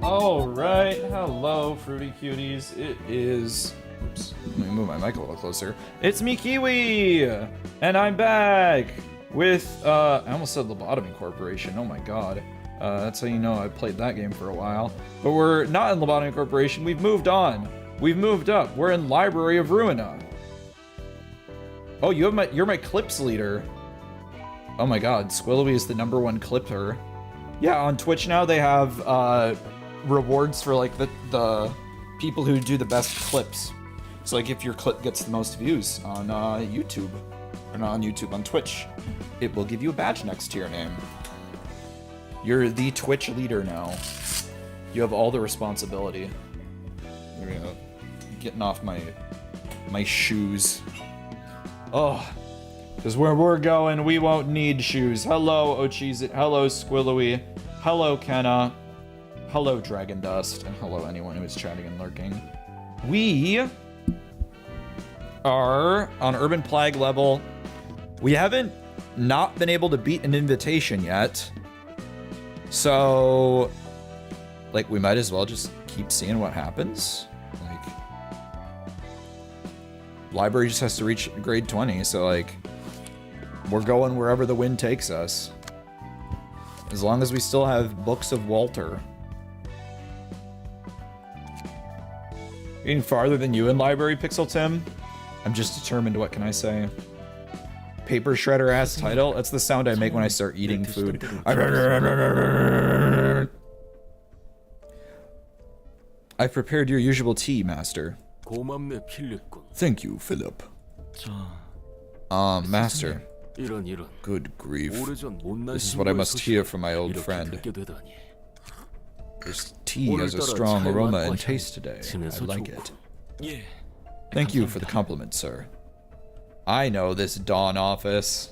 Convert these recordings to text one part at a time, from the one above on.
Alright, hello fruity cuties. It is... Oops, let me move my mic a little closer. It's me, Kiwi! And I'm back! With, I almost said Lobotomy Corporation, oh my god. That's how you know I played that game for a while. But we're not in Lobotomy Corporation, we've moved on. We've moved up, we're in Library of Ruina. Oh, you're my clips leader. Oh my god, Squillowy is the #1 clipper. Yeah, on Twitch now they have, rewards for like the people who do the best clips. So like if your clip gets the most views on YouTube, or not on YouTube, on Twitch, it will give you a badge next to your name. You're the Twitch leader now. You have all the responsibility. There we go. Getting off my shoes. Oh, because where we're going, we won't need shoes. Hello, Ocheez-It. Hello, Squillowy. Hello, Kenna. Hello, Dragon Dust, and hello anyone who is chatting and lurking. We are on Urban Plague level. We haven't not been able to beat an invitation yet. So, like, we might as well just keep seeing what happens. Like, library just has to reach grade 20, so like, we're going wherever the wind takes us. As long as we still have books of Walter. Getting farther than you in library, Pixel Tim? I'm just determined, what can I say? Paper shredder ass title? That's the sound I make when I start eating food. I've prepared your usual tea, master. Thank you, Philip. Master. Good grief. This is what I must hear from my old friend. This tea has a strong aroma and taste today. I like it. Thank you for the compliment, sir. I know this Dawn office.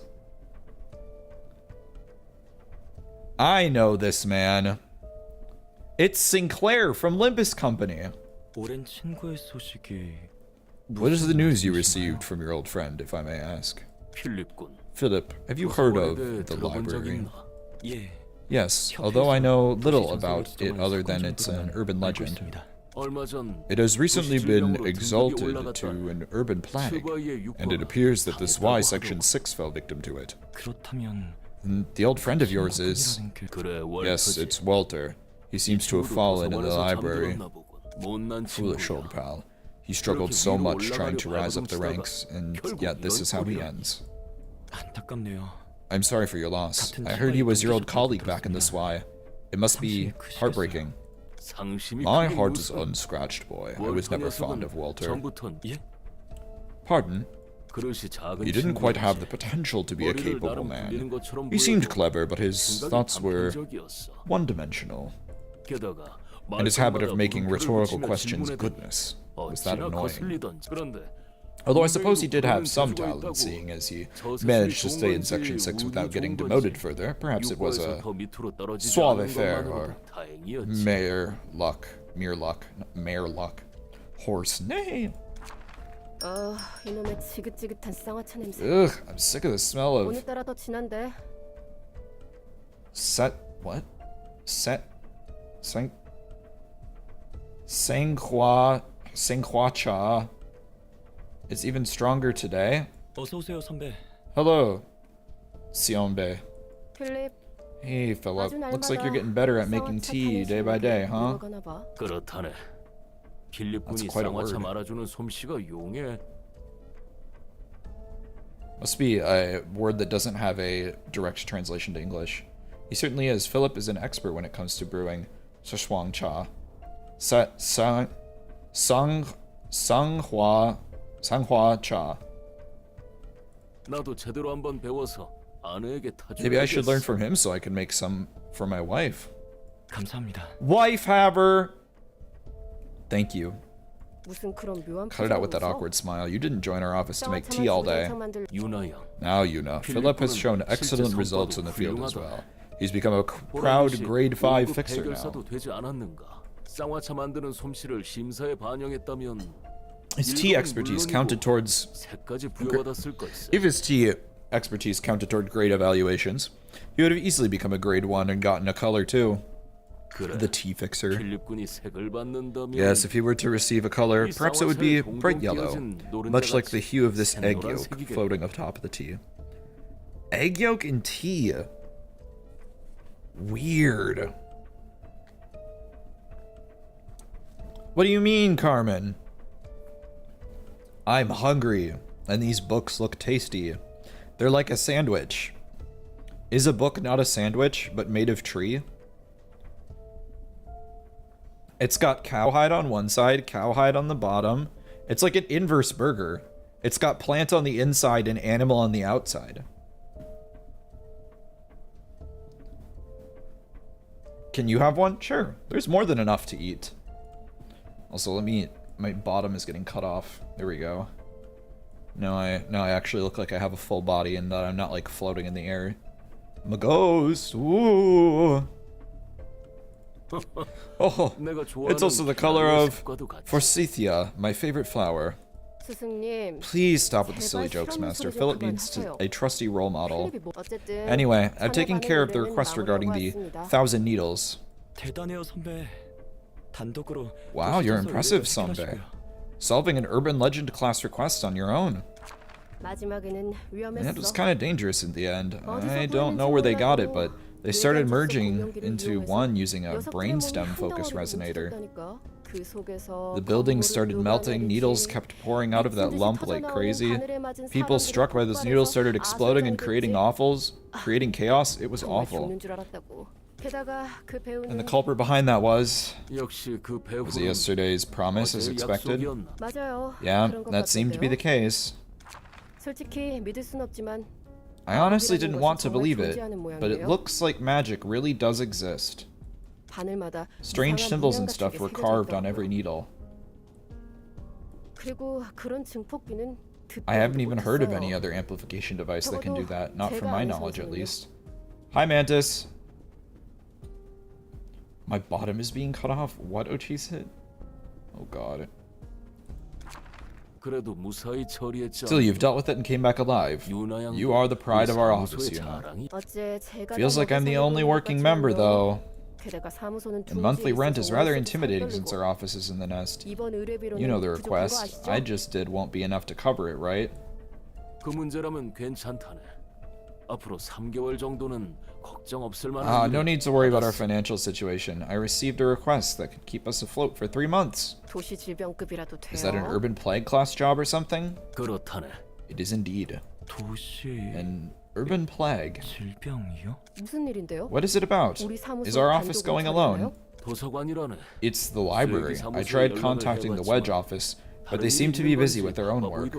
I know this man. It's Sinclair from Limbus Company. What is the news you received from your old friend, if I may ask? Philip, have you heard of the library? Yes, although I know little about it other than it's an urban legend. It has recently been exalted to an urban plague, and it appears that this Y Section 6 fell victim to it. And the old friend of yours is... Yes, it's Walter. He seems to have fallen in the library. Foolish old pal. He struggled so much trying to rise up the ranks, and yet this is how he ends. I'm sorry for your loss. I heard he was your old colleague back in this Y. It must be heartbreaking. My heart is unscratched, boy. I was never fond of Walter. Pardon? He didn't quite have the potential to be a capable man. He seemed clever, but his thoughts were one-dimensional. And his habit of making rhetorical questions goodness was that annoying. Although I suppose he did have some talent, seeing as he managed to stay in Section 6 without getting demoted further. Perhaps it was a suave faire, or mere luck. Horse name. Ugh, I'm sick of the smell of... Sanghua cha. It's even stronger today. Hello, Sionbe. Hey, Philip. Looks like you're getting better at making tea day by day, huh? That's quite a word. Must be a word that doesn't have a direct translation to English. He certainly is. Philip is an expert when it comes to brewing Szechuan cha. Sanghua cha. Maybe I should learn from him so I can make some for my wife. Wife haver! Thank you. Cut it out with that awkward smile. You didn't join our office to make tea all day. Now, Yuna. Philip has shown excellent results in the field as well. He's become a proud grade 5 fixer now. His tea expertise counted towards... If his tea expertise counted toward grade evaluations, he would have easily become a grade 1 and gotten a color too. The tea fixer. 필립군이 색을 받는다면 Yes, if he were to receive a color, perhaps it would be bright yellow, much like the hue of this egg yolk floating atop the tea. Egg yolk in tea? Weird. What do you mean, Carmen? I'm hungry, and these books look tasty. They're like a sandwich. Is a book not a sandwich, but made of tree? It's got cowhide on one side, cowhide on the bottom. It's like an inverse burger. It's got plant on the inside and animal on the outside. Can you have one? Sure. There's more than enough to eat. Also, let me... My bottom is getting cut off. There we go. Now I actually look like I have a full body and that I'm not like floating in the air. I'm a ghost. Ooh. Oh, it's also the color of forsythia, my favorite flower. Please stop with the silly jokes, Master. Philip needs a trusty role model. Anyway, I've taken care of the request regarding the 1,000 needles. Wow, you're impressive, Sonbei. Solving an urban legend class request on your own. It was kind of dangerous in the end. I don't know where they got it, but they started merging into one using a brainstem-focused resonator. The buildings started melting, needles kept pouring out of that lump like crazy. People struck by those needles started exploding and creating chaos. It was awful. And the culprit behind that was it yesterday's promise as expected? Yeah, that seemed to be the case. I honestly didn't want to believe it, but it looks like magic really does exist. Strange symbols and stuff were carved on every needle. I haven't even heard of any other amplification device that can do that, not from my knowledge at least. Hi, Mantis. My bottom is being cut off? What, Ochise? Oh god. Still, you've dealt with it and came back alive. You are the pride of our office, Yuna. Feels like I'm the only working member, though. And monthly rent is rather intimidating since our office is in the nest. You know the request. I just did won't be enough to cover it, right? No need to worry about our financial situation. I received a request that could keep us afloat for 3 months. Is that an urban plague class job or something? It is indeed. An urban plague? What is it about? Is our office going alone? It's the library. I tried contacting the Wedge office, but they seem to be busy with their own work.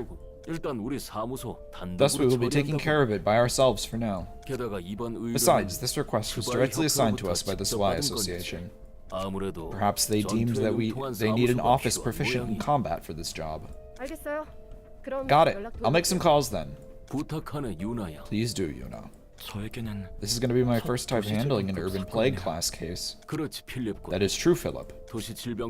Thus we will be taking care of it by ourselves for now. Besides, this request was directly assigned to us by the Sawai Association. Perhaps they deemed that they need an office proficient in combat for this job. Got it. I'll make some calls then. Please do, Yuna. This is going to be my first time handling an urban plague class case. That is true, Philip.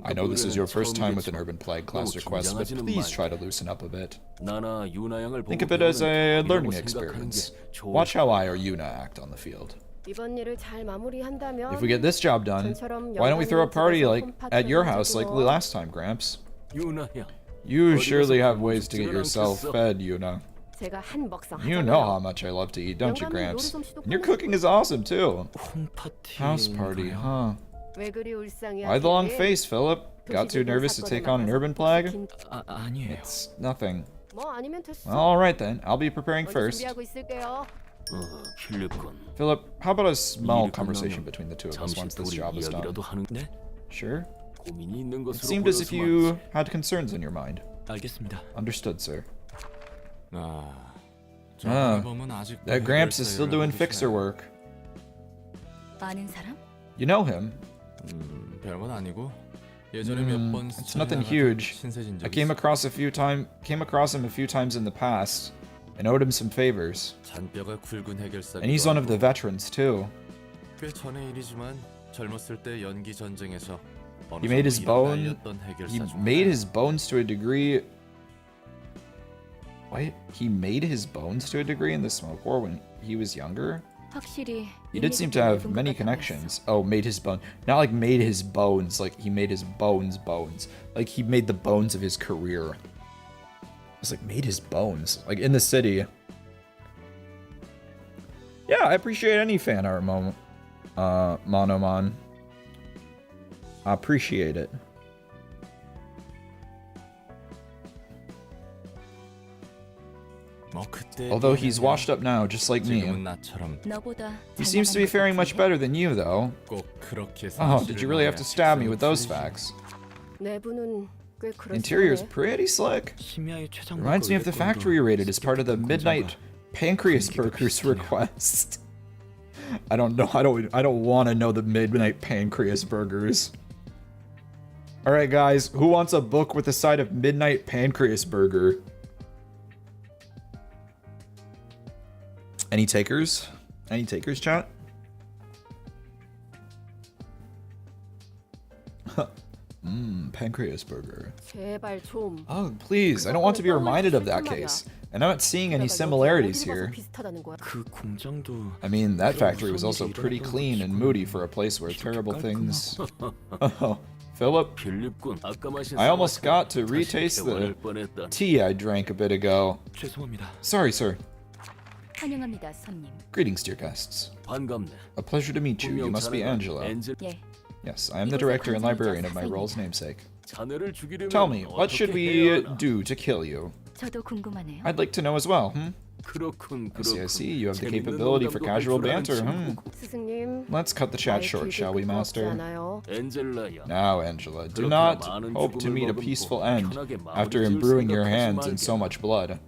I know this is your first time with an urban plague class request, but please try to loosen up a bit. Think of it as a learning experience. Watch how I or Yuna act on the field. If we get this job done, why don't we throw a party like at your house like last time, Gramps? You surely have ways to get yourself fed, Yuna. You know how much I love to eat, don't you, Gramps? And your cooking is awesome, too. House party, huh? Why the long face, Philip? Got too nervous to take on an urban plague? It's nothing. Well, alright then. I'll be preparing first. Philip, how about a small conversation between the two of us once this job is done? Sure? It seemed as if you had concerns in your mind. Understood, sir. That Gramps is still doing fixer work. You know him? It's nothing huge. I came across him a few times in the past and owed him some favors. And he's one of the veterans too. He made his bones to a degree. Wait, he made his bones to a degree in the smoke war when he was younger? 확실히 He did seem to have many connections. Oh, made his bone. Not like made his bones, like he made his bones. Like he made the bones of his career. It's like made his bones. Like in the city. Yeah, I appreciate any fan art moment. Monomon. I appreciate it. Although he's washed up now, just like me. He seems to be faring much better than you, though. Oh, did you really have to stab me with those facts? Interior's pretty slick. Reminds me of the factory raided as part of the Midnight Pancreas Burgers request. I don't know. I don't want to know the Midnight Pancreas Burgers. All right, guys. Who wants a book with a side of Midnight Pancreas Burger? Any takers? Any takers, chat? Pancreas burger. Oh, please. I don't want to be reminded of that case. And I'm not seeing any similarities here. I mean, that factory was also pretty clean and moody for a place where terrible things... Oh, Philip? I almost got to retaste the tea I drank a bit ago. Sorry, sir. Greetings, dear guests. A pleasure to meet you. You must be Angela. Yes, I am the director and librarian of my role's namesake. Tell me, what should we do to kill you? I'd like to know as well, I see. You have the capability for casual banter, Let's cut the chat short, shall we, master? Now, Angela, do not hope to meet a peaceful end after imbruing your hands in so much blood.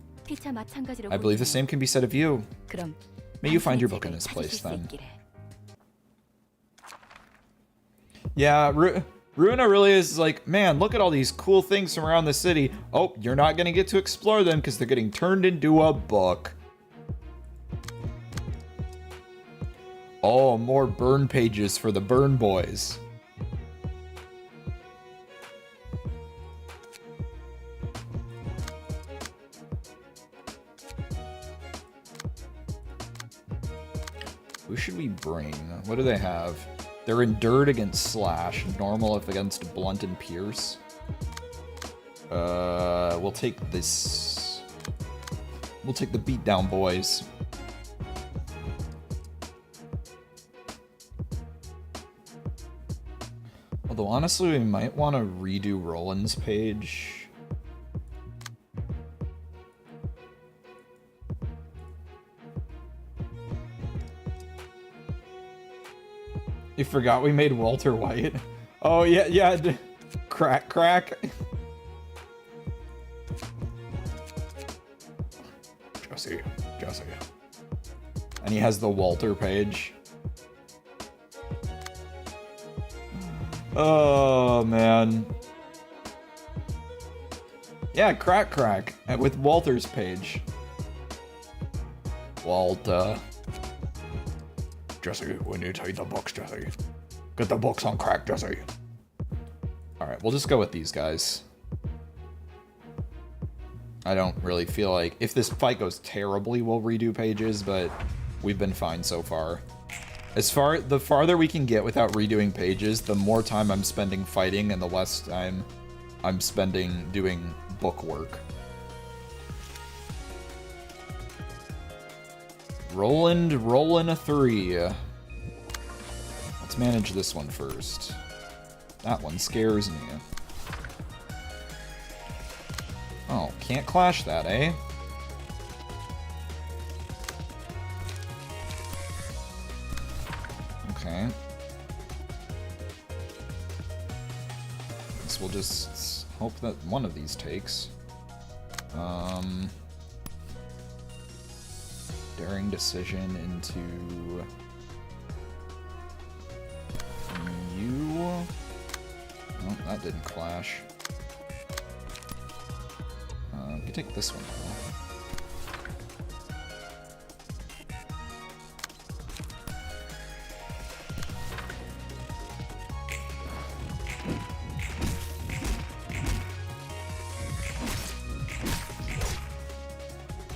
I believe the same can be said of you. May you find your book in this place, then. Yeah, Ruina really is like, man, look at all these cool things from around the city. Oh, you're not gonna get to explore them because they're getting turned into a book. Oh, more burn pages for the burn boys. Who should we bring? What do they have? They're endured against slash, normal if against blunt and pierce. We'll take this. We'll take the beatdown boys. Although honestly, we might want to redo Roland's page. You forgot we made Walter White? Oh, yeah. Crack. Jesse. And he has the Walter page. Oh, man. Yeah, crack. With Walter's page. Walter. Jesse, we need to take the books, Jesse. Get the books on crack, Jesse. Alright, we'll just go with these guys. I don't really feel like... If this fight goes terribly, we'll redo pages, but we've been fine so far. The farther we can get without redoing pages, the more time I'm spending fighting and the less time I'm spending doing book work. Roland a 3. Let's manage this one first. That one scares me. Oh, can't clash that, eh? Okay. Guess we'll just hope that one of these takes. Daring decision into you. Oh, that didn't clash. We can take this one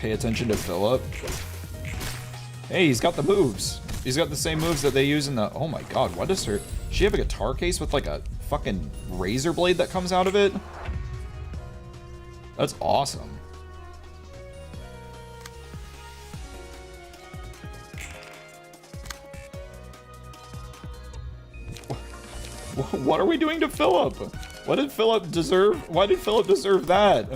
Pay attention to Philip. Hey, he's got the moves. He's got the same moves that they use in the... Oh my god, what is her... Does she have a guitar case with like a fucking razor blade that comes out of it? That's awesome. What are we doing to Philip? What did Philip deserve? Why did Philip deserve that?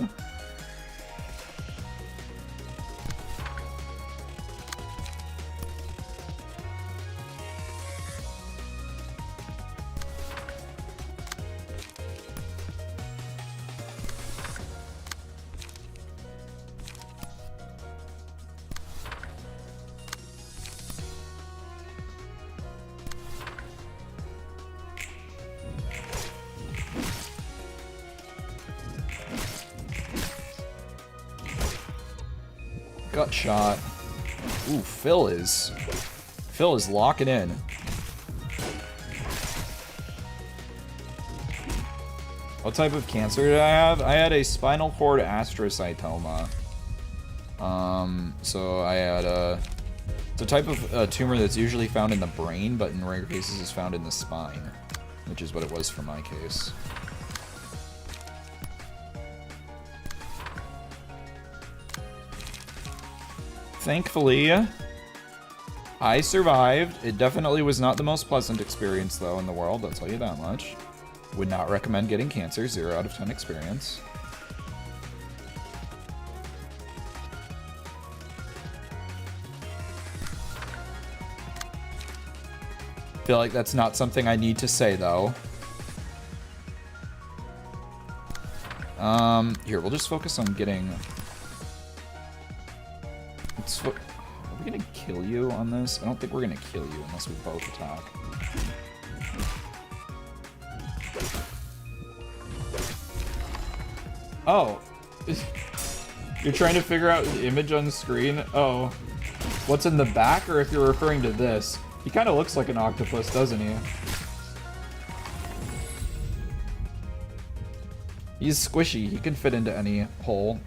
Gut shot. Ooh, Phil is locking in. What type of cancer did I have? I had a spinal cord astrocytoma. So I had it's a type of tumor that's usually found in the brain, but in rare cases is found in the spine, which is what it was for my case. Thankfully, I survived. It definitely was not the most pleasant experience, though, in the world. I'll tell you that much. Would not recommend getting cancer. 0 out of 10 experience. Feel like that's not something I need to say, though. Here, we'll just focus on getting... Are we gonna kill you on this? I don't think we're gonna kill you unless we both attack. Oh. You're trying to figure out the image on the screen? Oh. What's in the back, or if you're referring to this? He kind of looks like an octopus, doesn't he? He's squishy. He can fit into any hole.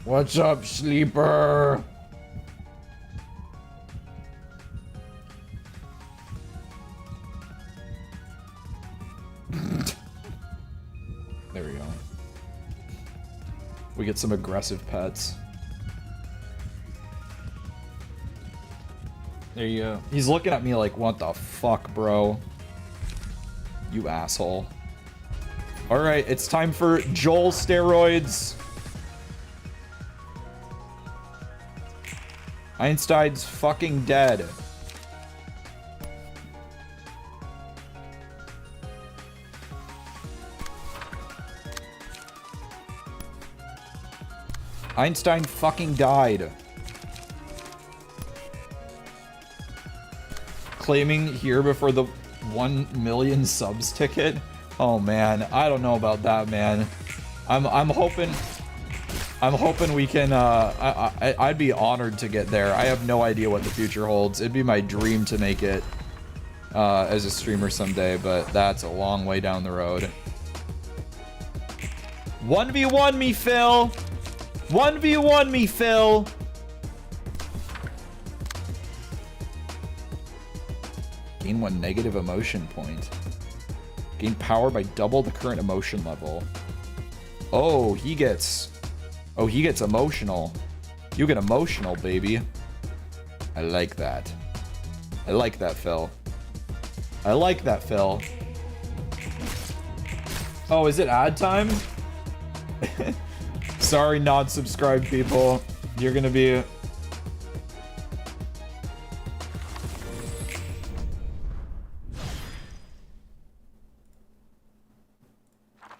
What's up, sleeper? There we go. We get some aggressive pets. There you go. He's looking at me like, what the fuck, bro? You asshole. Alright, it's time for Joel steroids. Einstein's fucking dead. Einstein fucking died. Claiming here before the 1 million subs ticket? Oh man, I don't know about that, man. I'm hoping we can, I'd be honored to get there. I have no idea what the future holds. It'd be my dream to make it as a streamer someday, but that's a long way down the road. 1v1 me, Phil! 1v1 me, Phil! Gain 1 negative emotion point. Gain power by double the current emotion level. Oh, he gets emotional. You get emotional, baby. I like that. I like that, Phil. I like that, Phil. Oh, is it ad time? Sorry, non-subscribed people. You're gonna be...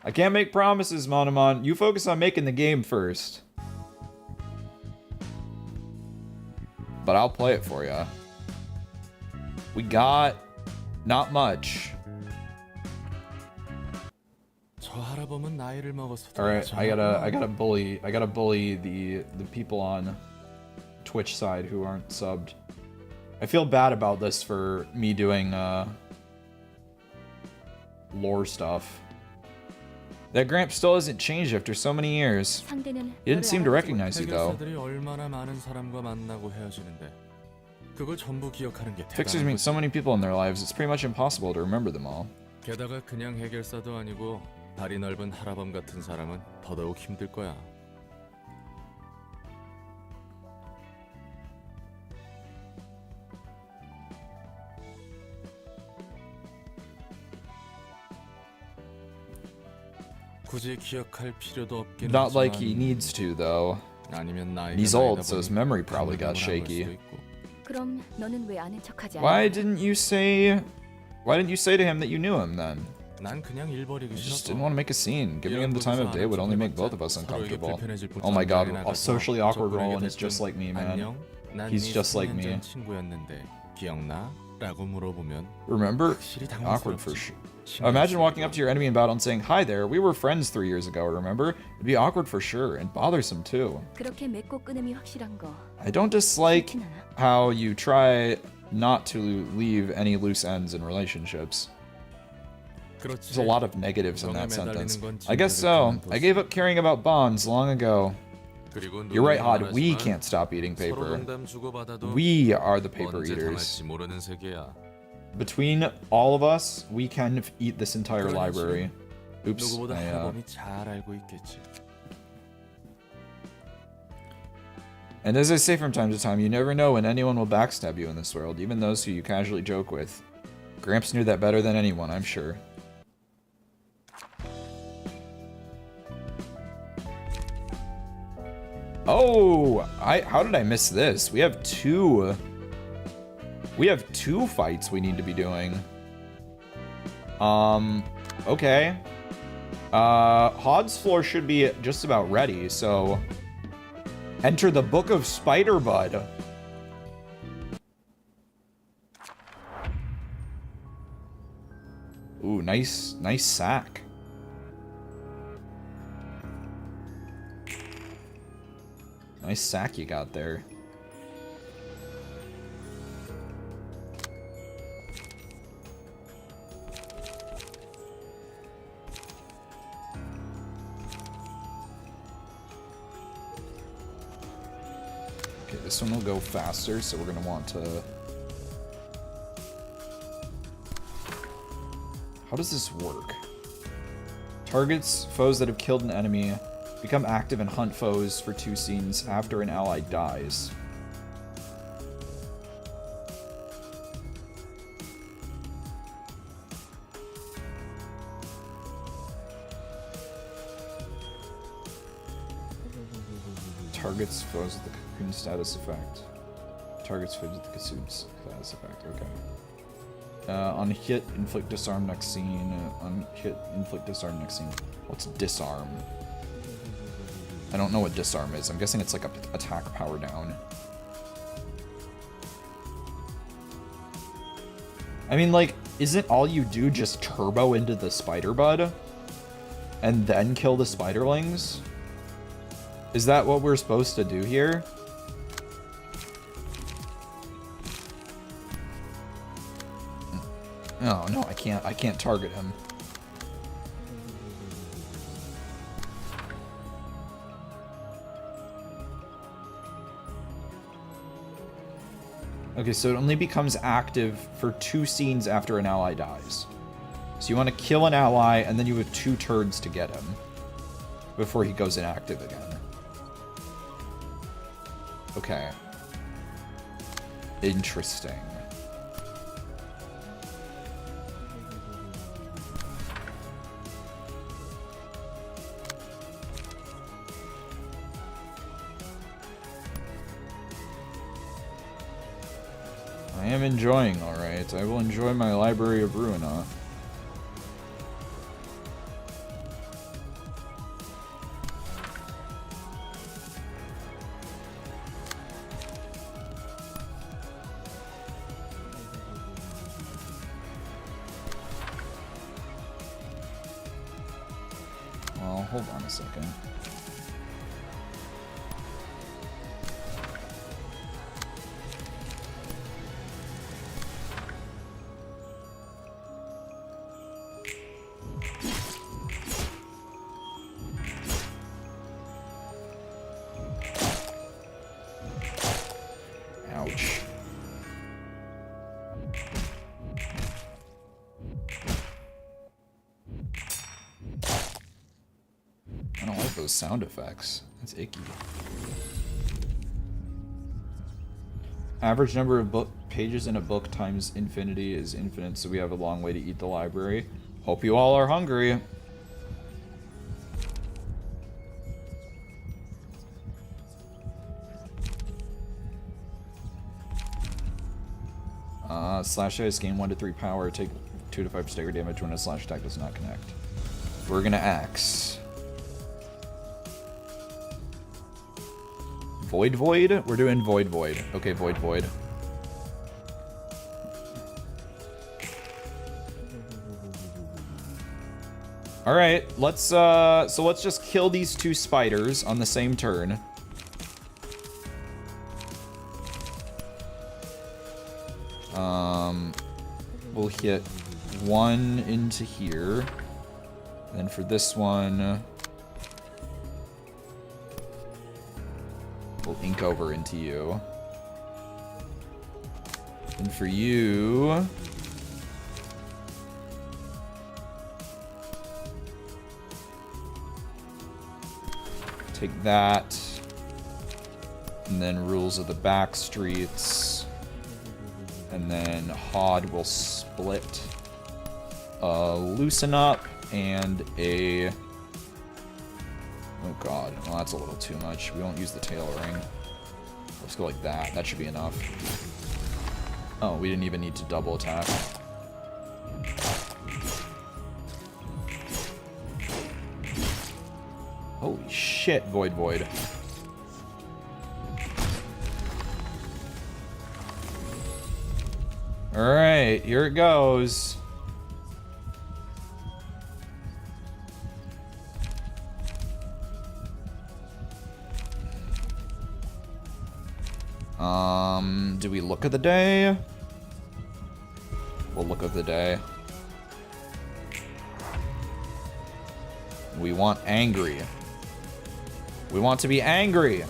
I can't make promises, Monomon. You focus on making the game first. But I'll play it for you. We got not much. Alright, I gotta bully the people on Twitch side who aren't subbed. I feel bad about this for me doing lore stuff. That Gramp still hasn't changed after so many years. 상대는 He didn't seem to recognize you though. 해결사들이 얼마나 많은 사람과 만나고 헤어지는데 그걸 전부 기억하는 게 Fixers 대단한 meet 거지. so many people in their lives, it's pretty much impossible to remember them all. 게다가 그냥 해결사도 아니고 다리 넓은 하라범 같은 사람은 더더욱 힘들 거야. 굳이 기억할 필요도 없긴 Not like he 하지만 needs to though. 아니면 나이가 He's old, 나이다 so his 보니 memory probably 감각을 got 안 볼 shaky. 수도 있고. 그럼 너는 왜 아는 척하지 Why 않았냐? didn't you say to him that you knew him then? 난 그냥 일 벌이기 I just 싫었어. didn't want to make a scene. Giving him the time of day would only make both of us uncomfortable. 서로에게 불편해질 Oh my god, 뿐 a socially awkward 적군에게 Roland is just 대뜸 like me, man. 안녕? 난 He's 네 just like 10년 me. 전 친구였는데 기억나? 라고 물어보면 Remember? 확실히 Awkward for 당황스럽지. sure. Imagine walking up to your enemy in battle and saying, "Hi there, we were friends 3 years ago, remember?" It'd be awkward for sure, and bothersome too. 그렇게 맺고 끊음이 확실한 거 I don't dislike 싫진 않아. how you try not to leave any loose ends in relationships. 그렇지. There's a lot of negatives in that 정에 sentence. 매달리는 건 I guess so. I gave up caring about bonds long ago. 그리고 You're right, 누누이 Hod. We 말하지만 can't stop eating 서로 paper. 농담 주고받아도 We are the paper 언제 eaters. 당할지 모르는 세계야. Between all of us, we can eat this entire 그러겠지. library. Oops. 누구보다 I, 하라범이 잘 알고 있겠지. And as I say from time to time, you never know when anyone will backstab you in this world, even those who you casually joke with. Gramps knew that better than anyone, I'm sure. Oh, how did I miss this? We have two fights we need to be doing. Okay. Hod's floor should be just about ready, so enter the Book of Spider-Bud. Ooh, nice sack. Nice sack you got there. Okay, this one will go faster, so we're gonna want to... How does this work? Targets foes that have killed an enemy become active and hunt foes for 2 scenes after an ally dies. Targets foes with the cocoon status effect. Targets foes with the cocoon status effect. Okay. On hit, inflict disarm next scene. On hit, inflict disarm next scene. What's disarm? I don't know what disarm is. I'm guessing it's like a attack power down. I mean, like, isn't all you do just turbo into the spider bud? And then kill the spiderlings? Is that what we're supposed to do here? Oh, no, I can't target him. Okay, so it only becomes active for 2 scenes after an ally dies. So you want to kill an ally, and then you have 2 turns to get him before he goes inactive again. Okay. Interesting. I am enjoying, alright. I will enjoy my library of Ruina. Well, hold on a second. don't like those sound effects. That's icky. Average number of book pages in a book times infinity is infinite, so we have a long way to eat the library. Hope you all are hungry. Slash dice gain 1 to 3 power, take 2 to 5 stagger damage when a slash attack does not connect. We're gonna axe. Void Void? We're doing Void Void. Okay, Void Void. Alright, let's let's just kill these 2 spiders on the same turn. We'll hit 1 into here. Then for this one, we'll ink over into you. And for you, take that. And then rules of the back streets. And then Hod will split loosen up and a... Oh god, well that's a little too much. We won't use the tail ring. Let's go like that. That should be enough. Oh, we didn't even need to double attack. Holy shit, Void Void. Alright, here it goes. Do we look at the day? We'll look at the day. We want angry. We want to be angry.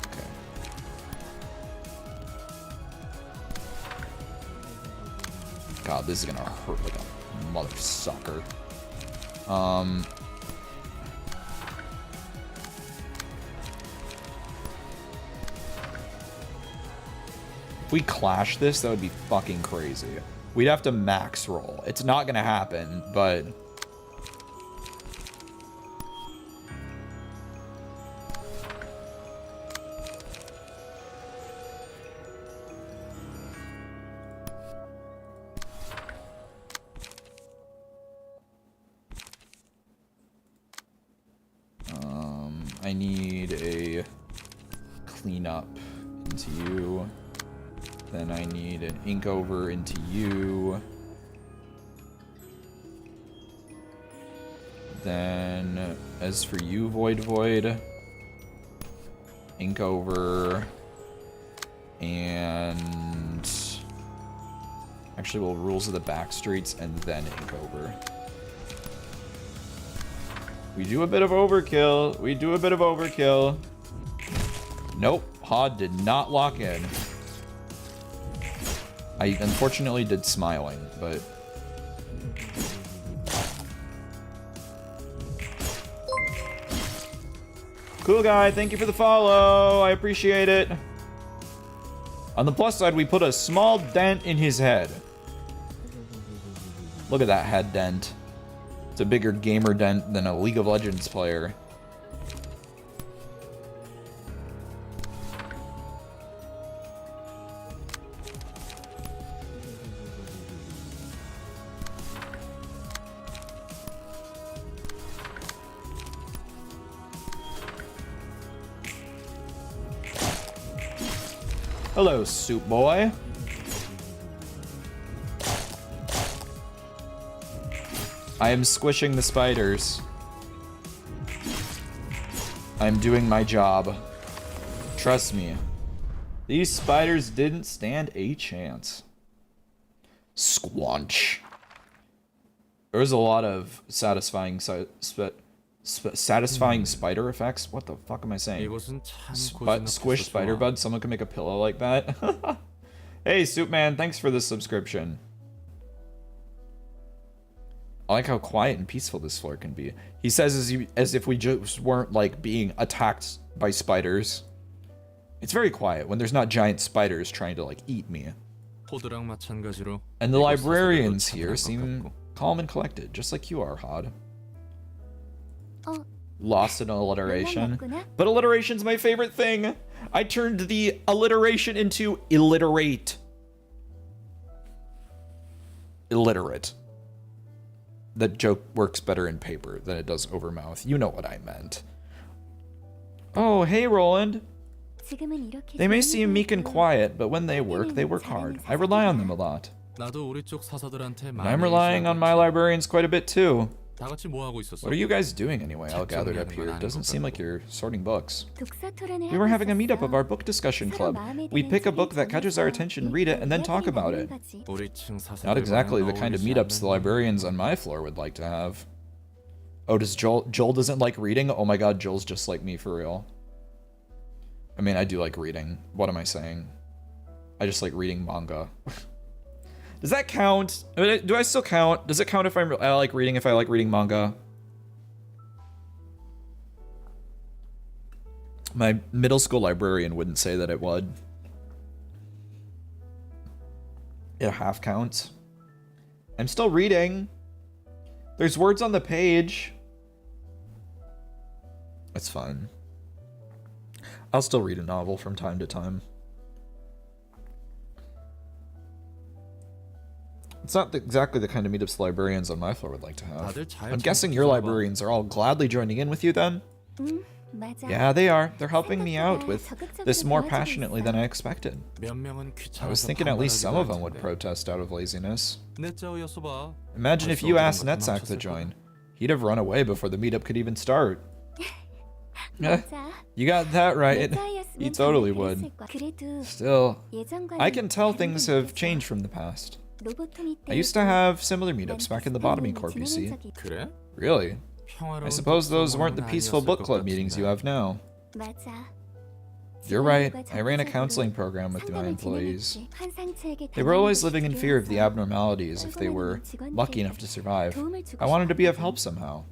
Okay. God, this is gonna hurt like a mother sucker. If we clash this, that would be fucking crazy. We'd have to max roll. It's not gonna happen, but... I need a cleanup into you. Then I need an ink over into you. Then, as for you, Void Void, ink over, and actually, we'll rules of the back streets and then ink over. We do a bit of overkill. We do a bit of overkill. Nope, Hod did not lock in. I unfortunately did smiling, but... Cool guy, thank you for the follow. I appreciate it. On the plus side, we put a small dent in his head. Look at that head dent. It's a bigger gamer dent than a League of Legends player. Hello, Soup Boy. I am squishing the spiders. I'm doing my job. Trust me. These spiders didn't stand a chance. Squanch. There's a lot of satisfying satisfying spider effects. What the fuck am I saying? 이곳은 참 Squish spider bud. Someone can make a pillow like that. Hey, Soupman, thanks for the subscription. I like how quiet and peaceful this floor can be. He says as if we just weren't, like, being attacked by spiders. It's very quiet when there's not giant spiders trying to, like, eat me. And the librarians here seem calm and collected, just like you are, Hod. Lost in alliteration. But alliteration's my favorite thing. I turned the alliteration into illiterate. Illiterate. That joke works better in paper than it does over mouth. You know what I meant. Oh, hey, Roland. They may seem meek and quiet, but when they work hard. I rely on them a lot. And I'm relying on my librarians quite a bit too. What are you guys doing anyway, all gathered up here? It doesn't seem like you're sorting books. We were having a meetup of our book discussion club. We'd pick a book that catches our attention, read it, and then talk about it. Not exactly the kind of meetups the librarians on my floor would like to have. Oh, does Joel doesn't like reading? Oh my god, Joel's just like me for real. I mean, I do like reading. What am I saying? I just like reading manga. Does that count? Do I still count? Does it count if I like reading manga? My middle school librarian wouldn't say that it would. It half counts. I'm still reading. There's words on the page. It's fine. I'll still read a novel from time to time. It's not exactly the kind of meetups librarians on my floor would like to have. I'm guessing your librarians are all gladly joining in with you then? Yeah, they are. They're helping me out with this more passionately than I expected. I was thinking at least some of them would protest out of laziness. Imagine if you asked Netzak to join. He'd have run away before the meetup could even start. You got that right. He totally would. Still, I can tell things have changed from the past. I used to have similar meetups back in the botany corp, you see. Really? I suppose those weren't the peaceful book club meetings you have now. You're right. I ran a counseling program with my employees. They were always living in fear of the abnormalities if they were lucky enough to survive. I wanted to be of help somehow.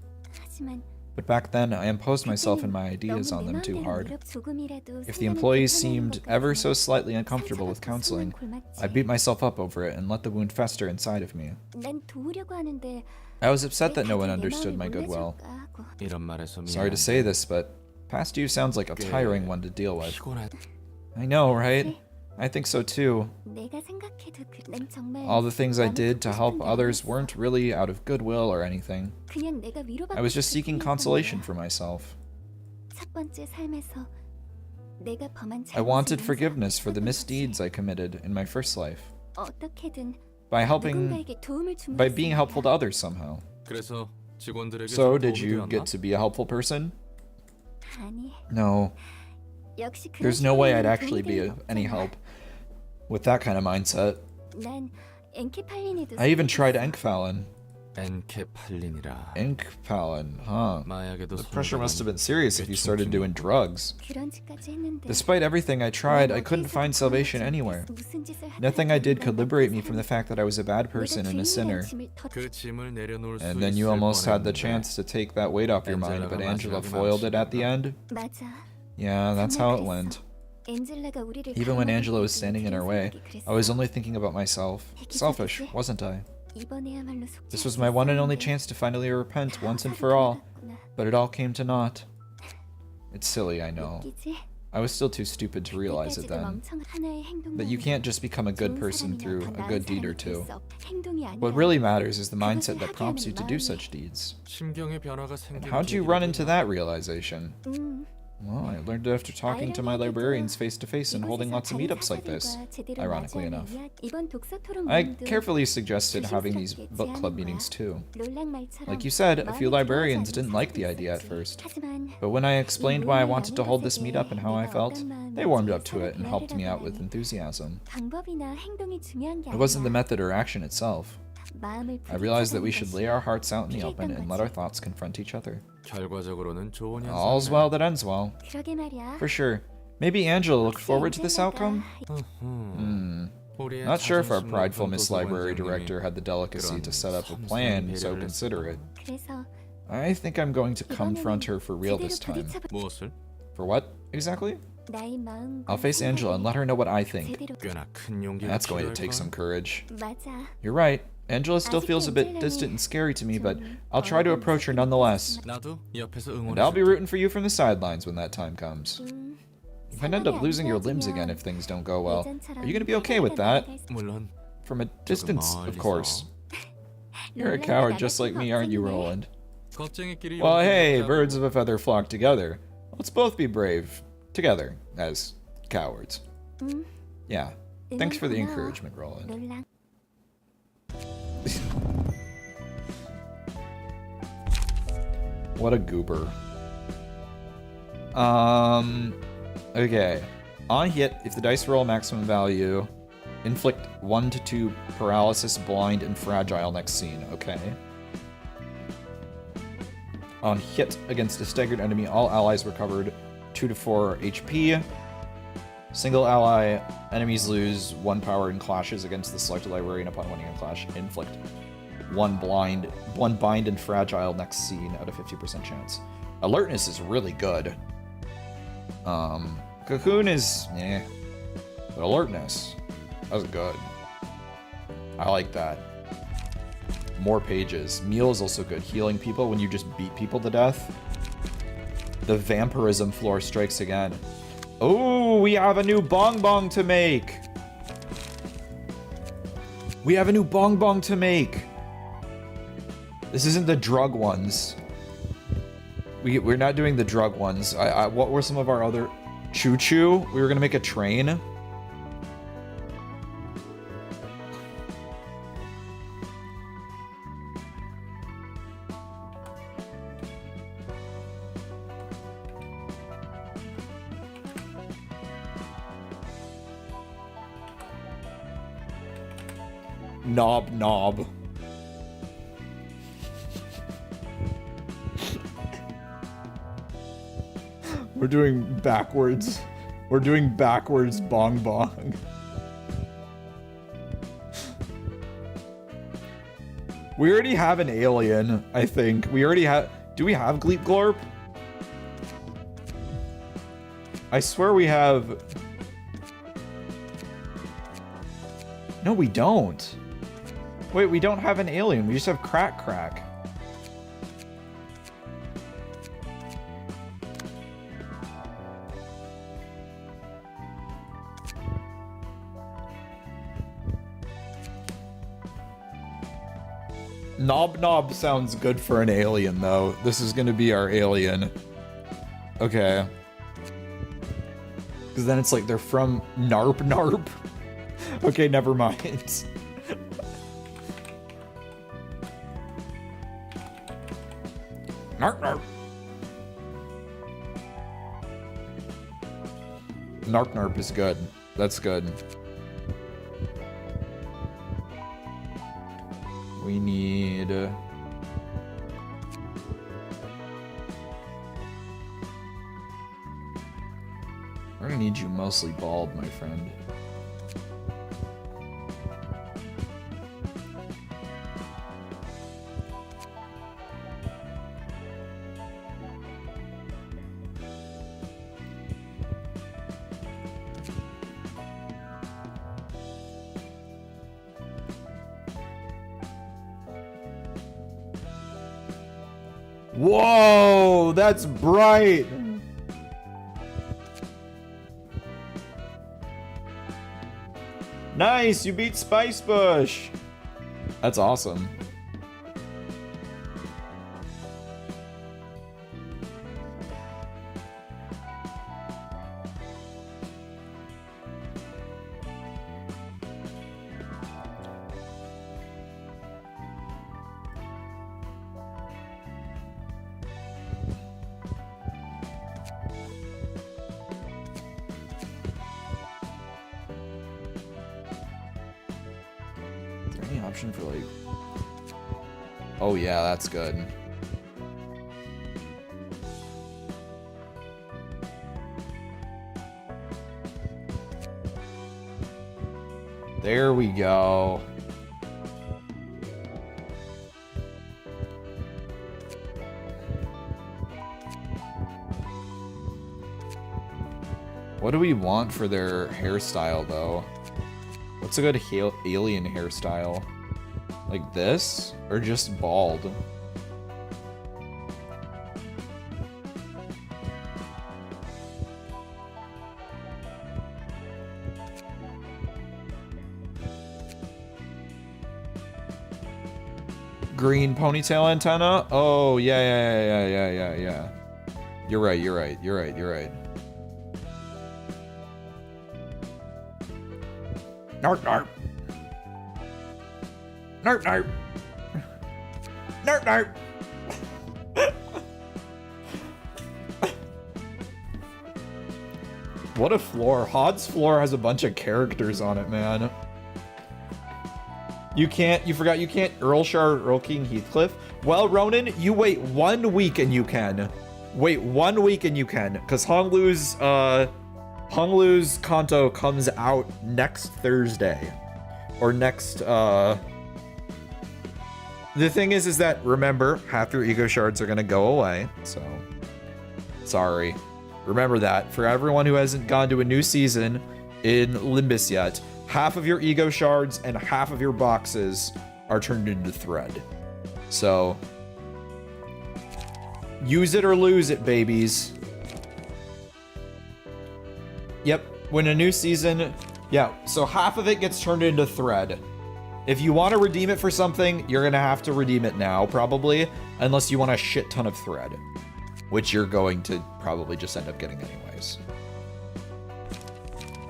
But back then, I imposed myself and my ideas on them too hard. If the employees seemed ever so slightly uncomfortable with counseling, I beat myself up over it and let the wound fester inside of me. I was upset that no one understood my goodwill. Sorry to say this, but past you sounds like a tiring one to deal with. I know, right? I think so too. All the things I did to help others weren't really out of goodwill or anything. I was just seeking consolation for myself. I wanted forgiveness for the misdeeds I committed in my first life. By being helpful to others somehow. So, did you get to be a helpful person? No. There's no way I'd actually be any help with that kind of mindset. I even tried Enkphalin. Enkphalin, huh? The pressure must have been serious if you started doing drugs. Despite everything I tried, I couldn't find salvation anywhere. Nothing I did could liberate me from the fact that I was a bad person and a sinner. And then you almost had the chance to take that weight off your mind, but Angela foiled it at the end? Yeah, that's how it went. Even when Angela was standing in our way, I was only thinking about myself. Selfish, wasn't I? This was my one and only chance to finally repent once and for all, but it all came to naught. It's silly, I know. I was still too stupid to realize it then. But you can't just become a good person through a good deed or two. What really matters is the mindset that prompts you to do such deeds. And how'd you run into that realization? Well, I learned it after talking to my librarians face-to-face and holding lots of meetups like this, ironically enough. I carefully suggested having these book club meetings too. Like you said, a few librarians didn't like the idea at first. But when I explained why I wanted to hold this meetup and how I felt, they warmed up to it and helped me out with enthusiasm. It wasn't the method or action itself. I realized that we should lay our hearts out in the open and let our thoughts confront each other. All's well that ends well. For sure. Maybe Angela looked forward to this outcome? Not sure if our prideful Miss Library Director had the delicacy to set up a plan so considerate. 그래서 I think I'm going to confront her for real this time. 무엇을? For what, exactly? 나의 마음. I'll face Angela and let her know what I think. 제대로. 꽤나 큰 용기가 That's going to take 필요할걸? some courage. 맞아. You're right. Angela still feels a bit distant and scary to me, but I'll try to approach her nonetheless. 나도 옆에서 And I'll be 응원해. rooting for you from the sidelines when that time comes. You might end up losing your limbs again if things don't go well. Are you going to be okay with that? 물론 From a distance, of course. You're a coward just like me, aren't you, Roland? 겁쟁이끼리 Well, hey, 용기를 birds of a feather flock together. Let's both be brave. Together, as cowards. Yeah. Thanks for the encouragement, Roland. 놀라. What a goober. Okay. On hit, if the dice roll maximum value, inflict 1 to 2 paralysis, blind, and fragile next scene. Okay. On hit against a staggered enemy, all allies recovered 2 to 4 HP. Single ally enemies lose 1 power in clashes against the selected librarian upon winning a clash. Inflict 1 bind and fragile next scene at a 50% chance. Alertness is really good. Cocoon is but alertness, that's good. I like that. More pages. Meal is also good. Healing people when you just beat people to death. The vampirism floor strikes again. Oh, we have a new bong bong to make. We have a new bong bong to make. This isn't the drug ones. We're not doing the drug ones. What were some of our other... Choo Choo? We were gonna make a train. Knob. We're doing backwards. We're doing backwards bong bong. We already have an alien, I think. We already have... Do we have Gleep Glorp? I swear we have... No, we don't. Wait, we don't have an alien. We just have Crack Crack. Knob sounds good for an alien, though. This is gonna be our alien. Okay. Because then it's like they're from Narp. Okay, never mind. Narp. Narp is good. That's good. We need... We're gonna need you mostly bald, my friend. Whoa, that's bright. Nice, you beat Spice Bush. That's awesome. Option for like... Oh yeah, that's good. There we go. What do we want for their hairstyle, though? What's a good alien hairstyle? Like this? Or just bald? Green ponytail antenna? Oh, yeah. You're right. Narp, narp. Narp, narp. Narp, narp. What a floor. Hod's floor has a bunch of characters on it, man. You forgot you can't Earlshire, Earl King, Heathcliff. Well, Ronan, you wait 1 week and you can. Wait 1 week and you can. Because Honglu's Kanto comes out next Thursday. Or next, The thing is that, remember, half your ego shards are gonna go away, so... Sorry. Remember that. For everyone who hasn't gone to a new season in Limbus yet, half of your ego shards and half of your boxes are turned into thread. So, use it or lose it, babies. Yep, when a new season, yeah, so half of it gets turned into thread. If you want to redeem it for something, you're gonna have to redeem it now, probably, unless you want a shit ton of thread, which you're going to probably just end up getting anyways.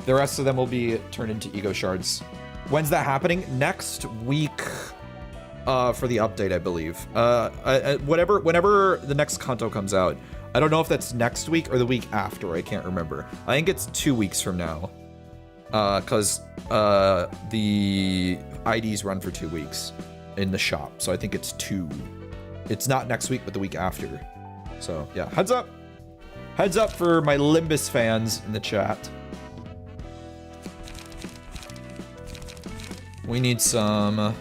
The rest of them will be turned into ego shards. When's that happening? Next week, for the update, I believe. Whenever the next Kanto comes out. I don't know if that's next week or the week after. I can't remember. I think it's 2 weeks from now. Because the IDs run for 2 weeks in the shop. So I think it's 2. It's not next week, but the week after. So, yeah. Heads up. Heads up for my Limbus fans in the chat. We need some...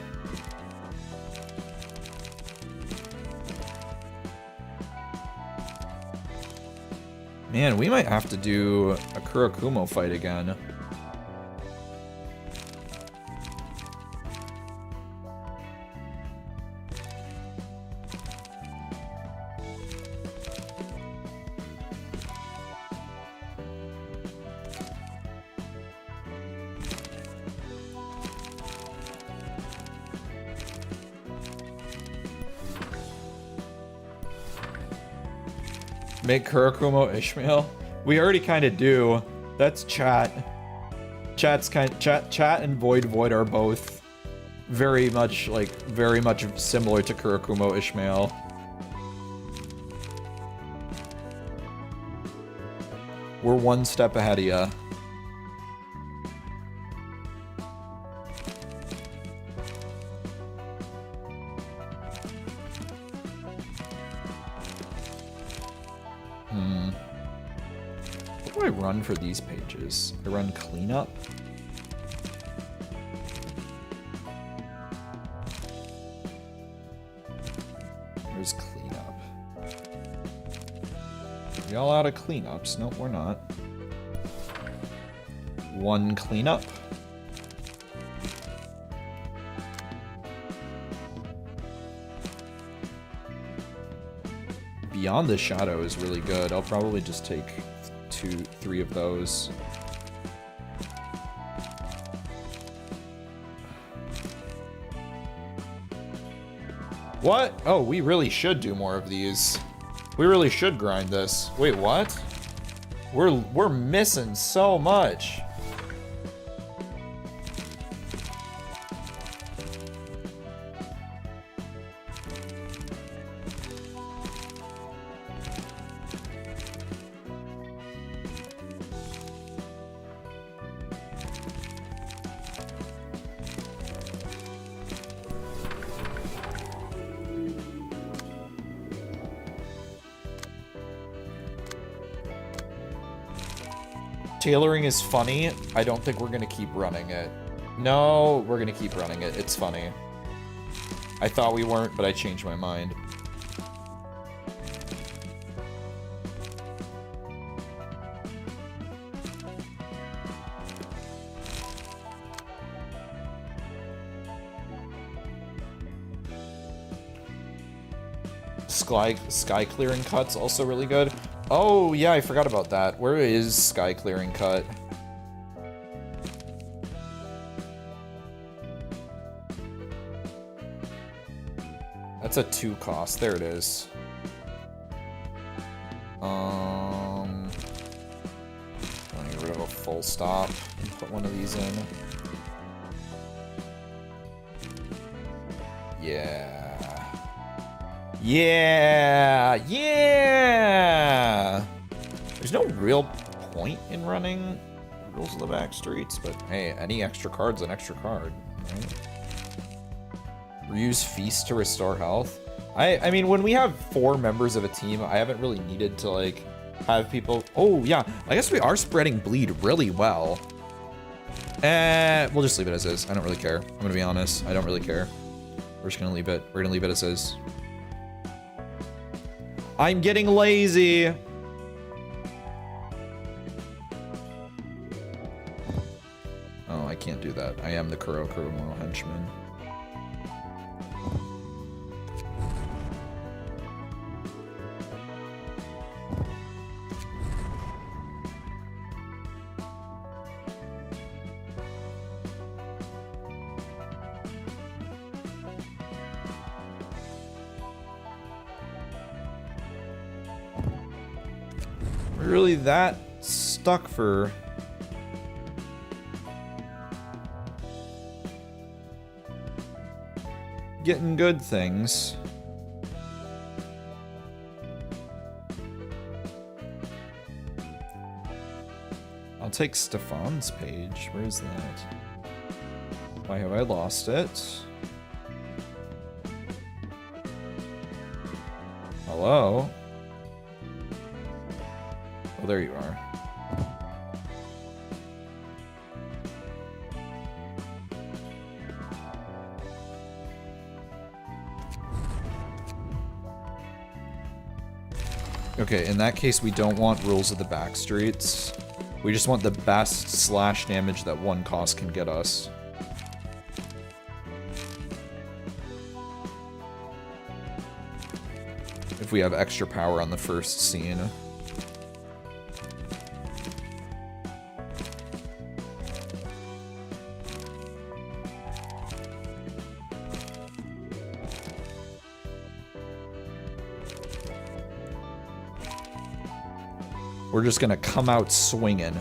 Man, we might have to do a Kurakumo fight again. Make Kurakumo Ishmael? We already kind of do. That's chat. Chat and Void are both very much similar to Kurakumo Ishmael. We're one step ahead of ya. What do I run for these pages? I run cleanup. There's cleanup. Are y'all out of cleanups? Nope, we're not. One cleanup. Beyond the Shadow is really good. I'll probably just take 2-3 of those. What? Oh, we really should do more of these. We really should grind this. Wait, what? We're missing so much. Tailoring is funny. I don't think we're gonna keep running it. No, we're gonna keep running it. It's funny. I thought we weren't, but I changed my mind. Sky clearing cut's also really good. Oh yeah, I forgot about that. Where is sky clearing cut? That's a 2 cost. There it is. I'll get rid of a full stop and put one of these in. Yeah. Yeah! Yeah! There's no real point in running Rules of the Back Streets, but hey, any extra card's an extra card, right? Reuse Feast to restore health. I mean, when we have 4 members of a team, I haven't really needed to, like, have people... Oh, yeah. I guess we are spreading bleed really well. We'll just leave it as is. I don't really care. I'm gonna be honest. I don't really care. We're just gonna leave it. We're gonna leave it as is. I'm getting lazy. Oh, I can't do that. I am the Kuromo henchman. Really that stuck for getting good things. I'll take Stefan's page. Where is that? Why have I lost it? Hello? Oh, there you are. Okay, in that case, we don't want Rules of the Back Streets. We just want the best slash damage that 1 cost can get us. If we have extra power on the first scene. We're just gonna come out swinging.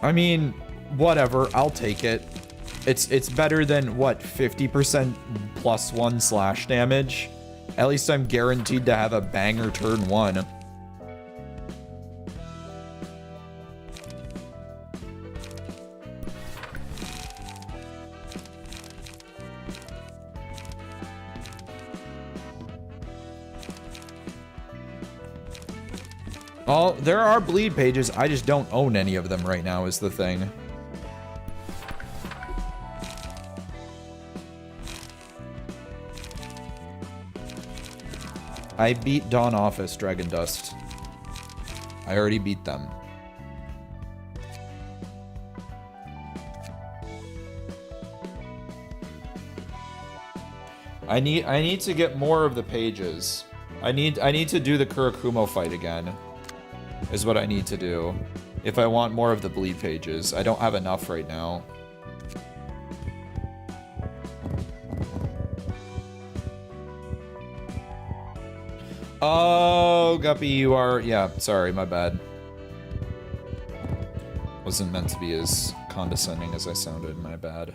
I mean, whatever, I'll take it. It's better than, what, 50% +1 slash damage? At least I'm guaranteed to have a banger turn 1. Oh, there are bleed pages. I just don't own any of them right now is the thing. I beat Dawn Office Dragon Dust. I already beat them. I need to get more of the pages. I need to do the Kurakumo fight again. Is what I need to do. If I want more of the bleed pages. I don't have enough right now. Oh, Guppy, you are... Yeah, sorry, my bad. Wasn't meant to be as condescending as I sounded, my bad.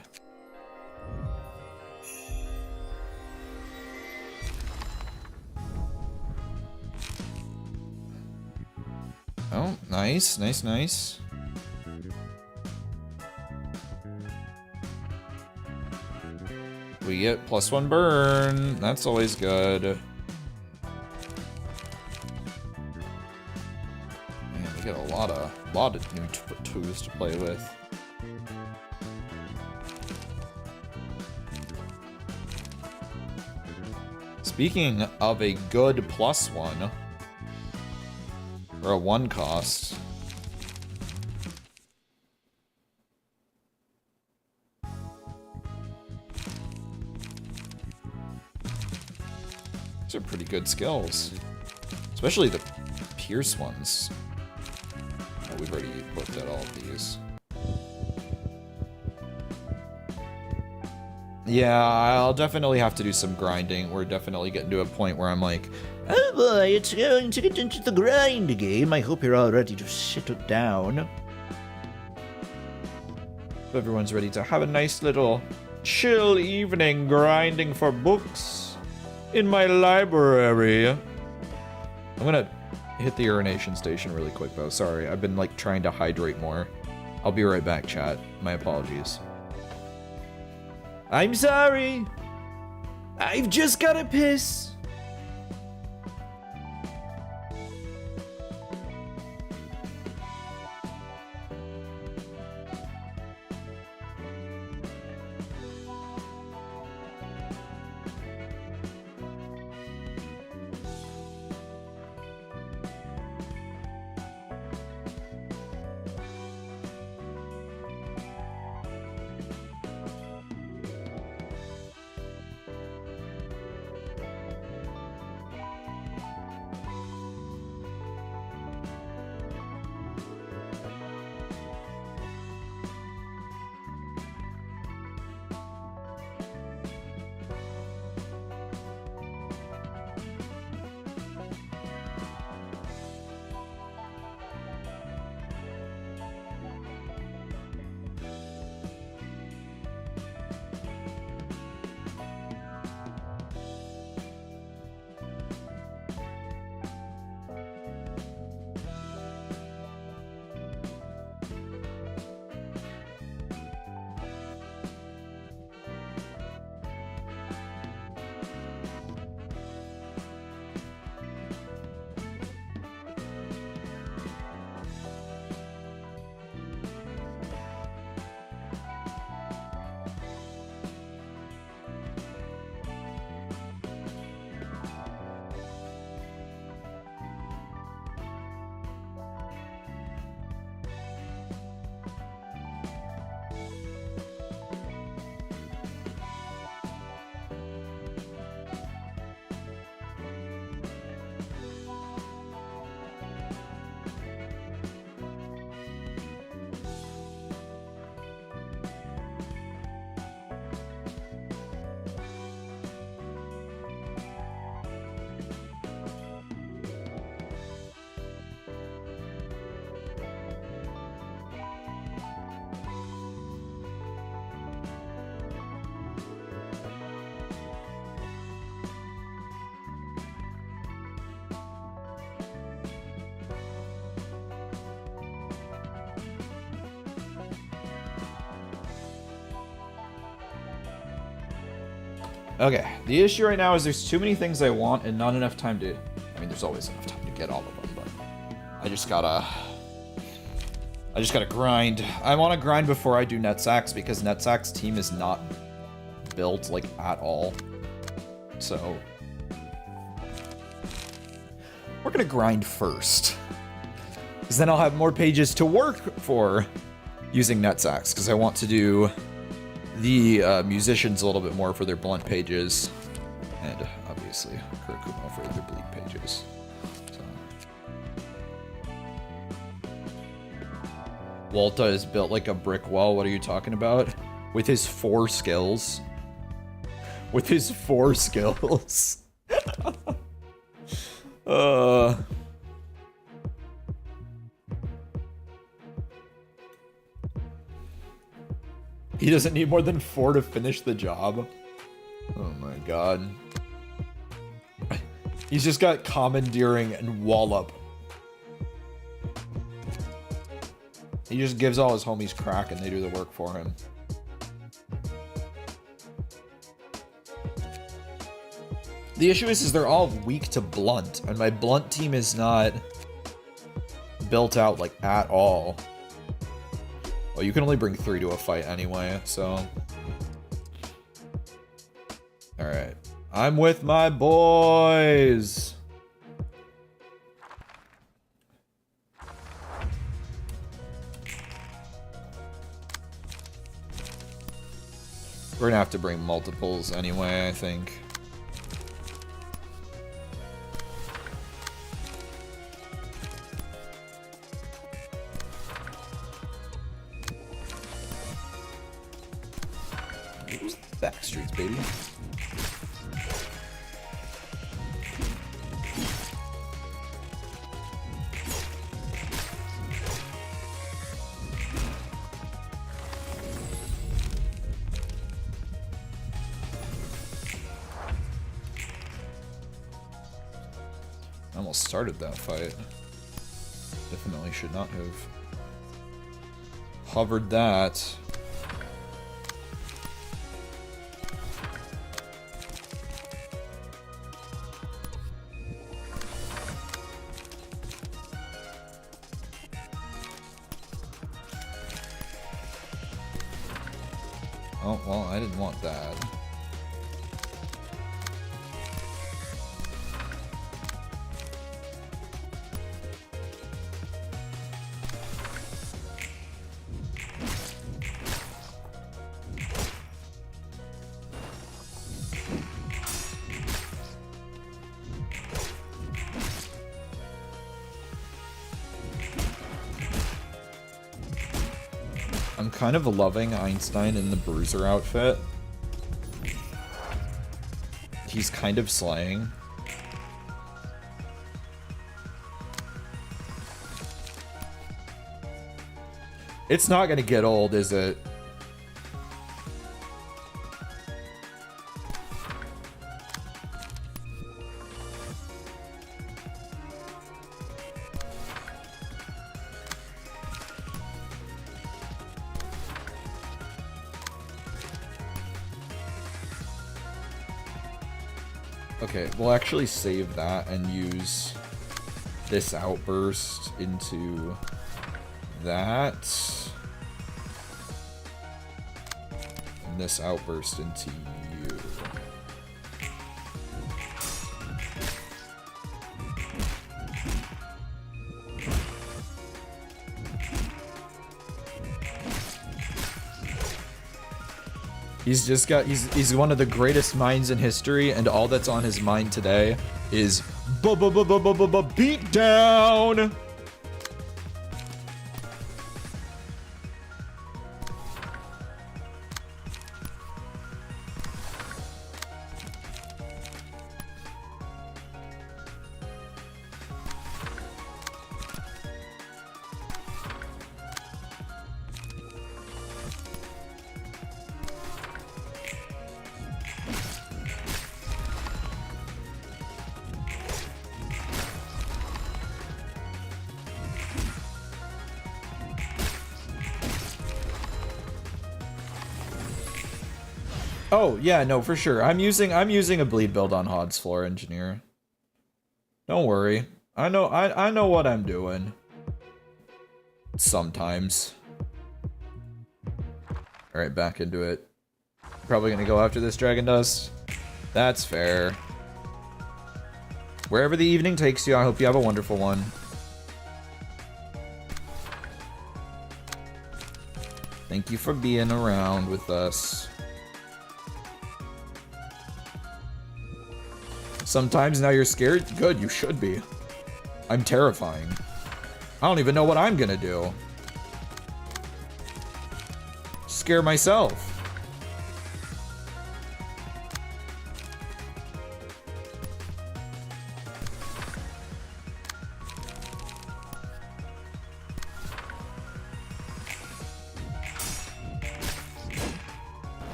Oh, nice, nice, nice. We get +1 burn. That's always good. Man, we get a lot of new tools to play with. Speaking of a good +1, or a 1 cost. These are pretty good skills. Especially the Pierce ones. Oh, we've already looked at all of these. Yeah, I'll definitely have to do some grinding. We're definitely getting to a point where I'm like, oh boy, it's going to get into the grind game. I hope you're all ready to sit it down. If everyone's ready to have a nice little chill evening grinding for books in my library. I'm gonna hit the urination station really quick though. Sorry, I've been like trying to hydrate more. I'll be right back, chat. My apologies. I'm sorry. I've just gotta piss. Okay, the issue right now is there's too many things I want and not enough time to... I mean, there's always enough time to get all of them, but... I just gotta grind. I want to grind before I do Netsack's, because Netsack's team is not built, like, at all. So... we're gonna grind first. Because then I'll have more pages to work for using Netsack's, because I want to do... the musicians a little bit more for their blunt pages, and obviously Kurikumo for their bleed pages. So. Walta is built like a brick wall. What are you talking about? With his 4 skills. With his 4 skills. He doesn't need more than 4 to finish the job. Oh my god. He's just got commandeering and wallop. He just gives all his homies crack and they do the work for him. The issue is they're all weak to blunt, and my blunt team is not built out, like, at all. Well, you can only bring 3 to a fight anyway, so... Alright. I'm with my boys! We're gonna have to bring multiples anyway, I think. Backstreets, baby. I almost started that fight. Definitely should not have hovered that. Oh, well, I didn't want that. I'm kind of loving Einstein in the Bruiser outfit. He's kind of slaying. It's not gonna get old, is it? Okay, we'll actually save that and use this outburst into that. And this outburst into you. He's one of the greatest minds in history, and all that's on his mind today is beat down. Oh, yeah, no, for sure. I'm using a bleed build on Hod's Floor Engineer. Don't worry. I know what I'm doing. Sometimes. Alright, back into it. Probably gonna go after this Dragon Dust. That's fair. Wherever the evening takes you, I hope you have a wonderful one. Thank you for being around with us. Sometimes now you're scared? Good, you should be. I'm terrifying. I don't even know what I'm gonna do. Scare myself.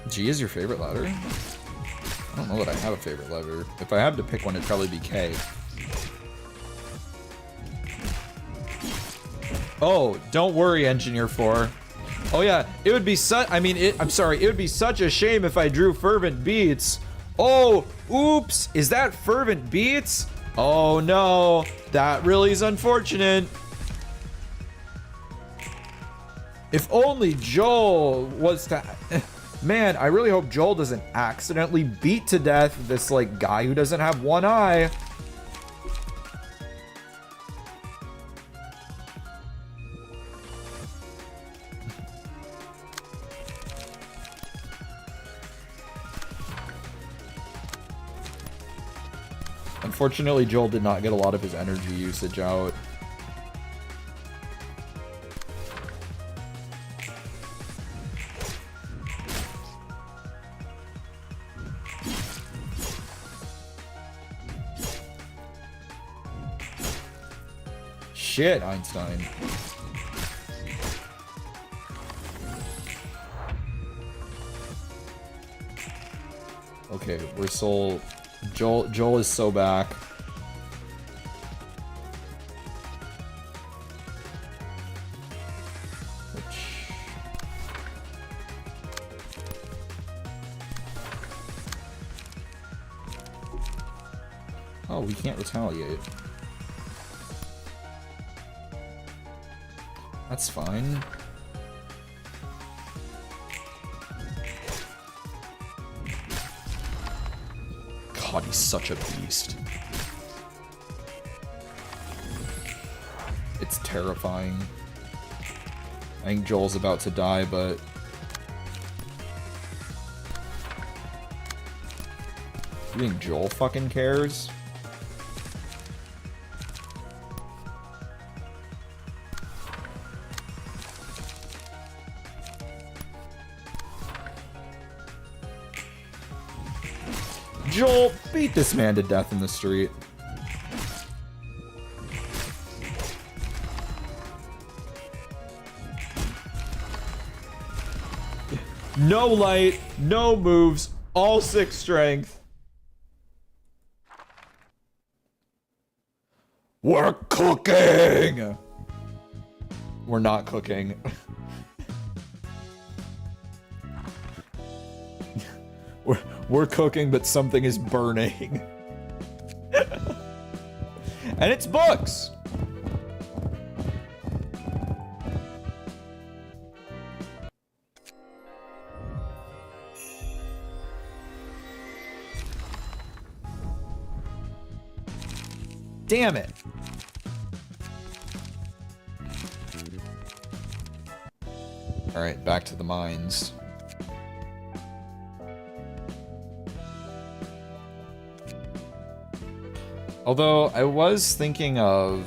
G is your favorite ladder? I don't know that I have a favorite lever. If I had to pick one, it'd probably be K. Oh, don't worry, Engineer 4. Oh yeah, it would be I'm sorry, it would be such a shame if I drew Fervent Beats. Oh, oops. Is that Fervent Beats? Oh no, that really is unfortunate. If only Joel was to... Man, I really hope Joel doesn't accidentally beat to death this, like, guy who doesn't have one eye. Unfortunately, Joel did not get a lot of his energy usage out. Shit, Einstein. Okay, we're soul. Joel is so back. Oh, we can't retaliate. That's fine. God, he's such a beast. It's terrifying. I think Joel's about to die, but... You think Joel fucking cares? Joel, beat this man to death in the street. No light, no moves, all 6 strength. We're cooking! We're not cooking. We're cooking, but something is burning. And it's books! Damn it! Alright, back to the mines. Although, I was thinking of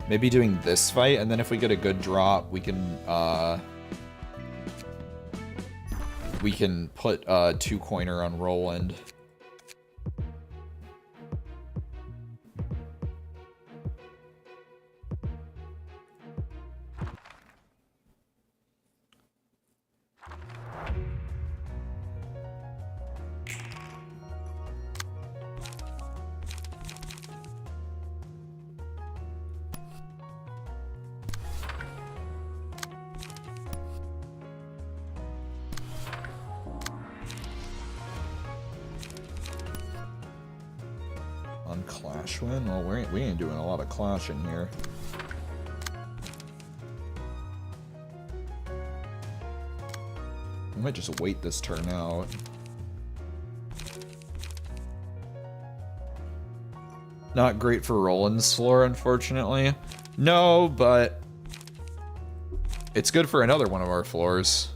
maybe doing this fight, and then if we get a good drop, we can put 2-coiner on Roland. Clash win? Well, we ain't doing a lot of clashing here. We might just wait this turn out. Not great for Roland's floor, unfortunately. No, but it's good for another one of our floors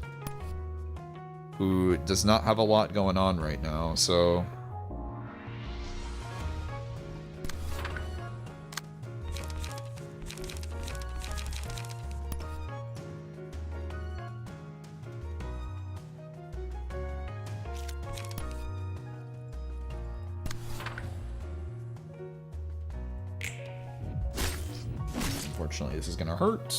who does not have a lot going on right now, so... Unfortunately, this is gonna hurt.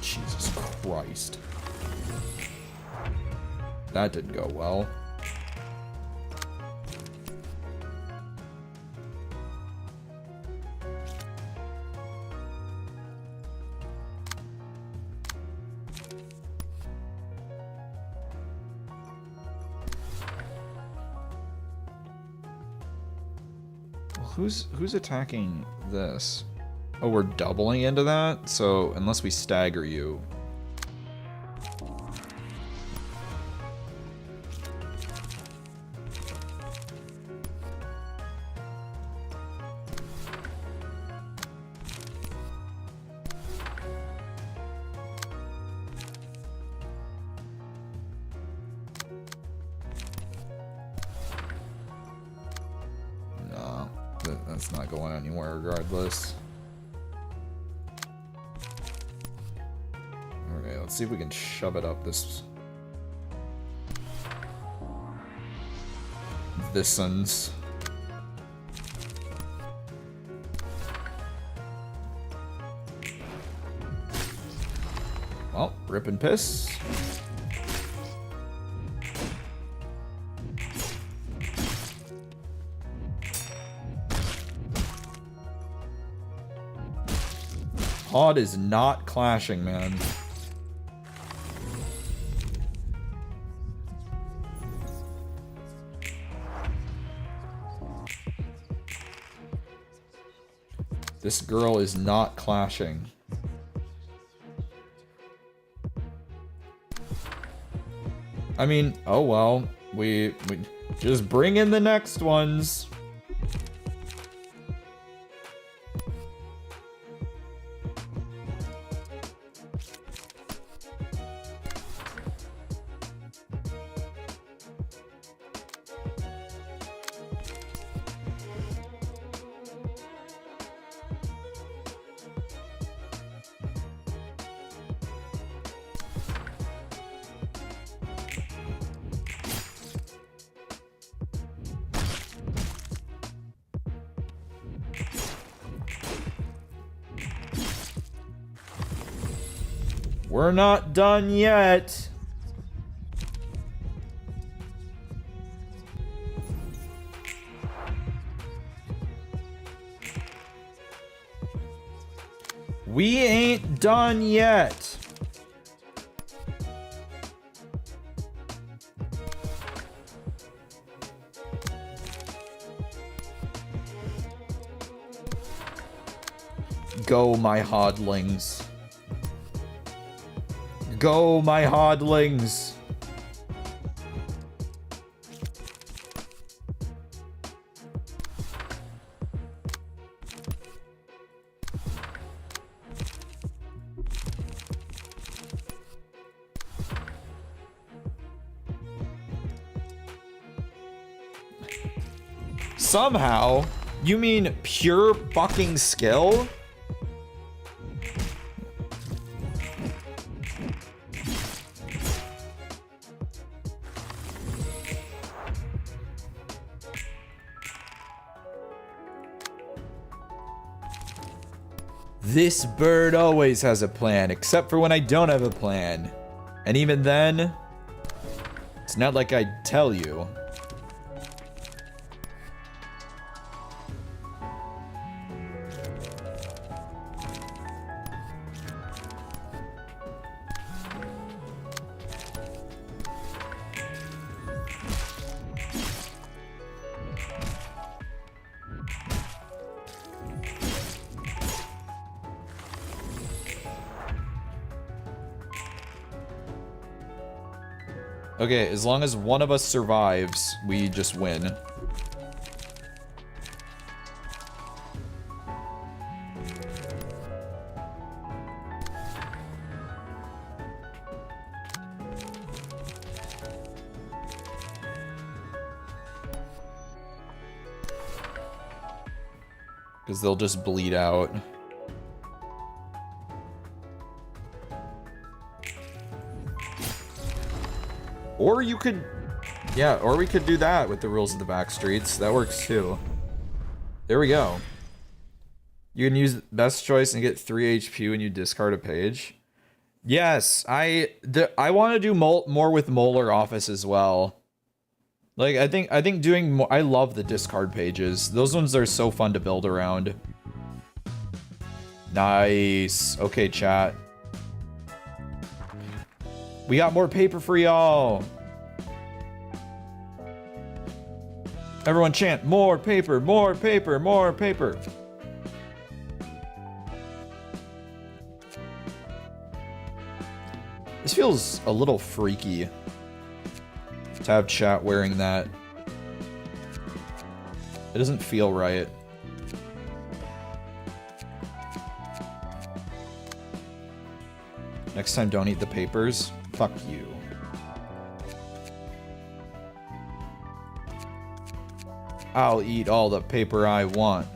Jesus Christ. That didn't go well. who's attacking this? Oh, we're doubling into that? So, unless we stagger you. No, that's not going anywhere regardless. Okay, let's see if we can shove it up this one's. Well, rip and piss. Pod is not clashing, man. This girl is not clashing. I mean, oh well. We just bring in the next ones. We're not done yet. We ain't done yet. Go, my hodlings. Go, my hodlings. Somehow? You mean pure fucking skill? This bird always has a plan, except for when I don't have a plan. And even then, it's not like I tell you. Okay, as long as one of us survives, we just win. Because they'll just bleed out. Or you could, yeah, or we could do that with the rules of the back streets. That works too. There we go. You can use best choice and get 3 HP when you discard a page. Yes, I want to do more with Molar Office as well. Like I think doing more. I love the discard pages. Those ones are so fun to build around. Nice. Okay, chat. We got more paper for y'all. Everyone chant, more paper, more paper, more paper. This feels a little freaky to have chat wearing that. It doesn't feel right. Next time, don't eat the papers. Fuck you. I'll eat all the paper I want.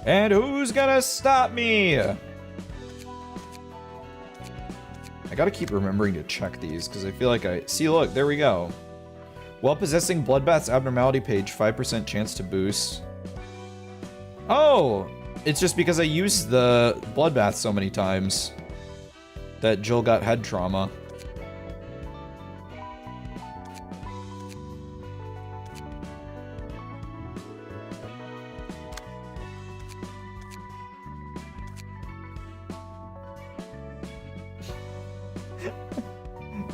And who's gonna stop me? I gotta keep remembering to check these, because I feel like I... See, look, there we go. While possessing Bloodbath's abnormality page, 5% chance to boost. Oh! It's just because I used the Bloodbath so many times that Jill got head trauma.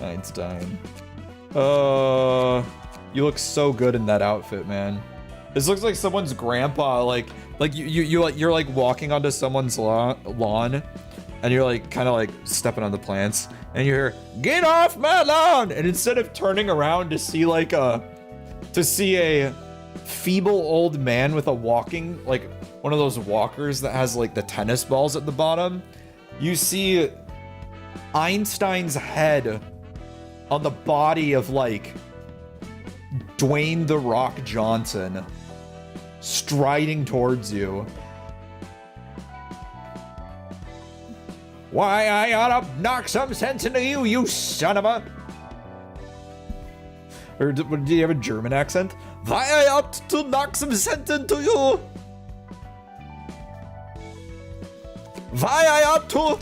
Einstein. You look so good in that outfit, man. This looks like someone's grandpa, like you're like walking onto someone's lawn, and you're like kind of like stepping on the plants, and you hear, "Get off my lawn!" And instead of turning around to see like a feeble old man with a walking, like one of those walkers that has like the tennis balls at the bottom, you see Einstein's head on the body of like Dwayne "The Rock" Johnson striding towards you. Why, I ought to knock some sense into you, you son of a... Or did he have a German accent? Why, I ought to knock some sense into you. Why, I ought to...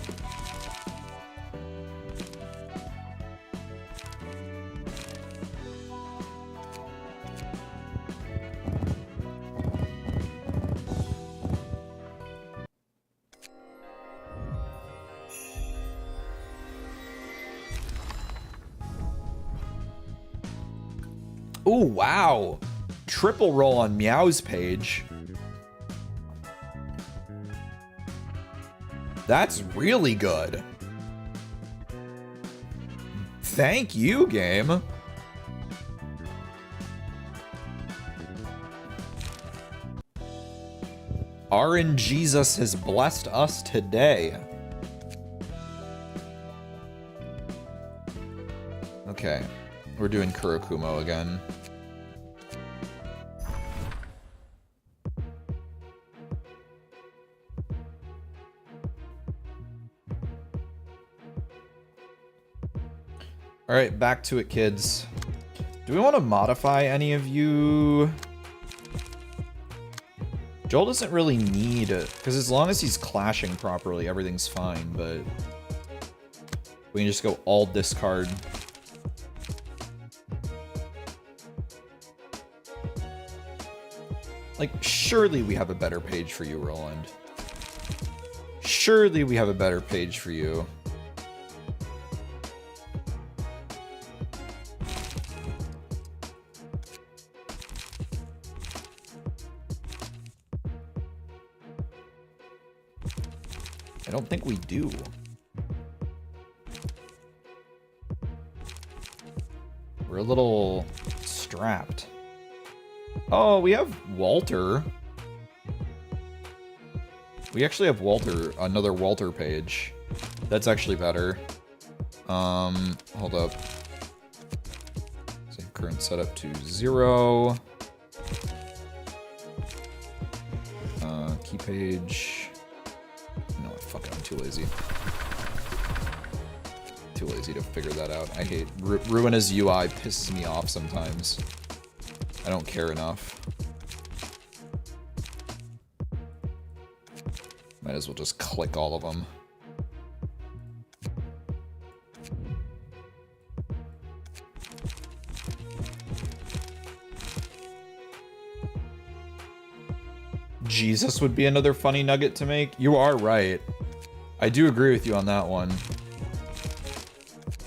Ooh, wow. Triple roll on Meow's page. That's really good. Thank you, game. RNGesus has blessed us today. Okay. We're doing Kurokumo again. Alright, back to it, kids. Do we want to modify any of you? Joel doesn't really need it, because as long as he's clashing properly, everything's fine, but we can just go all discard. Like, surely we have a better page for you, Roland. Surely we have a better page for you. I don't think we do. We're a little strapped. Oh, we have Walter. We actually have Walter, another Walter page. That's actually better. Hold up. Save current setup to 0. Key page. No, fuck it, I'm too lazy. Too lazy to figure that out. I hate Ruina's UI pisses me off sometimes. I don't care enough. Might as well just click all of them. Jesus would be another funny nugget to make. You are right. I do agree with you on that one.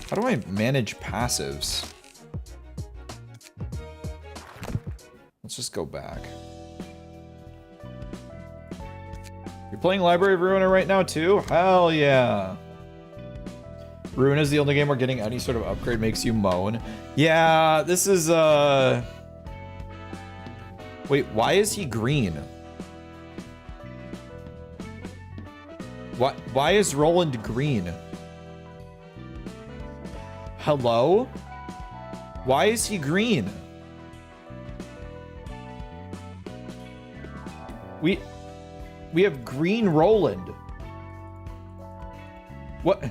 How do I manage passives? Let's just go back. You're playing Library of Ruina right now too? Hell yeah. Ruina is the only game where getting any sort of upgrade makes you moan. Yeah, this is wait, why is he green? Why is Roland green? Hello? Why is he green? We have green Roland. What?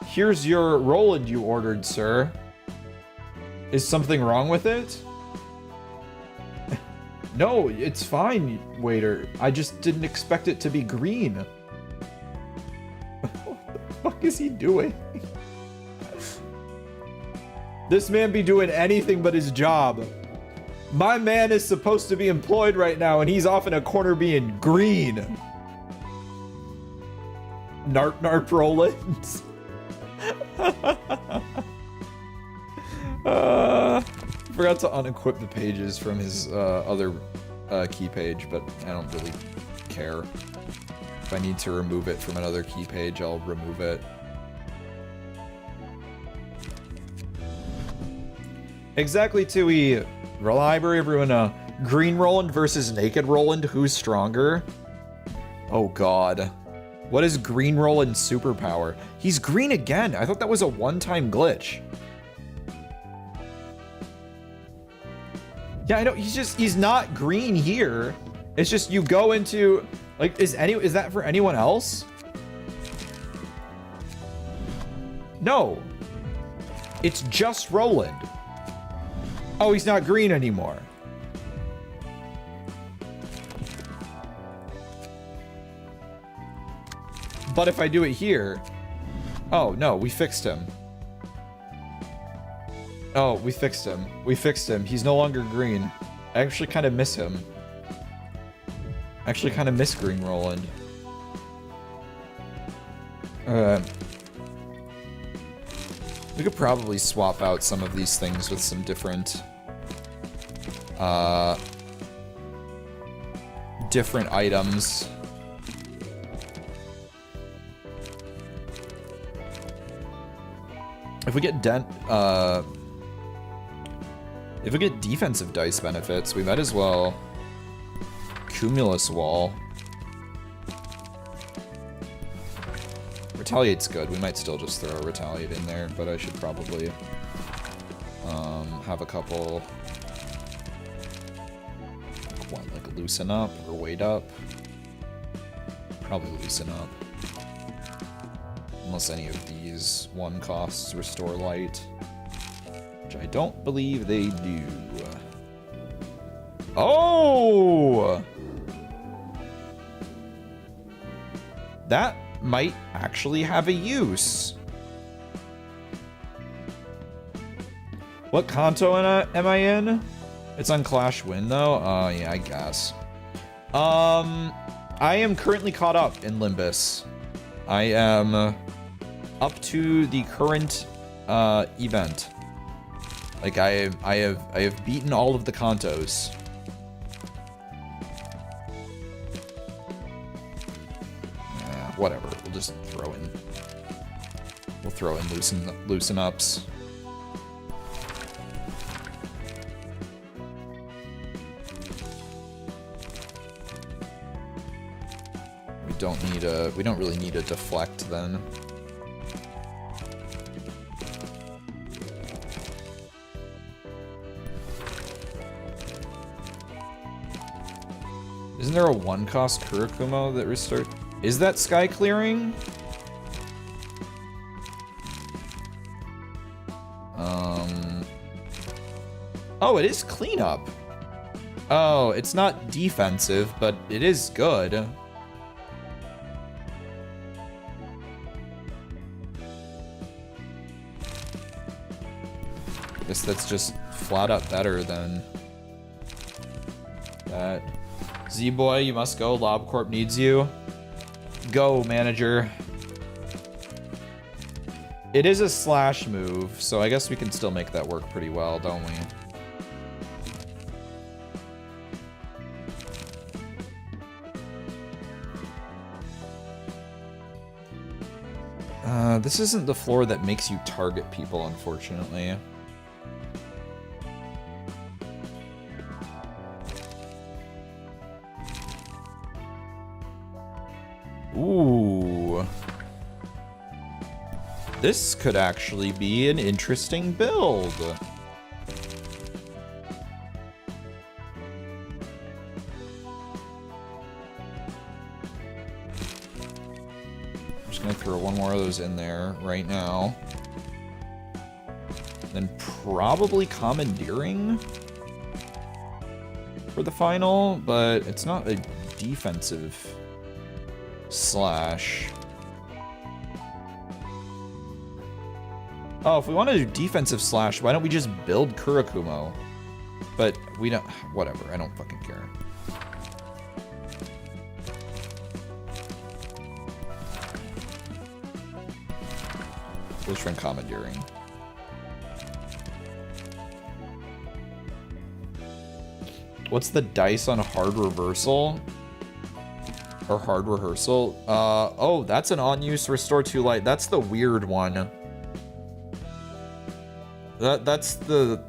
Here's your Roland you ordered, sir. Is something wrong with it? No, it's fine, waiter. I just didn't expect it to be green. What the fuck is he doing? This man be doing anything but his job. My man is supposed to be employed right now, and he's off in a corner being green. Narp narp Rollins. Forgot to unequip the pages from his other key page, but I don't really care. If I need to remove it from another key page, I'll remove it. Exactly, Tui. Library of Ruina. Green Roland versus Naked Roland. Who's stronger? Oh god. What is Green Roland's superpower? He's green again. I thought that was a one-time glitch. Yeah, I know. He's not green here. It's just you go into like is that for anyone else? No. It's just Roland. Oh, he's not green anymore. But if I do it here... Oh, no, we fixed him. Oh, we fixed him. We fixed him. He's no longer green. I actually kind of miss him. I actually kind of miss Green Roland. We could probably swap out some of these things with some different... different items. If we get if we get defensive dice benefits, we might as well Cumulus Wall. Retaliate's good. We might still just throw a Retaliate in there, but I should probably have a couple. What, like loosen up or wait up? Probably loosen up. Unless any of these one costs restore light, which I don't believe they do. Oh! That might actually have a use. What Kanto am I in? It's on Clash Win though? Oh yeah, I guess. I am currently caught up in Limbus. I am up to the current event. Like I have beaten all of the Kantos. Whatever. We'll just throw in. We'll throw in loosen ups. We don't really need a deflect then. Isn't there a one-cost Kurikumo that restart? Is that sky clearing? Oh, it is cleanup. Oh, it's not defensive, but it is good. Guess that's just flat up better than that. Z-Boy, you must go. LobCorp needs you. Go, manager. It is a slash move, so I guess we can still make that work pretty well, don't we? This isn't the floor that makes you target people, unfortunately. Ooh. This could actually be an interesting build. I'm just gonna throw one more of those in there right now. Then probably commandeering for the final, but it's not a defensive slash. Oh, if we want to do defensive slash, why don't we just build Kurakumo? But we don't... Whatever, I don't fucking care. Let's try commandeering. What's the dice on hard reversal? Or hard rehearsal? Oh, that's an on-use restore 2 light. That's the weird one. That's the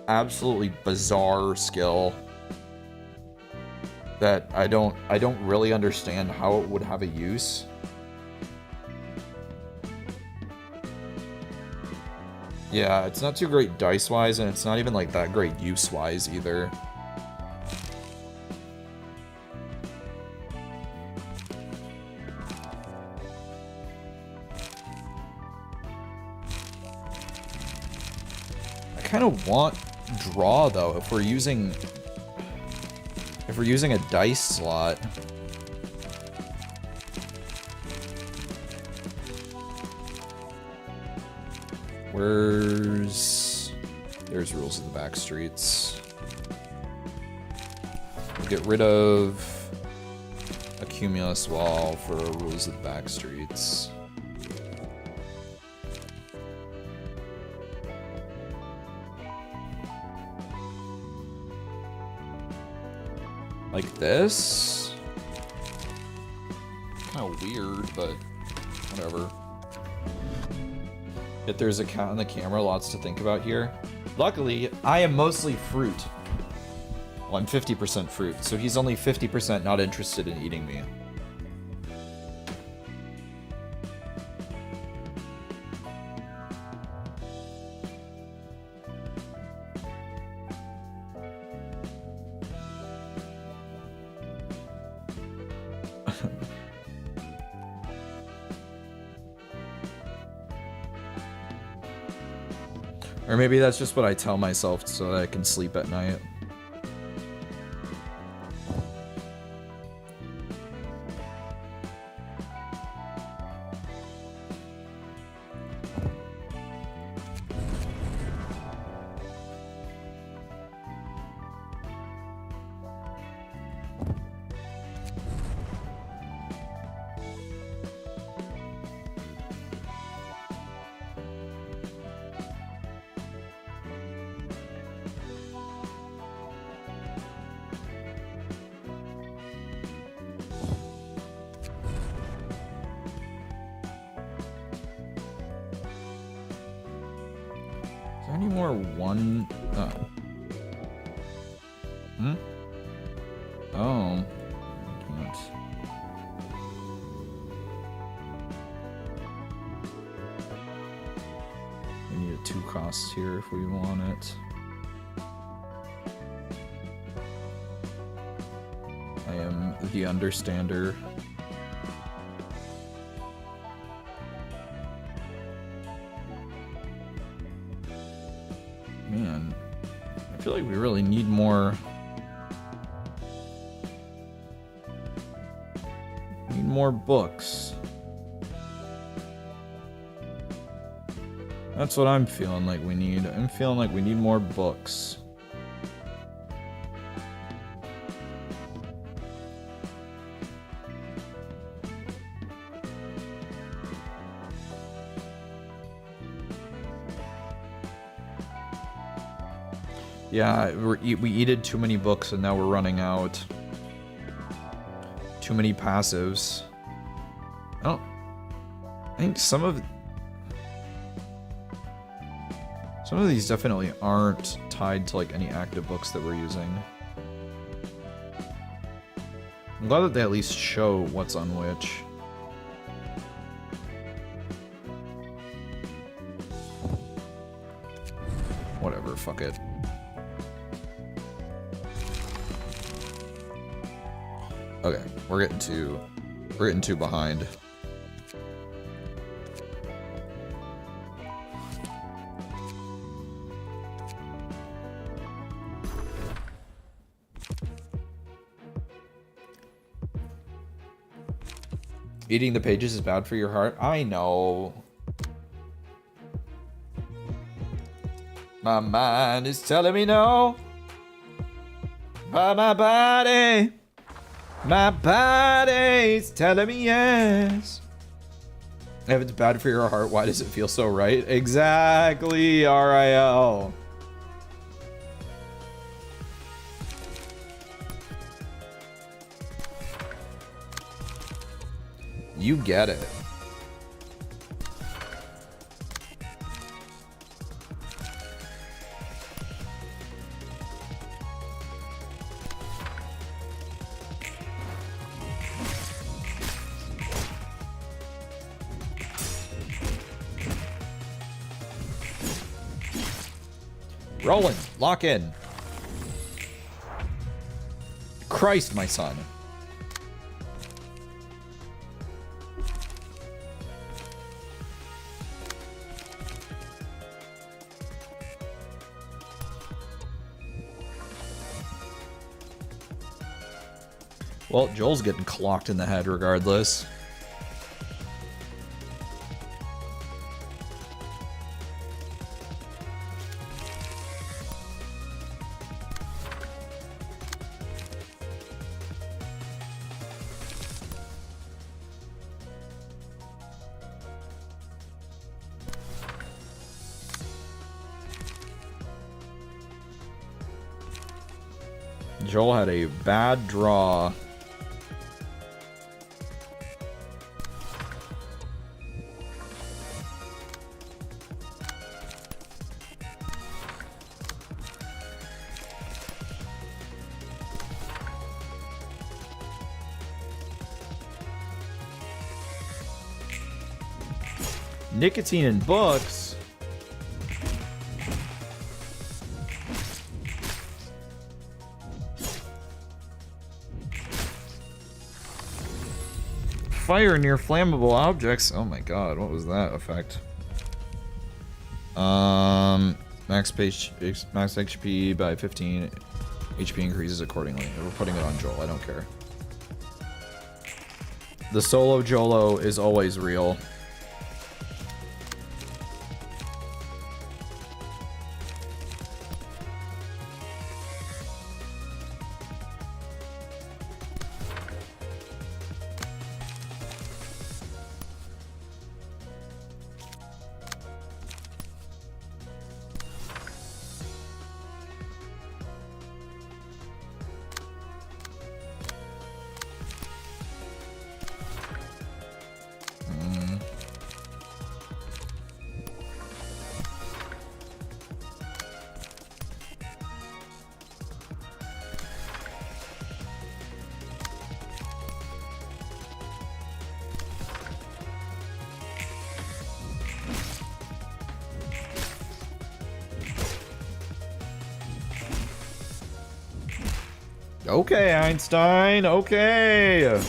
absolutely bizarre skill that I don't really understand how it would have a use. Yeah, it's not too great dice-wise, and it's not even like that great use-wise either. I kind of want draw though if we're using a dice slot. There's rules of the back streets. We'll get rid of a cumulus wall for rules of the back streets. Like this? Kind of weird, but whatever. If there's a cat on the camera, lots to think about here. Luckily, I am mostly fruit. Well, I'm 50% fruit, so he's only 50% not interested in eating me. Or maybe that's just what I tell myself so that I can sleep at night. Any more one? Oh. Hmm? Oh. Can't. We need a 2 costs here if we want it. I am the understander. Man, I feel like we really need more. Need more books. That's what I'm feeling like we need. I'm feeling like we need more books. Yeah, we eated too many books and now we're running out. Too many passives. I think some of these definitely aren't tied to like any active books that we're using. I'm glad that they at least show what's on which. Whatever, fuck it. Okay, we're getting too behind. Eating the pages is bad for your heart. I know. My mind is telling me no. But my body's telling me yes. If it's bad for your heart, why does it feel so right? Exactly, RIL. You get it. Rolling. Lock in. Christ, my son. Well, Joel's getting clocked in the head regardless. Joel had a bad draw. Nicotine in books. Fire near flammable objects. Oh my god, what was that effect? Max HP by 15. HP increases accordingly. We're putting it on Joel, I don't care. The solo Jolo is always real. Okay, Einstein, okay.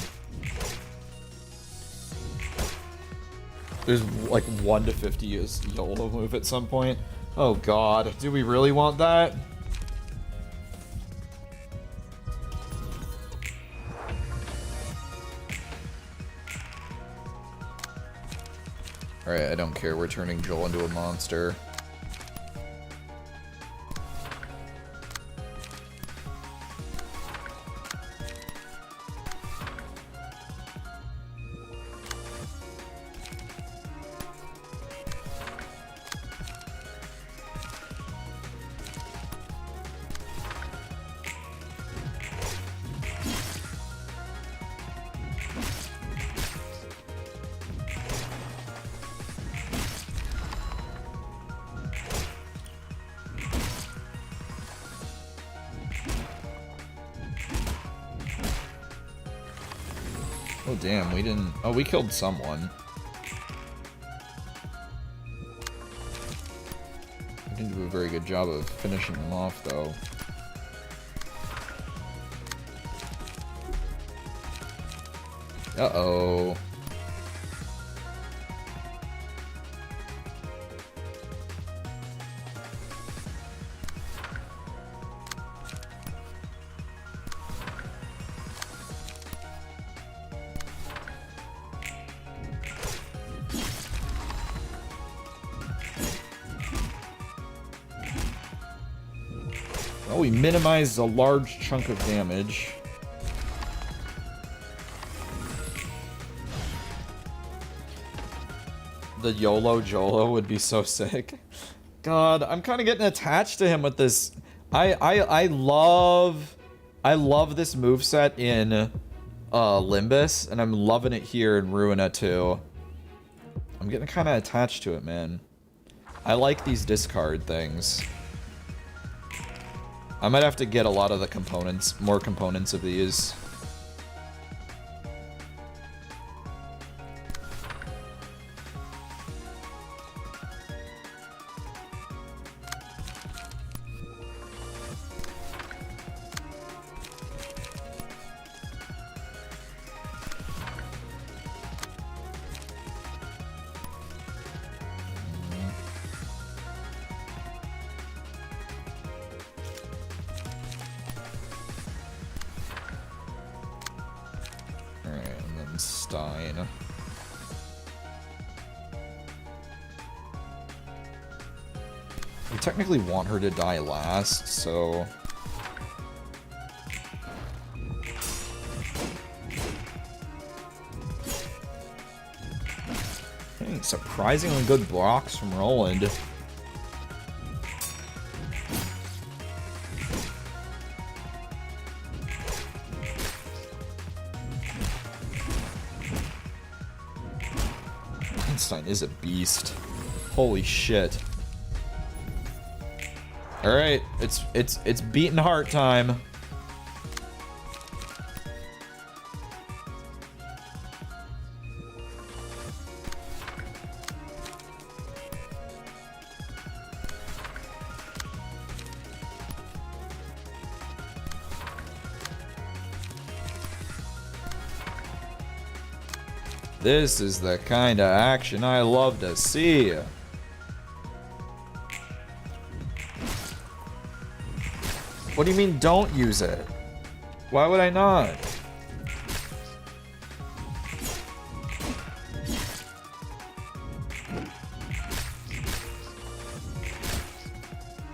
There's like 1 to 50 is YOLO move at some point. Oh god, do we really want that? Alright, I don't care, we're turning Joel into a monster. Oh damn, we didn't... Oh, we killed someone. We didn't do a very good job of finishing them off, though. Uh-oh. Well, we minimized a large chunk of damage. The YOLO Jolo would be so sick. God, I'm kind of getting attached to him with this. I love this moveset in Limbus, and I'm loving it here in Ruina too. I'm getting kind of attached to it, man. I like these discard things. I might have to get a lot of the components, more components of these. We technically want her to die last, so... Getting surprisingly good blocks from Roland. Einstein is a beast. Holy shit. Alright, it's beating heart time. This is the kind of action I love to see. What do you mean don't use it? Why would I not?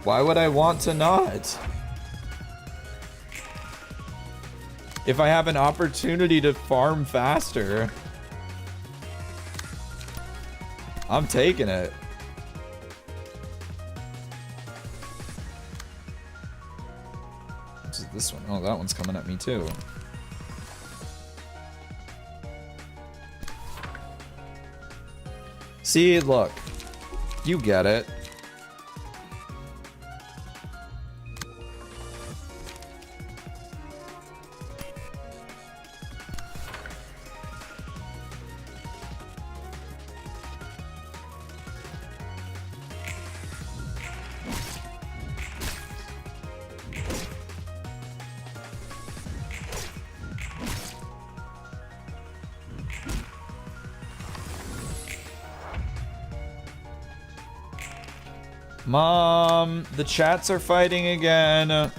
Why would I want to not? If I have an opportunity to farm faster, I'm taking it. This is this one. Oh, that one's coming at me too. See, look. You get it. Mom, the chats are fighting again.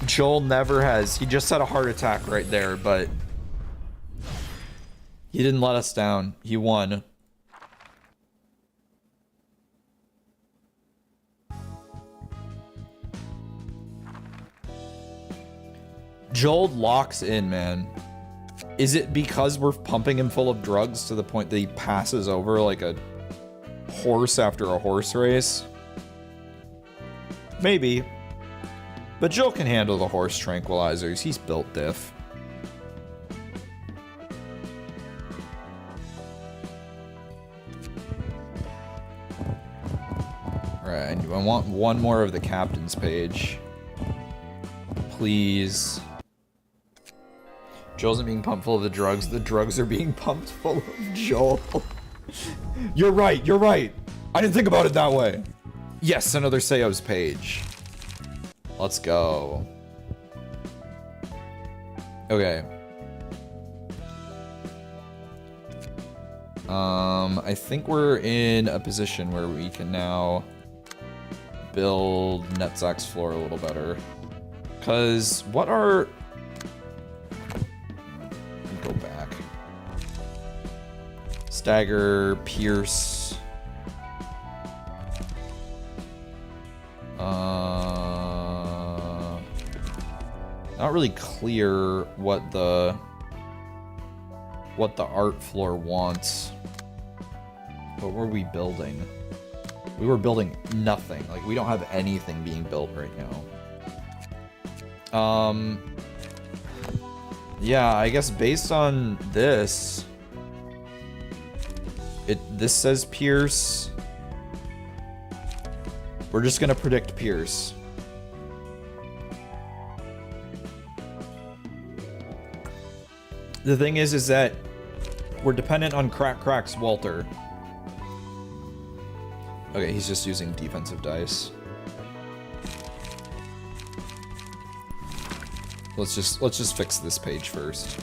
Joel never has. He just had a heart attack right there, but he didn't let us down. He won. Joel locks in, man. Is it because we're pumping him full of drugs to the point that he passes over like a horse after a horse race? Maybe. But Joe can handle the horse tranquilizers. He's built diff. Alright, I want one more of the captain's page. Please. Joel's not being pumped full of the drugs are being pumped full of Joel. You're right, you're right. I didn't think about it that way. Yes, another Seo's page. Let's go. Okay. I think we're in a position where we can now build Netzak's floor a little better. Cause what are... Go back. Stagger, Pierce. Not really clear what the art floor wants. What were we building? We were building nothing. Like, we don't have anything being built right now. Yeah, I guess based on this, this says Pierce. We're just gonna predict Pierce. The thing is that we're dependent on Crack's Walter. Okay, he's just using defensive dice. Let's just fix this page first.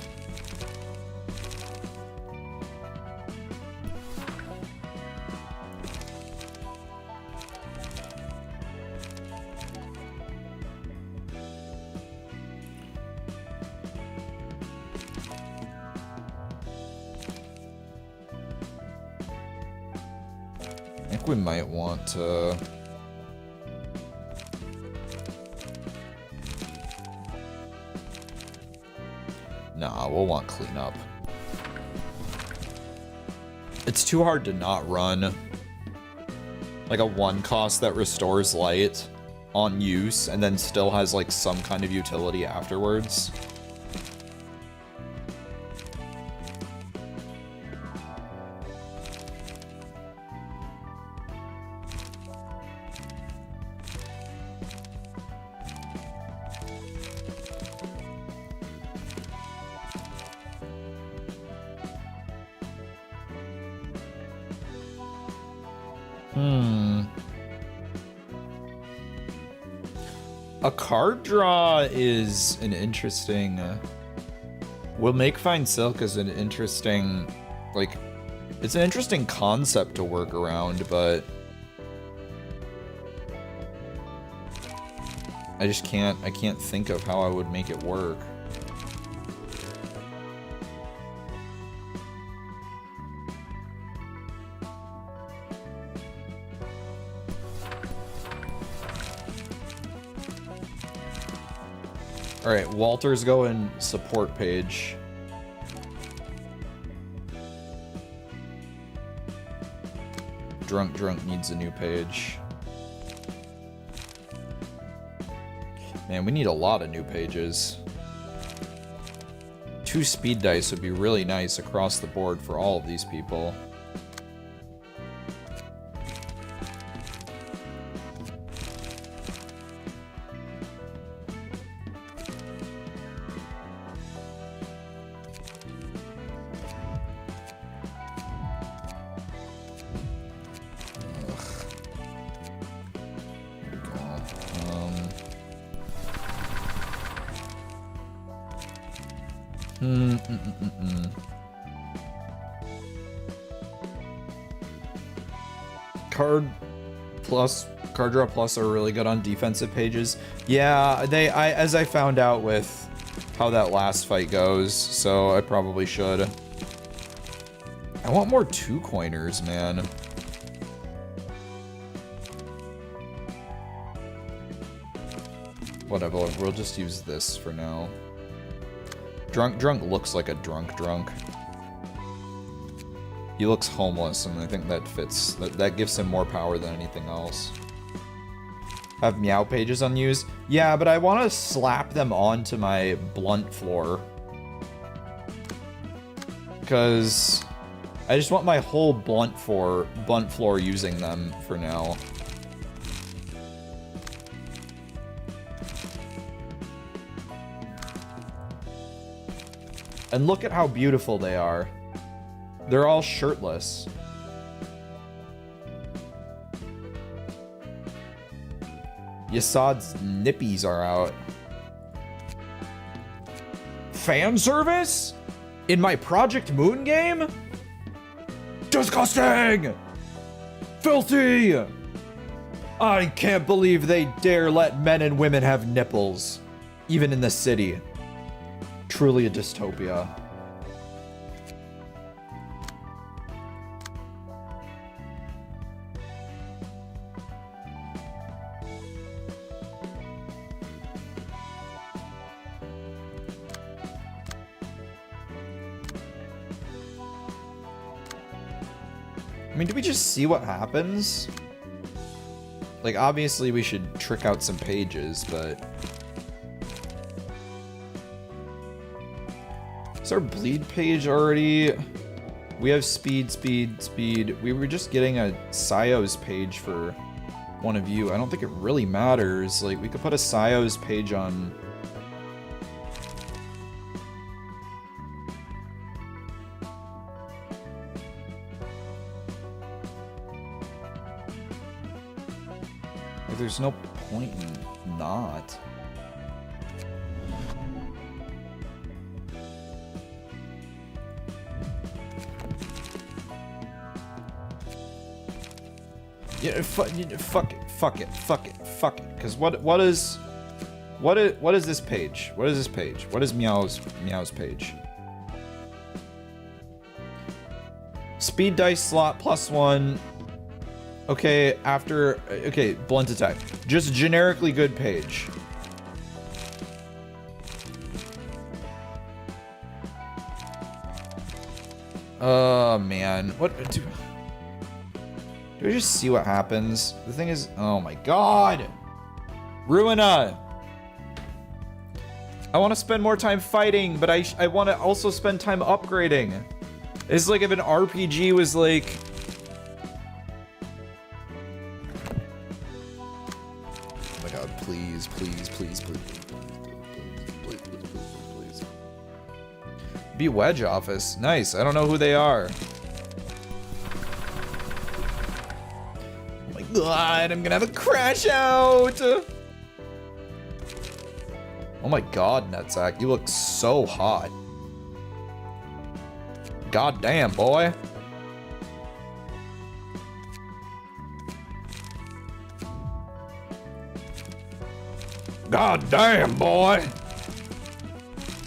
I think we might want to... Nah, we'll want cleanup. It's too hard to not run like a 1 cost that restores light on use and then still has like some kind of utility afterwards. A card draw is an interesting... Will make Fine Silk is an interesting... Like, it's an interesting concept to work around, but... I just can't think of how I would make it work. Alright, Walter's going support page. Drunk needs a new page. Man, we need a lot of new pages. 2 speed dice would be really nice across the board for all of these people. Card draw plus are really good on defensive pages. Yeah, as I found out with how that last fight goes, so I probably should. I want more 2-coiners, man. Whatever, we'll just use this for now. Drunk looks like a drunk. He looks homeless, and I think that fits. That gives him more power than anything else. Have meow pages unused? Yeah, but I want to slap them onto my blunt floor. Because I just want my whole blunt floor using them for now. And look at how beautiful they are. They're all shirtless. Yasad's nippies are out. Fan service? In my Project Moon game? Disgusting! Filthy! I can't believe they dare let men and women have nipples. Even in the city. Truly a dystopia. I mean, do we just see what happens? Like, obviously we should trick out some pages, but... Is our bleed page already? We have speed. We were just getting a Sios page for one of you. I don't think it really matters. Like, we could put a Sios page on... Like, there's no point in not. Yeah, fuck it. Because what is this page? What is this page? What is Meow's page? Speed dice slot +1. Okay, okay, blunt attack. Just generically good page. Oh man, what do I just see what happens? The thing is, oh my god! Ruina! I want to spend more time fighting, but I want to also spend time upgrading. It's like if an RPG was like... Oh my god, please. Be Wedge Office. Nice, I don't know who they are. God, I'm gonna have a crash out. Oh my god, Nutsack, you look so hot. God damn, boy. God damn, boy.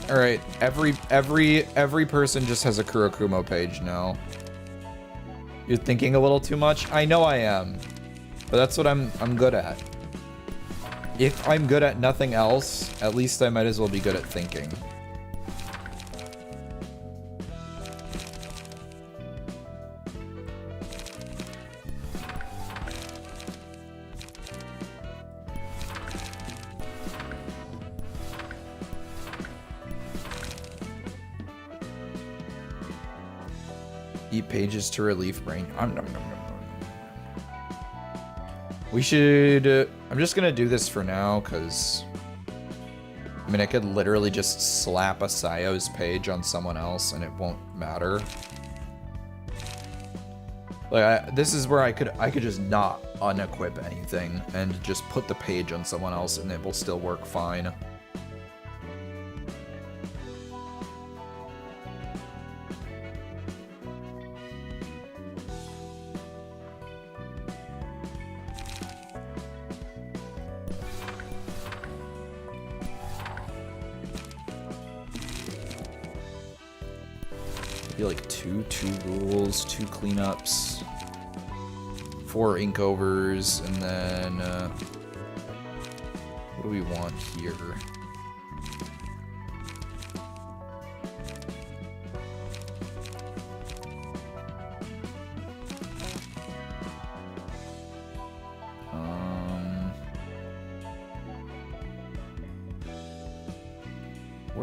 All right, every person just has a Kurokumo page now. You're thinking a little too much. I know I am. But that's what I'm good at. If I'm good at nothing else, at least I might as well be good at thinking. Eat pages to relieve brain. We should... I'm just gonna do this for now, because... I mean, I could literally just slap a Sios page on someone else, and it won't matter. Like, this is where I could just not unequip anything, and just put the page on someone else, and it will still work fine. Like two rules, 2 cleanups, 4 ink overs, and then what do we want here?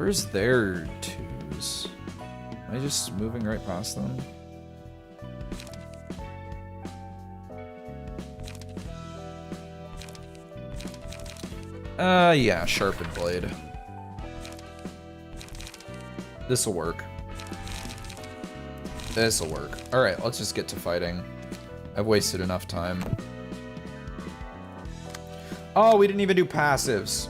Where's their twos? Am I just moving right past them? Yeah, sharpened blade. This'll work. This'll work. Alright, let's just get to fighting. I've wasted enough time. Oh, we didn't even do passives.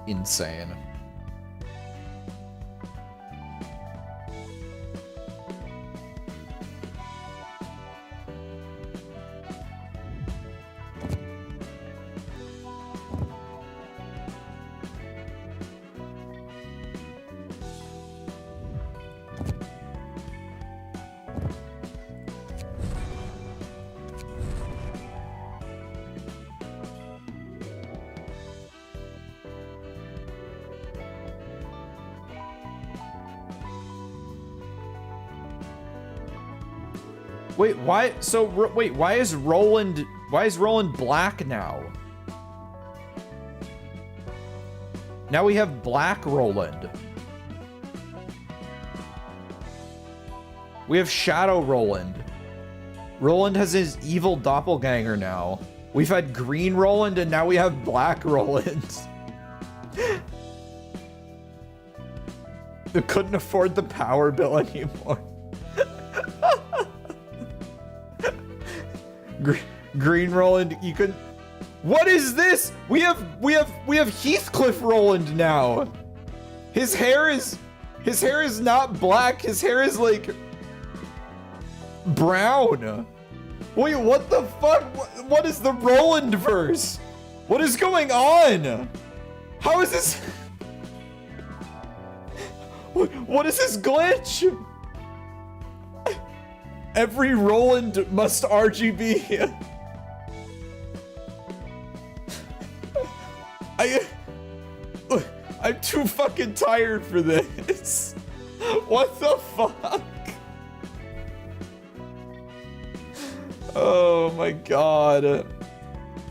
Insane. Wait, why? So wait, why is Roland black now? Now we have black Roland. We have Shadow Roland. Roland has his evil doppelganger now. We've had green Roland and now we have black Roland. They couldn't afford the power bill anymore. Green Roland, you could. What is this? We have Heathcliff Roland now. His hair is not black. His hair is like brown. Wait, what the fuck? What is the Roland verse? What is going on? How is this? What is this glitch? Every Roland must RGB. I'm too fucking tired for this. What the fuck? Oh my god.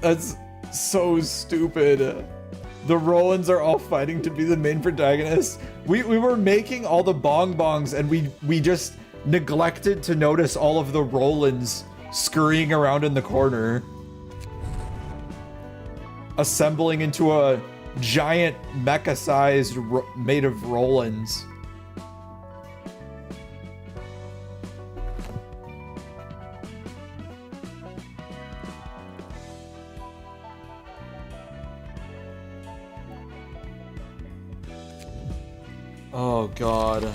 That's so stupid. The Rolands are all fighting to be the main protagonists. We were making all the bongs and we just neglected to notice all of the Rolands scurrying around in the corner, assembling into a giant mecha-sized made of Rolands. Oh god.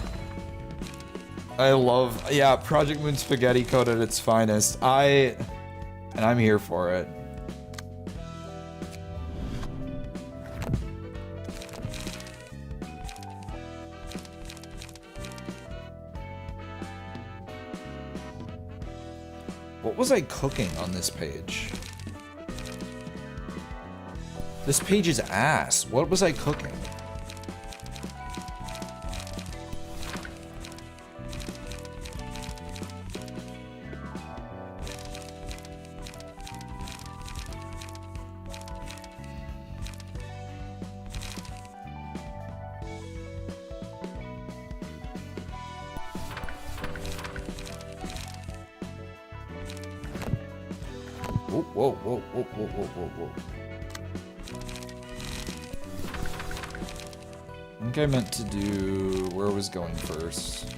I love, yeah, Project Moon Spaghetti Code at its finest. I'm here for it. What was I cooking on this page? This page is ass. What was I cooking? Whoa. I think I meant to do where I was going first.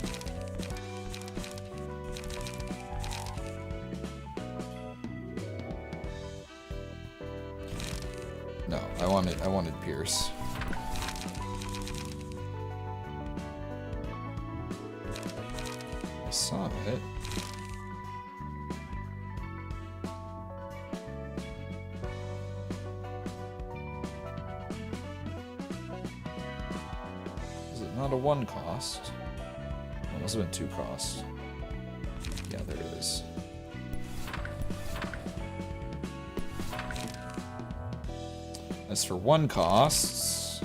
No, I wanted Pierce. I saw it. Not a one cost. It must have been two cost. Yeah, there it is. As for one costs,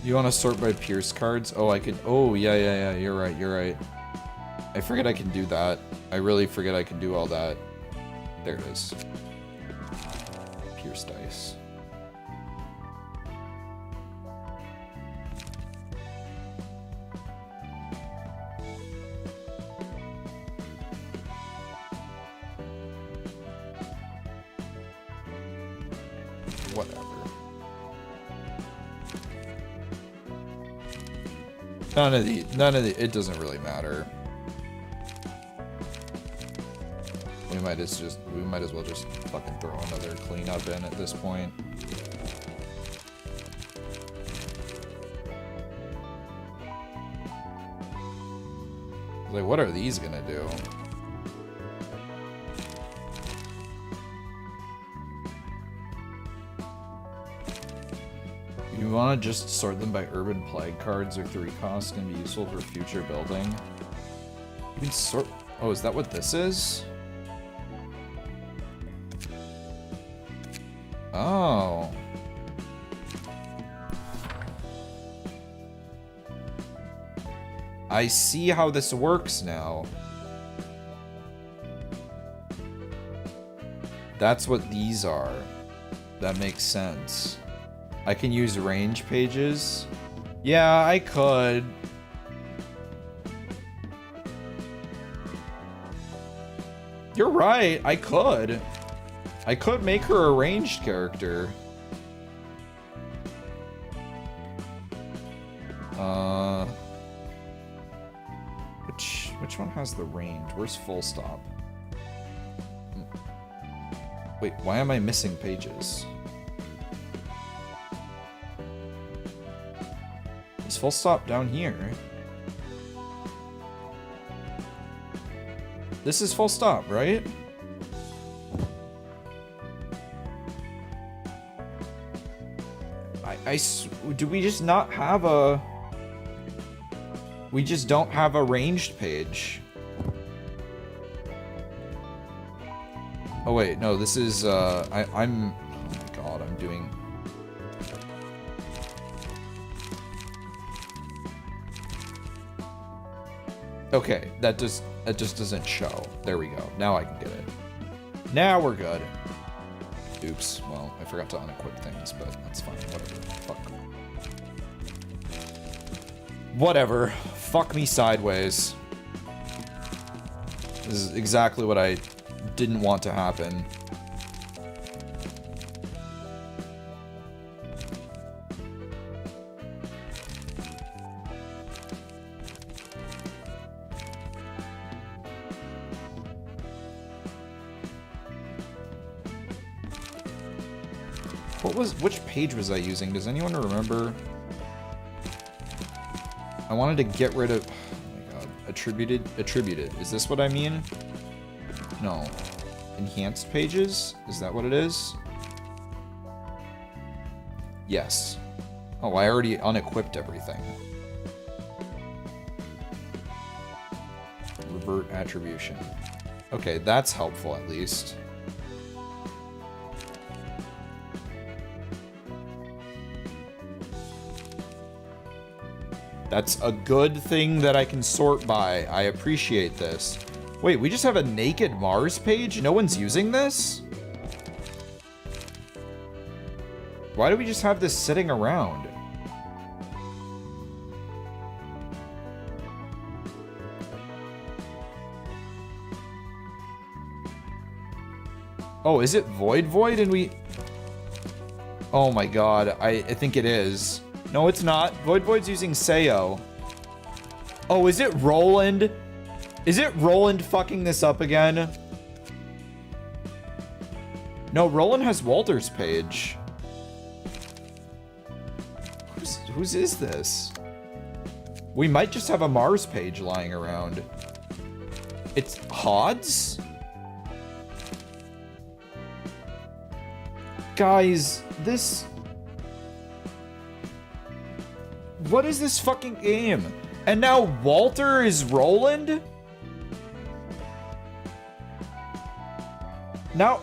You want to sort by Pierce cards? Oh, I can. Oh, yeah. You're right. I forget I can do that. I really forget I can do all that. There it is. Pierce dice. Whatever. None of the, it doesn't really matter. We might as well just fucking throw another cleanup in at this point. Like, what are these gonna do? You want to just sort them by urban plague cards or 3 costs can be useful for future building. You can sort. Oh, is that what this is? Oh. I see how this works now. That's what these are. That makes sense. I can use range pages. Yeah, I could. You're right, I could. I could make her a ranged character. Which one has the range? Where's full stop? Wait, why am I missing pages? Is full stop down here? This is full stop, right? Do we just not have a... We just don't have a ranged page. Oh wait, no, this is, I'm... Oh my god, I'm doing... Okay, that just doesn't show. There we go. Now I can get it. Now we're good. Oops. Well, I forgot to unequip things, but that's fine. Whatever. Fuck. Whatever. Fuck me sideways. This is exactly what I didn't want to happen. Which page was I using? Does anyone remember? I wanted to get rid of... Oh my god. Attributed. Is this what I mean? No. Enhanced pages? Is that what it is? Yes. Oh, I already unequipped everything. Revert attribution. Okay, that's helpful at least. That's a good thing that I can sort by. I appreciate this. Wait, we just have a naked Mars page? No one's using this? Why do we just have this sitting around? Oh, is it Void and we... Oh my god, I think it is. No, it's not. Void's using Sayo. Oh, is it Roland? Is it Roland fucking this up again? No, Roland has Walter's page. Whose is this? We might just have a Mars page lying around. It's Hod's? Guys, this... What is this fucking game? And now Walter is Roland? Now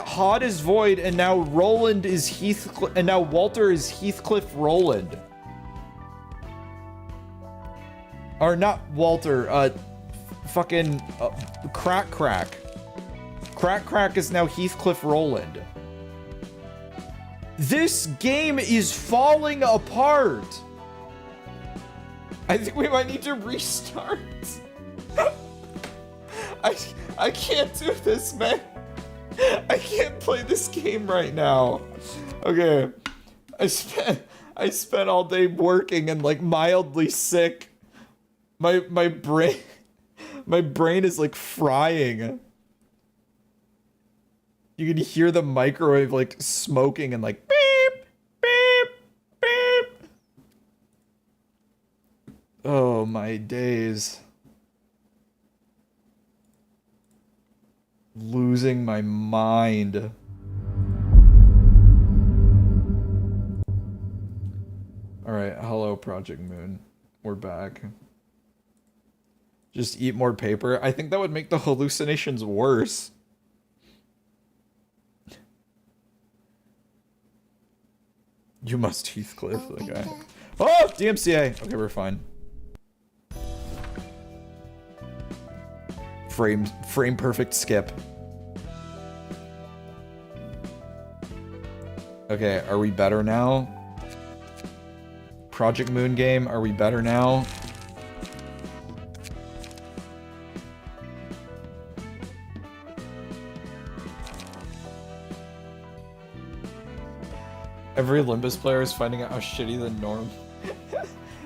Hod is Void, and now Roland is Heathcliff, and now Walter is Heathcliff Roland. Or not Walter, fucking Crack. Crack is now Heathcliff Roland. This game is falling apart. I think we might need to restart. I can't do this, man. I can't play this game right now. Okay. I spent all day working and like mildly sick. My brain is like frying. You can hear the microwave like smoking and like beep, beep, beep. Oh my days. Losing my mind. Alright, hello Project Moon. We're back. Just eat more paper. I think that would make the hallucinations worse. You must Heathcliff, okay. Oh! DMCA! Okay, we're fine. Frame perfect skip. Okay, are we better now? Project Moon game, are we better now? Every Limbus player is finding out how shitty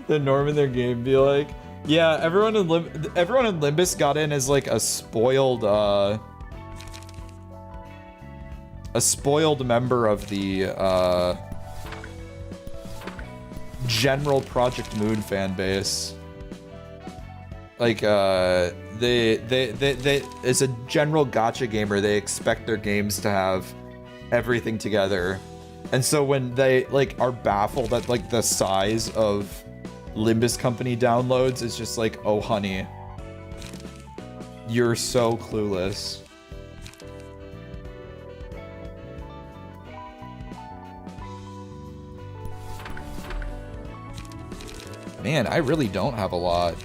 the norm in their game be like. Yeah, everyone in Limbus got in as like a spoiled member of the general Project Moon fan base. Like they as a general gacha gamer, they expect their games to have everything together. And so when they like are baffled at like the size of Limbus Company downloads, it's just like, oh honey, you're so clueless. Man, I really don't have a lot.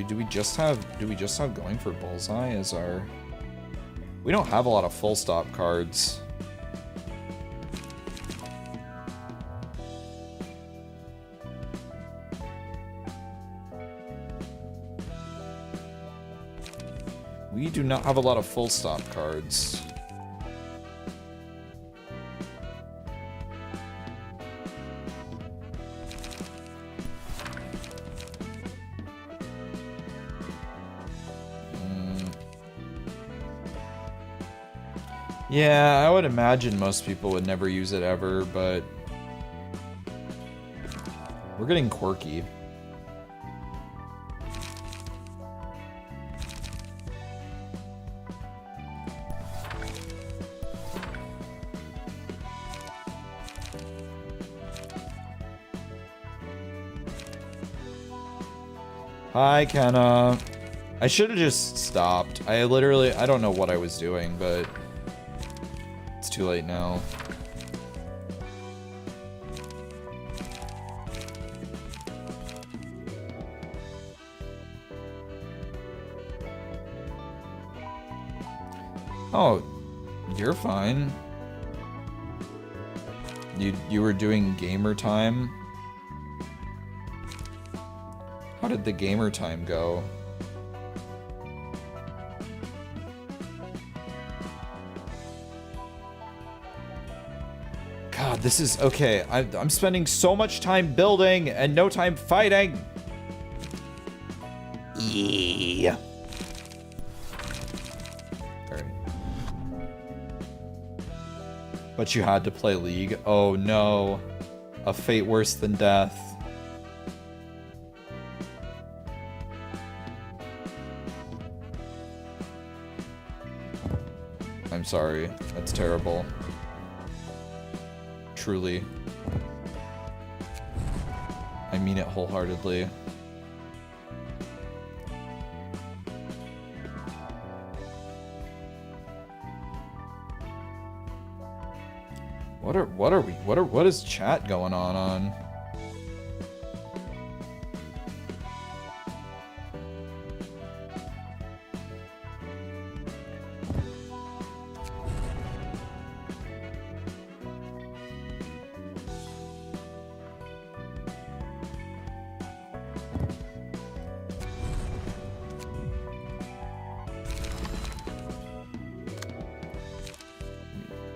Do we just have going for bullseye as our... We don't have a lot of full stop cards. We do not have a lot of full stop cards. Yeah, I would imagine most people would never use it ever, but we're getting quirky. Hi, Kenna. I should have just stopped. I don't know what I was doing, but it's too late now. Oh, you're fine. You were doing gamer time? How did the gamer time go? God, this is okay. I'm spending so much time building and no time fighting. Yeah. Alright. But you had to play League. Oh no. A fate worse than death. I'm sorry. That's terrible. truly. I mean it wholeheartedly. What is chat going on?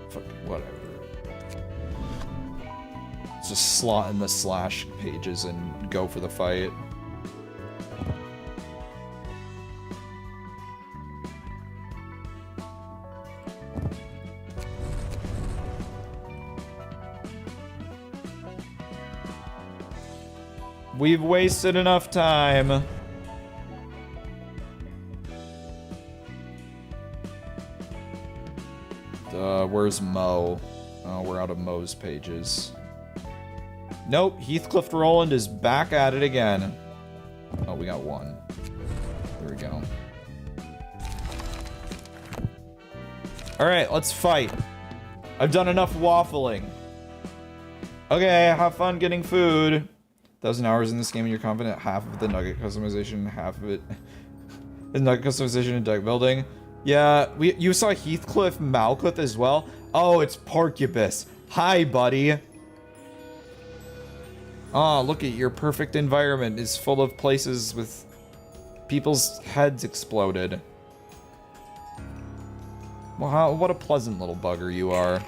Fuck, whatever. Just slot in the slash pages and go for the fight. We've wasted enough time. Where's Mo? Oh, we're out of Mo's pages. Nope, Heathcliff Roland is back at it again. Oh, we got one. There we go. Alright, let's fight. I've done enough waffling. Okay, have fun getting food. 1,000 hours in this game and you're confident half of the nugget customization, half of it is nugget customization and deck building. Yeah, you saw Heathcliff Malkuth as well? Oh, it's Porcupus. Hi, buddy. Oh, look at your perfect environment is full of places with people's heads exploded. Wow, what a pleasant little bugger you are.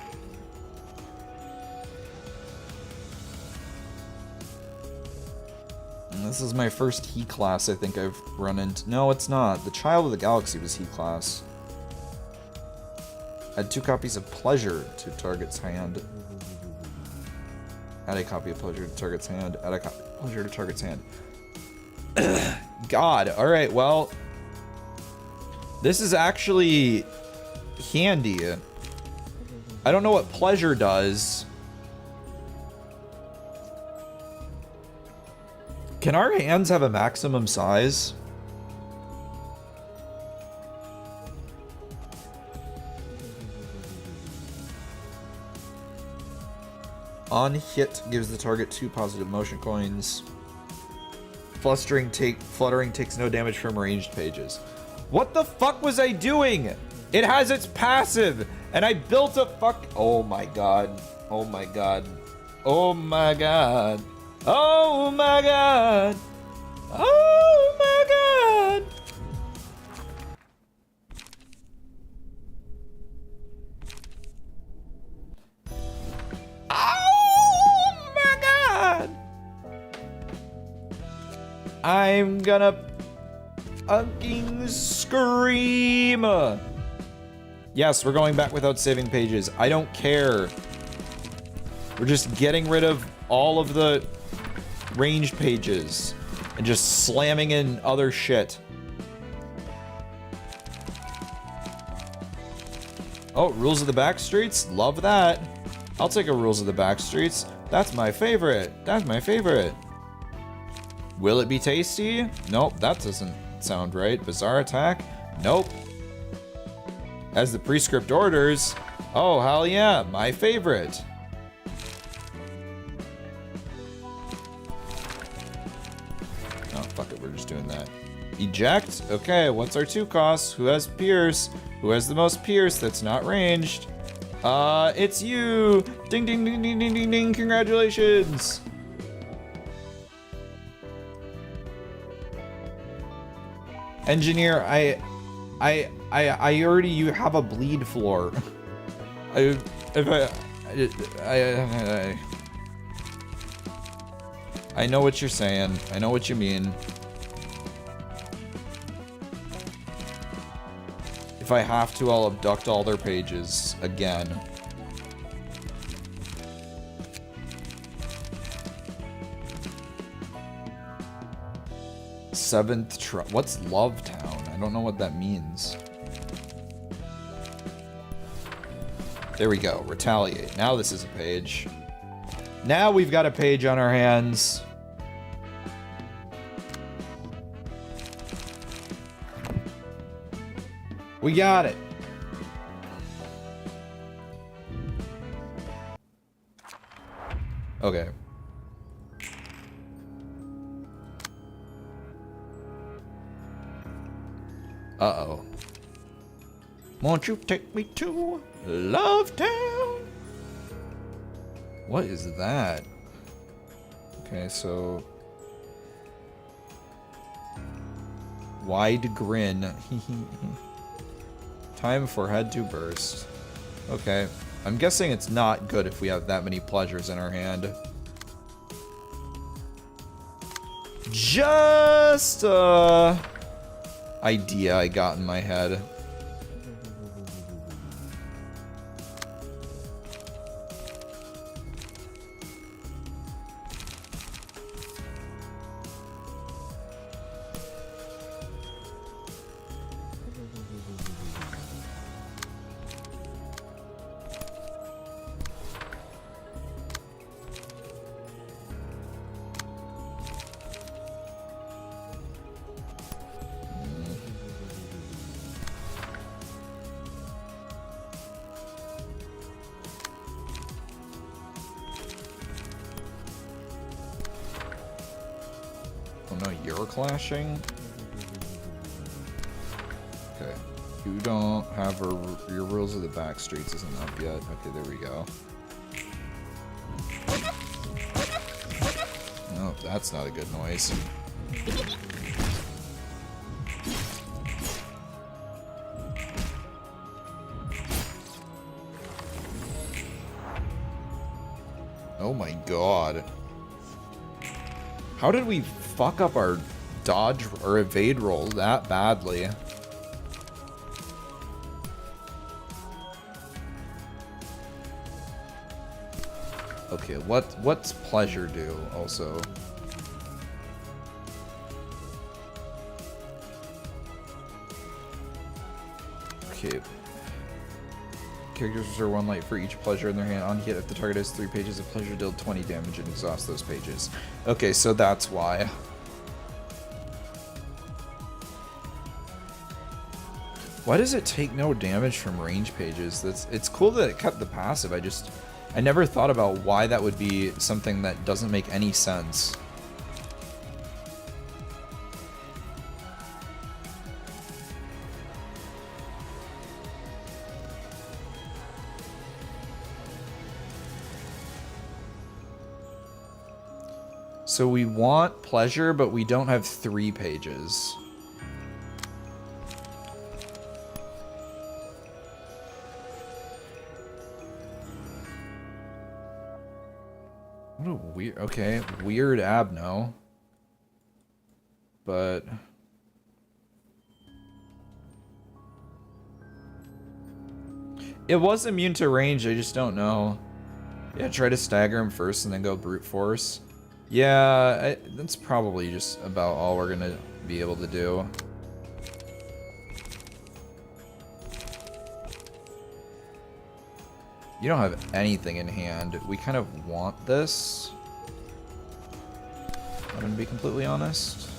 And this is my first He class I think I've run into. No, it's not. The Child of the Galaxy was He class. Add 2 copies of Pleasure to target's hand. Add a copy of Pleasure to target's hand. Add a copy of Pleasure to target's hand. God, alright, well. This is actually handy. I don't know what Pleasure does. Can our hands have a maximum size? On hit gives the target 2 positive motion coins. Fluttering takes no damage from ranged pages. What the fuck was I doing? It has its passive, and I built a fuck. Oh my god. Oh my god. Oh my god. Oh my god. Oh my god. Oh my god. I'm gonna fucking scream. Yes, we're going back without saving pages. I don't care. We're just getting rid of all of the ranged pages and just slamming in other shit. Oh, Rules of the Backstreets? Love that. I'll take a Rules of the Backstreets. That's my favorite. That's my favorite. Will it be tasty? Nope, that doesn't sound right. Bizarre Attack? Nope. As the prescript orders. Oh, hell yeah, my favorite. Oh, fuck it, we're just doing that. Eject? Okay, what's our 2 costs? Who has Pierce? Who has the most Pierce that's not ranged? It's you! Ding ding ding ding ding ding ding, congratulations! Engineer, I already you have a bleed floor. I know what you're saying. I know what you mean. If I have to, I'll abduct all their pages again. Seventh try. What's Love Town? I don't know what that means. There we go. Retaliate. Now this is a page. Now we've got a page on our hands. We got it. Okay. Uh-oh. Won't you take me to Love Town? What is that? Okay, so... Wide grin. Time for head to burst. Okay. I'm guessing it's not good if we have that many pleasures in our hand. Just idea I got in my head. Oh no, you're clashing? Okay. You don't have your rules of the back streets isn't up yet. Okay, there we go. No, that's not a good noise. Oh my god. How did we fuck up our dodge or evade rolls that badly? Okay, what's pleasure do also? Okay. Characters reserve 1 light for each pleasure in their hand. On hit, if the target has 3 pages of pleasure, deal 20 damage and exhaust those pages. Okay, so that's why. Why does it take no damage from range pages? It's cool that it kept the passive. I never thought about why that would be something that doesn't make any sense. So we want pleasure, but we don't have 3 pages. What a weird... Okay, weird Abno. But... It was immune to range, I just don't know. Yeah, try to stagger him first and then go brute force. Yeah, that's probably just about all we're gonna be able to do. You don't have anything in hand. We kind of want this. I'm gonna be completely honest.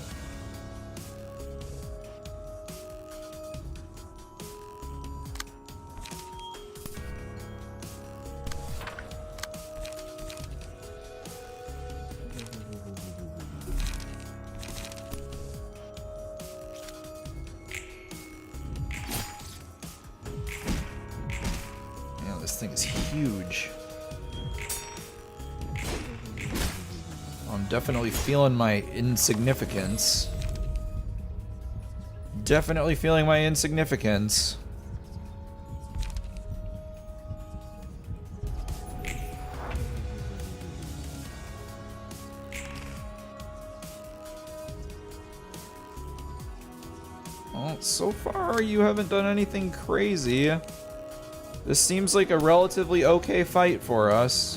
This thing is huge. I'm definitely feeling my insignificance. Definitely feeling my insignificance. Well, so far you haven't done anything crazy. This seems like a relatively okay fight for us.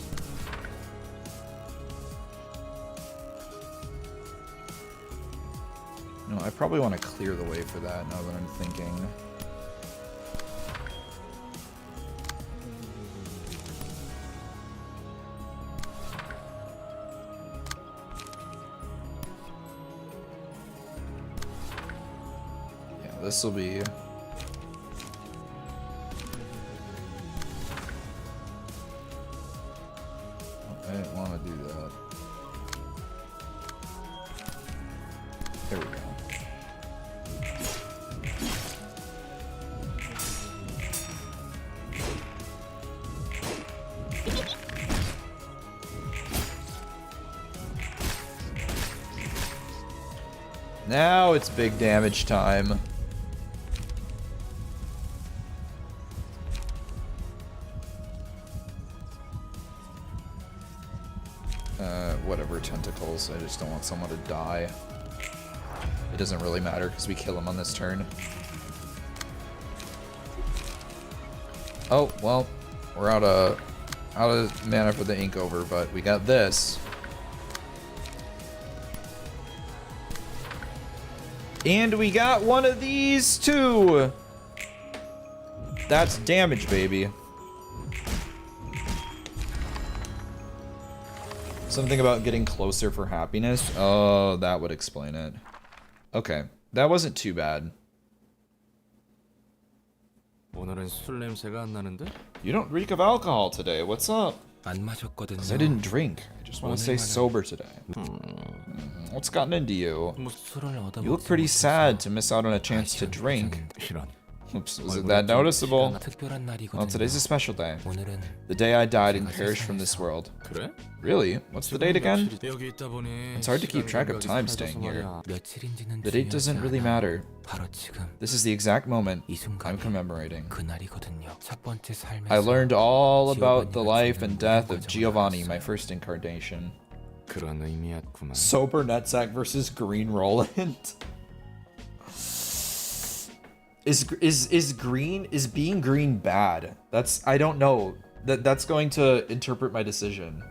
No, I probably want to clear the way for that now that I'm thinking. this will be... I didn't want to do that. There we go. Now it's big damage time. Whatever, tentacles. I just don't want someone to die. It doesn't really matter because we kill him on this turn. Oh, well, we're out of mana for the ink over, but we got this. And we got one of these too. That's damage, baby. Something about getting closer for happiness. Oh, that would explain it. Okay, that wasn't too bad. 오늘은 술 냄새가 안 나는데? You don't reek of alcohol today. What's up? 안 마셨거든요. 'Cause I didn't drink. I just want to stay sober today. What's gotten into you? 뭐 술을 얻어 You look pretty sad to miss out on a chance to drink. 이런. Oops, was it that noticeable? 특별한 날이거든요. Well, today's a special day. 오늘은 The day I died and perished from this world. 그래? Really? What's the date again? 여기 있다 보니 It's hard to keep track of time staying here. 며칠인지는 The date doesn't really matter. 바로 지금 This is the exact moment 이 순간이 I'm commemorating. 그날이거든요. 첫 번째 삶에서 I learned all about the life and death of Giovanni, my first incarnation. 그런 의미였구만. Sober Nutsack versus Green Roland. Is being green bad? That's, I don't know. That's going to interpret my decision.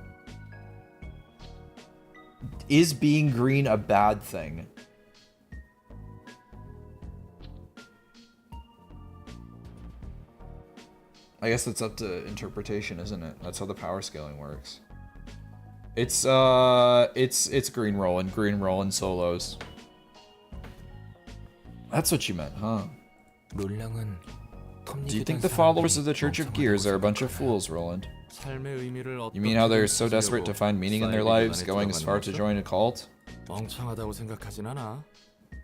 Is being green a bad thing? I guess it's up to interpretation, isn't it? That's how the power scaling works. It's Green Roland solos. That's what you meant, huh? Do you think the followers of the Church of Gears are a bunch of fools, Roland? You mean how they're so desperate to find meaning in their lives, going as far to join a cult?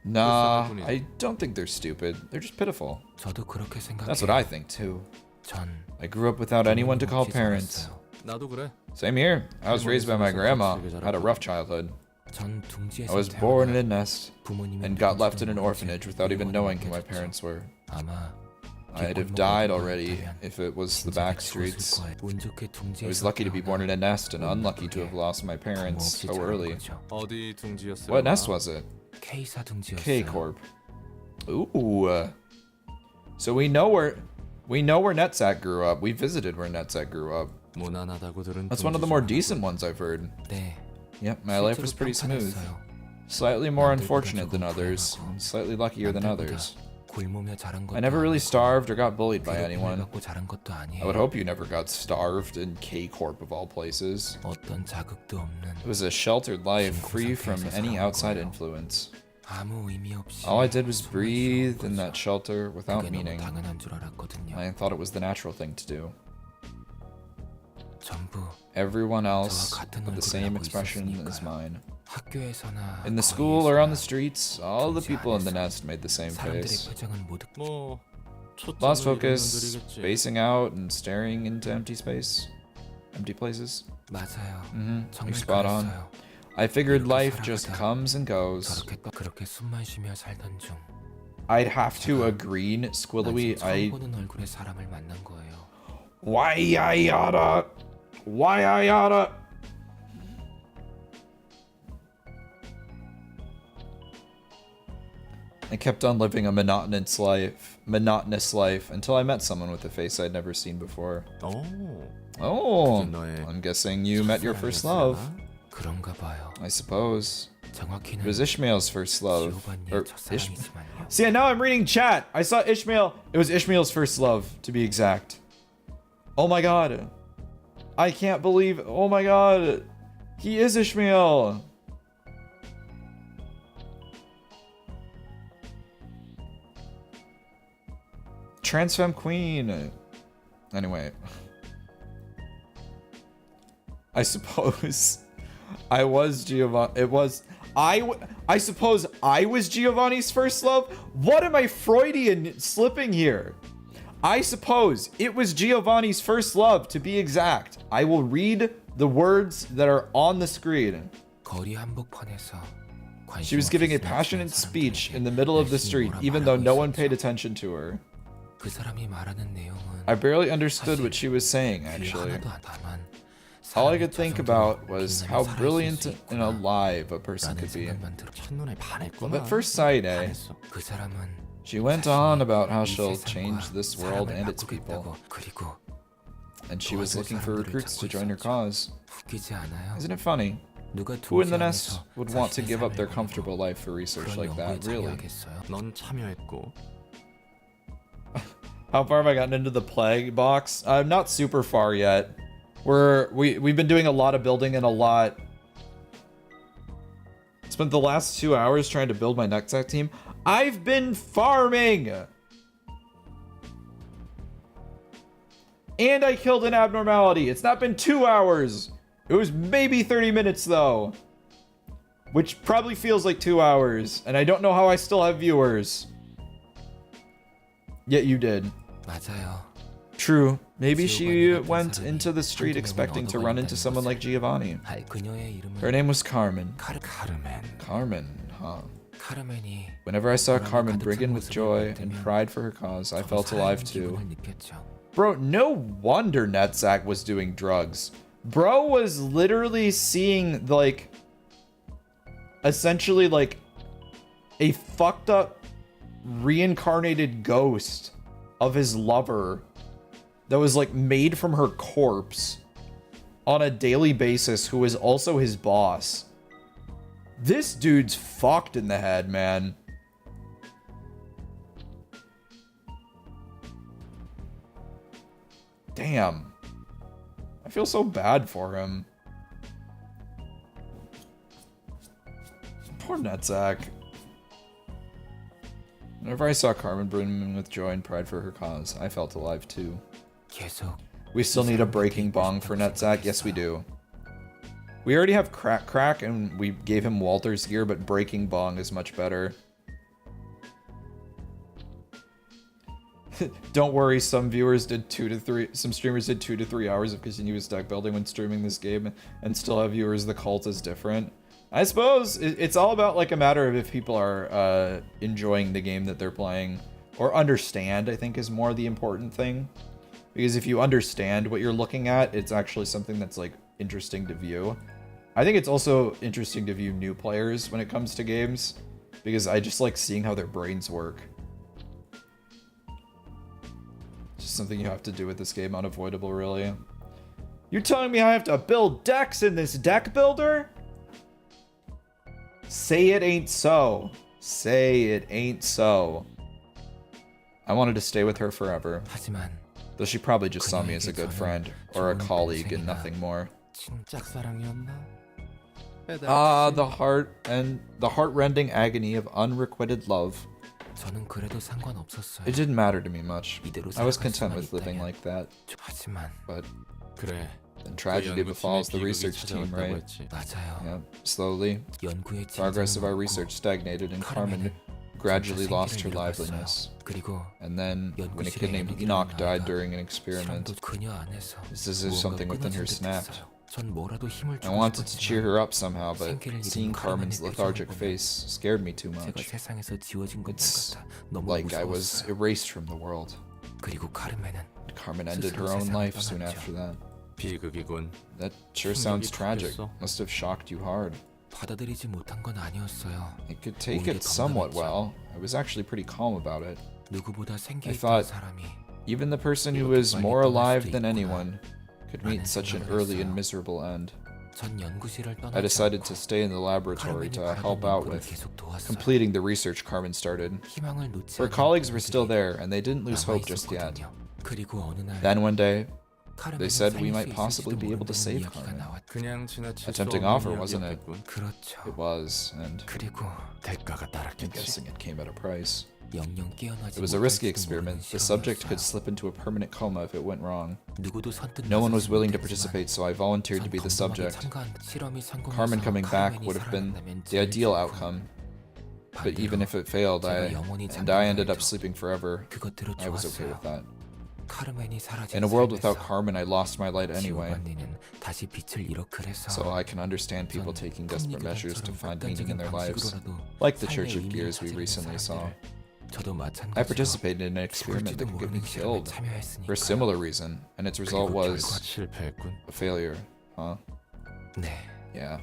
Nah, I don't think they're stupid. They're just pitiful. That's what I think too. I grew up without anyone to call parents. Same here. I was raised by my grandma. I had a rough childhood. I was born in a nest and got left in an orphanage without even knowing who my parents were. I'd have died already if it was the back streets. I was lucky to be born in a nest and unlucky to have lost my parents so early. What nest was it? K Corp. Ooh. So we know where Nutsack grew up. We visited where Nutsack grew up. That's one of the more decent ones I've heard. Yep, my life was pretty smooth. Slightly more unfortunate than others, and slightly luckier than others. I never really starved or got bullied by anyone. I would hope you never got starved in K-Corp of all places. It was a sheltered life, free from any outside influence. All I did was breathe in that shelter without meaning. I thought it was the natural thing to do. Everyone else had the same expression as mine. In the school or on the streets, all the people in the nest made the same face. Lost focus, spacing out and staring into empty space. Empty places. You're spot on. I figured life just comes and goes. I'd have to agree, Squillowy. Why I oughta. I kept on living a monotonous life until I met someone with a face I'd never seen before. Oh, I'm guessing you met your first love. I suppose. It was Ishmael's first love. See, now I'm reading chat. I saw Ishmael. It was Ishmael's first love, to be exact. Oh my god. I can't believe. Oh my god. He is Ishmael. Trans femme queen. Anyway. I suppose I was Giovanni. I suppose I was Giovanni's first love? What am I Freudian slipping here? I suppose it was Giovanni's first love, to be exact. I will read the words that are on the screen. She was giving a passionate speech in the middle of the street, even though no one paid attention to her. I barely understood what she was saying, actually. All I could think about was how brilliant and alive a person could be. Love at first sight, eh? She went on about how she'll change this world and its people. And she was looking for recruits to join her cause. Isn't it funny? Who in the nest would want to give up their comfortable life for research like that, really? How far have I gotten into the plague box? I'm not super far yet. We've been doing a lot of building and a lot. Spent the last 2 hours trying to build my Nexac team. I've been farming! And I killed an abnormality. It's not been 2 hours. It was maybe 30 minutes though. Which probably feels like 2 hours. And I don't know how I still have viewers. Yet you did. True. Maybe she went into the street expecting to run into someone like Giovanni. Her name was Carmen. Carmen, huh? Whenever I saw Carmen brimming with joy and pride for her cause, I felt alive too. Bro, no wonder Netzak was doing drugs. Bro was literally seeing, like, essentially, like, a fucked up reincarnated ghost of his lover that was, like, made from her corpse on a daily basis, who is also his boss. This dude's fucked in the head, man. Damn. I feel so bad for him. Poor Netzak. Whenever I saw Carmen brimming with joy and pride for her cause, I felt alive too. We still need a breaking bong for Netzak? Yes, we do. We already have Crack, and we gave him Walter's gear, but breaking bong is much better. Don't worry, some streamers did 2 to 3 hours of continuous deck building when streaming this game, and still have viewers. The cult is different. I suppose it's all about, like, a matter of if people are enjoying the game that they're playing, or understand, I think, is more the important thing. Because if you understand what you're looking at, it's actually something that's, like, interesting to view. I think it's also interesting to view new players when it comes to games, because I just like seeing how their brains work. It's just something you have to do with this game, unavoidable, really. You're telling me I have to build decks in this deck builder? Say it ain't so. Say it ain't so. I wanted to stay with her forever. Though she probably just saw me as a good friend, or a colleague and nothing more. Ah, the heart-rending agony of unrequited love. It didn't matter to me much. I was content with living like that. But then tragedy befalls the research team, right? Yeah, slowly. Progress of our research stagnated and Carmen gradually lost her liveliness. And then, when a kid named Enoch died during an experiment, it's as if something within her snapped. I wanted to cheer her up somehow, but seeing Carmen's lethargic face scared me too much. It's like I was erased from the world. Carmen ended her own life soon after that. That sure sounds tragic. Must have shocked you hard. I could take it somewhat well. I was actually pretty calm about it. I thought, even the person who is more alive than anyone could meet such an early and miserable end. I decided to stay in the laboratory to help out with completing the research Carmen started. Her colleagues were still there, and they didn't lose hope just yet. Then one day, they said we might possibly be able to save Carmen. A tempting offer, wasn't it? It was, and I'm guessing it came at a price. It was a risky experiment. The subject could slip into a permanent coma if it went wrong. No one was willing to participate, so I volunteered to be the subject. Carmen coming back would have been the ideal outcome. But even if it failed, I ended up sleeping forever, I was okay with that. In a world without Carmen, I lost my light anyway. So I can understand people taking desperate measures to find meaning in their lives, like the Church of Gears we recently saw. I participated in an experiment that could get me killed for a similar reason, and its result was a failure, huh? Yeah.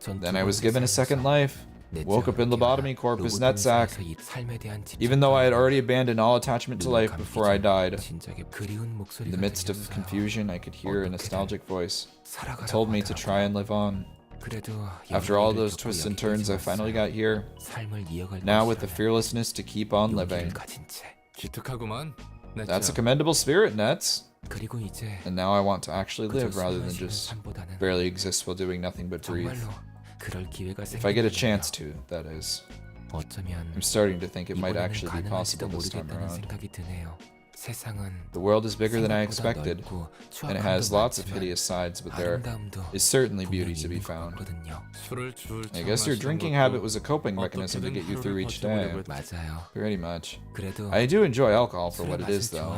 Then I was given a second life. Woke up in lobotomy corpus nutsack. Even though I had already abandoned all attachment to life before I died. In the midst of confusion, I could hear a nostalgic voice. It told me to try and live on. After all those twists and turns, I finally got here. Now with the fearlessness to keep on living. That's a commendable spirit, Nets. And now I want to actually live rather than just barely exist while doing nothing but breathe. If I get a chance to, that is. I'm starting to think it might actually be possible this time around. The world is bigger than I expected, and it has lots of hideous sides, but there is certainly beauty to be found. I guess your drinking habit was a coping mechanism to get you through each day. Pretty much. I do enjoy alcohol for what it is, though.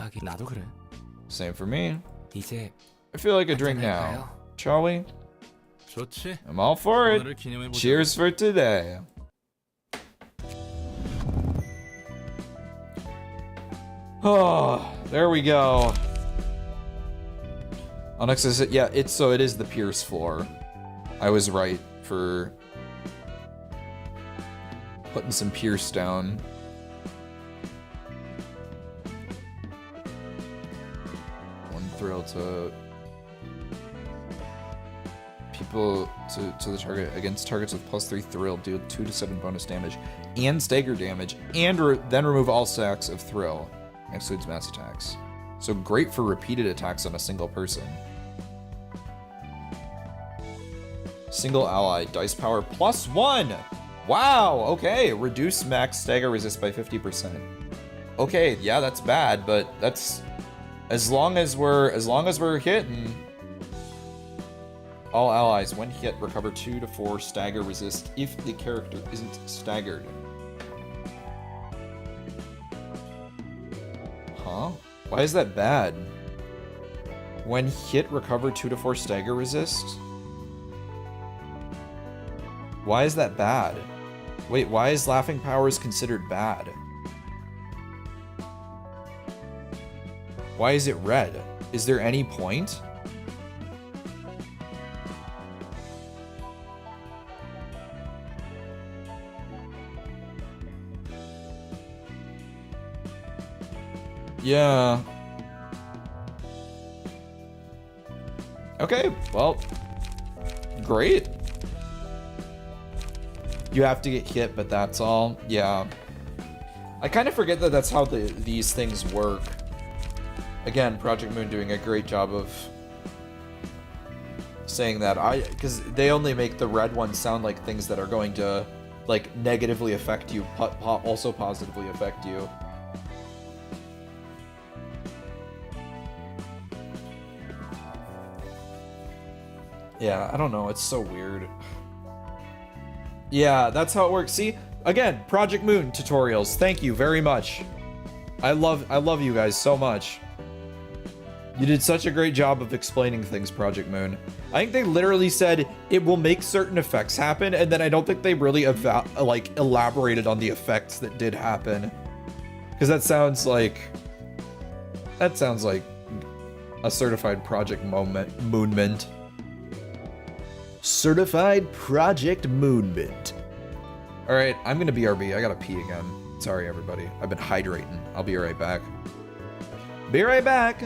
Same for me. I feel like a drink now. Shall we? I'm all for it. Cheers for today. Oh, there we go. Onyx is it? Yeah, it is the Pierce floor. I was right for putting some Pierce down. One thrill to people to the target against targets with +3 thrill, deal 2 to 7 bonus damage and stagger damage, and then remove all stacks of thrill. Excludes mass attacks. So great for repeated attacks on a single person. Single ally, dice power +1. Wow, okay. Reduce max stagger resist by 50%. Okay, yeah, that's bad, but that's as long as we're hitting. All allies, when hit, recover 2 to 4 stagger resist if the character isn't staggered. Huh? Why is that bad? When hit, recover 2 to 4 stagger resist? Why is that bad? Wait, why is laughing powers considered bad? Why is it red? Is there any point? Yeah. Okay, well, great. You have to get hit, but that's all. Yeah. I kind of forget that that's how these things work. Again, Project Moon doing a great job of saying that. Because they only make the red ones sound like things that are going to, like, negatively affect you, also positively affect you. Yeah, I don't know. It's so weird. Yeah, that's how it works. See, again, Project Moon tutorials. Thank you very much. I love you guys so much. You did such a great job of explaining things, Project Moon. I think they literally said it will make certain effects happen, and then I don't think they really elaborated on the effects that did happen. Because that sounds like a certified Project Moonment. Certified Project Moonment. Alright, I'm gonna BRB. I gotta pee again. Sorry, everybody. I've been hydrating. I'll be right back. Be right back!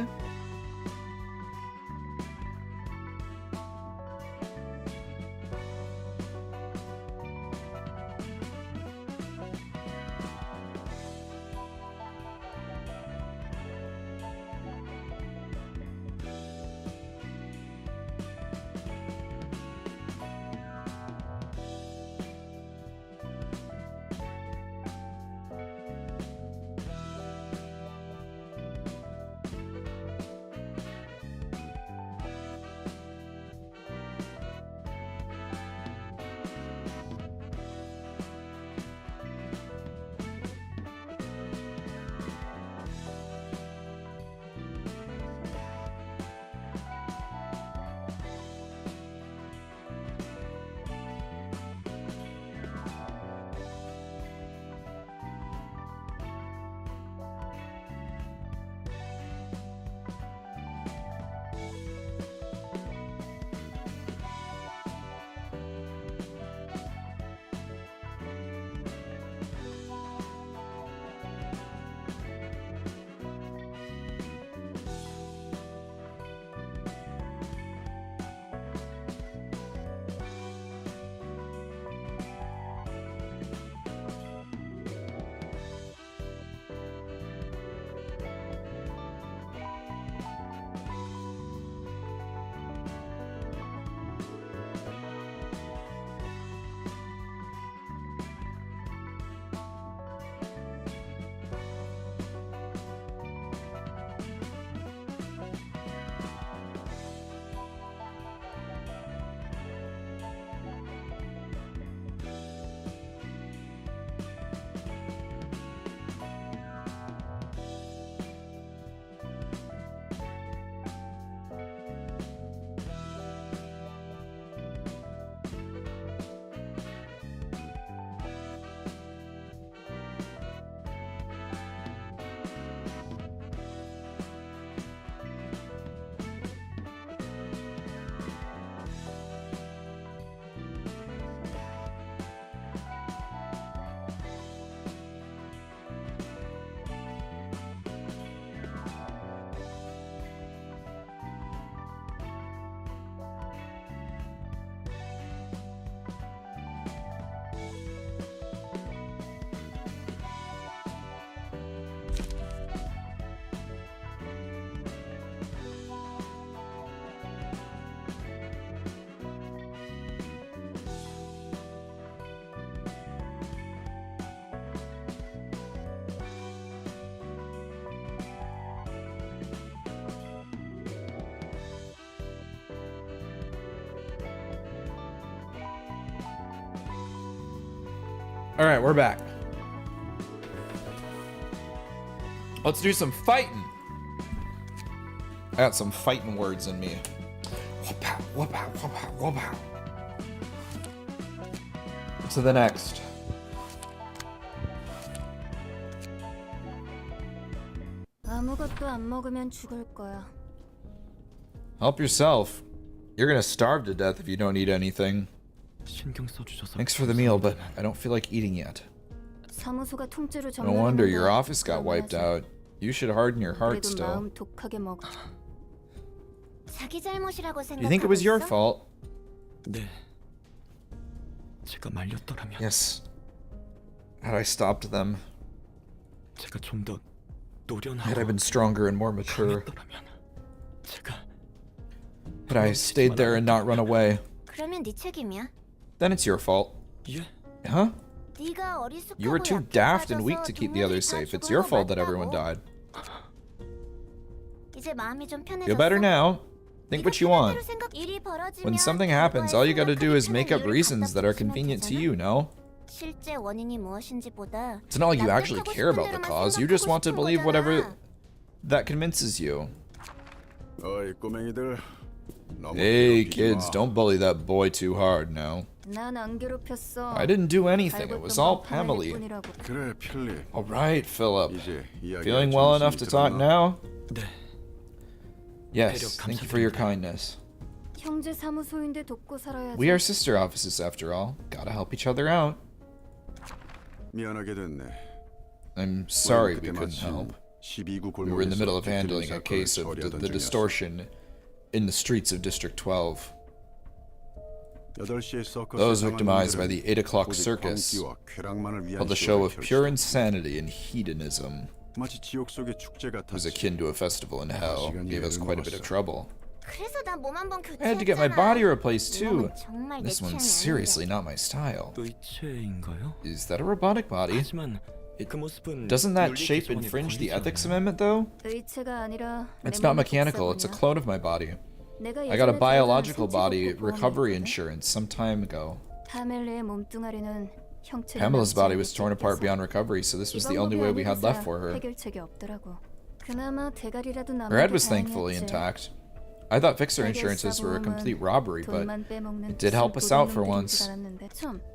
All right, we're back. Let's do some fighting. I got some fighting words in me. Whoop-ow, whoop-ow, whoop-ow, whoop-ow. To the next. 아무것도 안 먹으면 죽을 거야. Help yourself. You're gonna starve to death if you don't eat anything. 신경 써주셔서 Thanks for the meal, but I don't feel like eating yet. 사무소가 통째로 No wonder your 점령했는데 office got wiped out. You should harden your heart 그래도 still. 마음 독하게 먹어. 자기 잘못이라고 Do you think it was your 생각하고 있어? fault? 네. 제가 말렸더라면 Yes. Had I stopped them, 제가 좀 더 노련하고 had I been stronger and more mature, 강했더라면 제가 had I stayed there and not run away, 그러면 네 책임이야. then it's your fault. 예? Huh? 네가 어리숙하고 You were too 약해 daft and 빠져서 weak to keep the others 동물이 다 safe. It's 죽은 your 거 fault that 맞다고. everyone died. 이제 마음이 좀 편해졌어? Feel better now? Think what you want. When something happens, all you gotta do is make up reasons that are convenient to you, no? 실제 원인이 무엇인지보다 It's not like you actually 납득하고 care 싶은 about the 대로만 cause, you just want to 생각하고 believe 싶은 whatever 거잖아. that convinces you. 어이 꼬맹이들 너무 Hey 괴롭히지 kids, 마. don't bully that boy too hard now. 난 안 괴롭혔어. I didn't do anything, it was all Pamela. 그래 필립 Alright, Philip. 이제 이야기할 Feeling well 정신이 enough to talk 들었나? now? 네. Yes, thank you for your kindness. 형제 사무소인데 돕고 살아야지. We are sister offices after all. Gotta help each other out. 미안하게 됐네. I'm sorry we 그때 couldn't 마침 help. 12구 We were in the middle of 골목에서 handling a 뒤틀린 case of 사건을 처리하던 the 중이었어. distortion in the streets of District 12. 8시에 서커스에 Those 당한 victimized by 놈들은 the 8 o'clock 오직 circus 광기와 쾌락만을 위한 held a show 쇼를 of pure 펼치다. insanity and hedonism. 마치 지옥 속의 축제 It was 같았지. akin to a festival in hell. Gave us quite a bit of trouble. 그래서 난 몸 한번 I had to get my body 교체했잖아. replaced 이 too. 몸은 정말 내 This one's 취향이 seriously not my style. 의체인가요? Is that a robotic body? 하지만 그 모습은 Doesn't that 윤리 shape 기준에 infringe the 걸리지 ethics 않아요. amendment though? 의체가 아니라 It's 내 not 몸의 mechanical, it's a 복사본이야. clone of my body. 내가 I got a 예전에 biological 들어간 body 신체 복구 recovery 보험이 있거든. insurance some time ago. 파멜리의 몸뚱아리는 형체가 Pamela's 남지 body 않게 was torn apart 찢겨서 beyond recovery, so this was 이 the only 방법이 way we had 아니고서 left for her. 해결책이 없더라고. 그나마 대가리라도 남은 Her head 게 was thankfully 다행이었지. intact. I thought fixer insurances were a complete robbery, but it did help us out for once.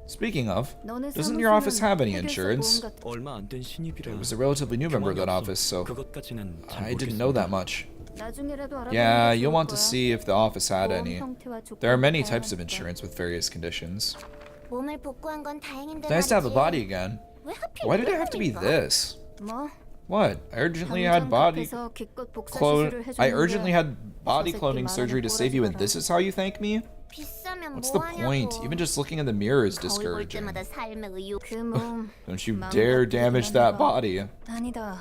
Speaking of, doesn't your office have any insurance? 얼마 안 된 신입이라 I was a relatively new member of that 경험이 office, 없어. so 그것까지는 잘 I didn't know that 모르겠습니다. much. 나중에라도 Yeah, 알아보는 게 you'll 좋을 want to 거야. see if the office had 보험 any. 형태와 조건이 There are many types of 다양하니까. insurance with various conditions. 몸을 복구한 건 다행인데 It's nice to have a 말이지. body again. 왜 하필 Why did it have to be 이거입니까? this? 뭐? What? I urgently had body 당장 기껏 복사 clone. 시술을 I 해주는데 urgently had body 저 새끼 cloning 말하는 surgery to save you, and 꼬라지 this is how you thank me? 비싸면 What's the point? 뭐하냐고. Even just looking in the mirror is 거울 볼 discouraging. 때마다 삶의 의욕. 그 몸 Don't you 마음 dare 같은 damage 그냥 that 해봐. body. 아니다.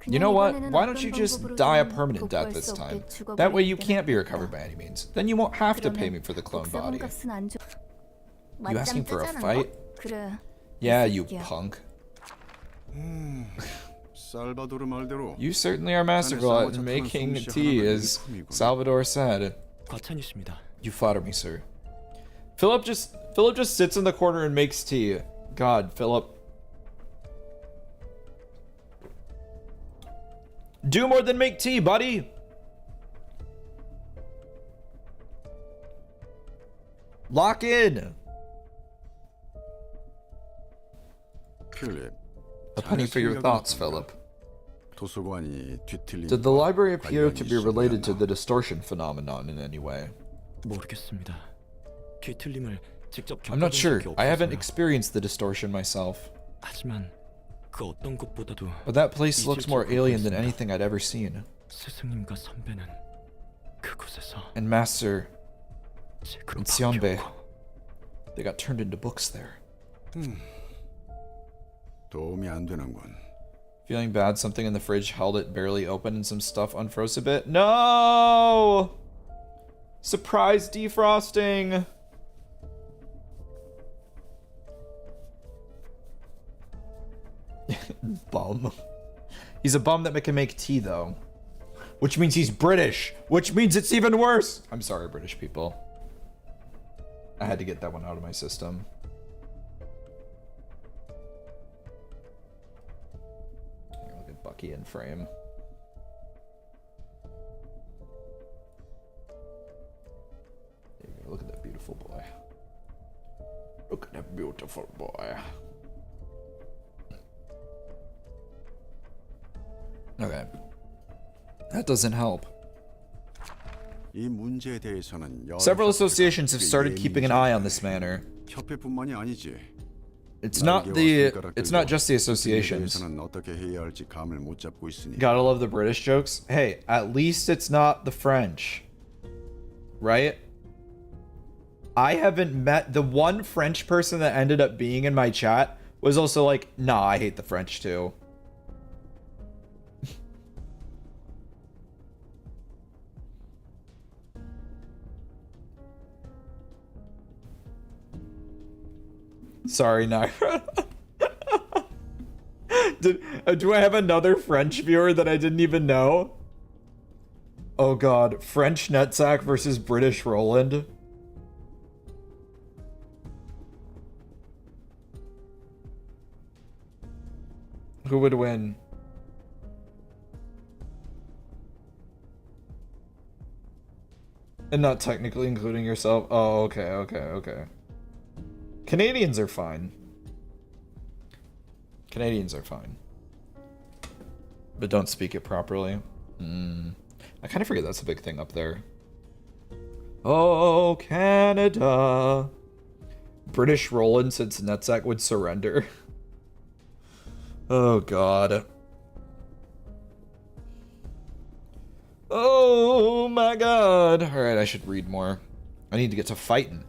You 그냥 know what? 이번에는 Why don't 어떤 you just 방법으로든 die a permanent 복구할 death this 수 time? 없게 That way you 죽어버리게 can't be 해야겠다. recovered by any means. Then you won't have to pay me 그러면 for the clone 복사본 body. 값은 안 줘. You asking for a 맞짱 fight? 그래. Yeah, you 새끼야. punk. 살바도르 말대로 You certainly are masterful at making tea, as Salvador said. 과찬이십니다. You flatter me, sir. Philip just sits in the corner and makes tea. God, Philip. Do more than make tea, buddy. Lock in. 필립 A penny for your thoughts, Philip. 도서관이 뒤틀린 Did the 과 library appear to 관련이 be related to 있었나? the distortion phenomenon in any way? 모르겠습니다. 뒤틀림을 직접 I'm not 겪어본 sure. 적이 I haven't 없어서요. experienced the distortion myself. 하지만 그 어떤 것보다도 But that place looks more alien than anything I'd ever seen. 스승님과 선배는 그곳에서 And Master 책으로 Sionbe, 바뀌었고 they got turned into books there. 도움이 안 되는군. Feeling bad, something in the fridge held it barely open and some stuff unfroze a bit. No! Surprise defrosting! Bum. He's a bum that can make tea, though. Which means he's British. Which means it's even worse. I'm sorry, British people. I had to get that one out of my system. Rocky in frame. There you go. Look at that beautiful boy. Look at that beautiful boy. Okay. That doesn't help. 이 문제에 대해서는 여러 Several 협회가 associations have 꽤 started keeping an eye on this 예민해졌네. matter. 협회뿐만이 아니지. It's 날개 not just the 이 associations. 대해서는 어떻게 해야 할지 감을 못 잡고 있으니. Gotta love the British jokes. Hey, at least it's not the French. Right? I haven't met the one French person that ended up being in my chat was also like, nah, I hate the French too. Sorry, Naira. Do I have another French viewer that I didn't even know? Oh god, French Netsack versus British Roland. Who would win? And not technically including yourself? Oh, okay. Canadians are fine. Canadians are fine. But don't speak it properly. I kind of forget that's a big thing up there. Oh, Canada. British Roland since Netsack would surrender. Oh, God. Oh, my God. Alright, I should read more. I need to get to fighting.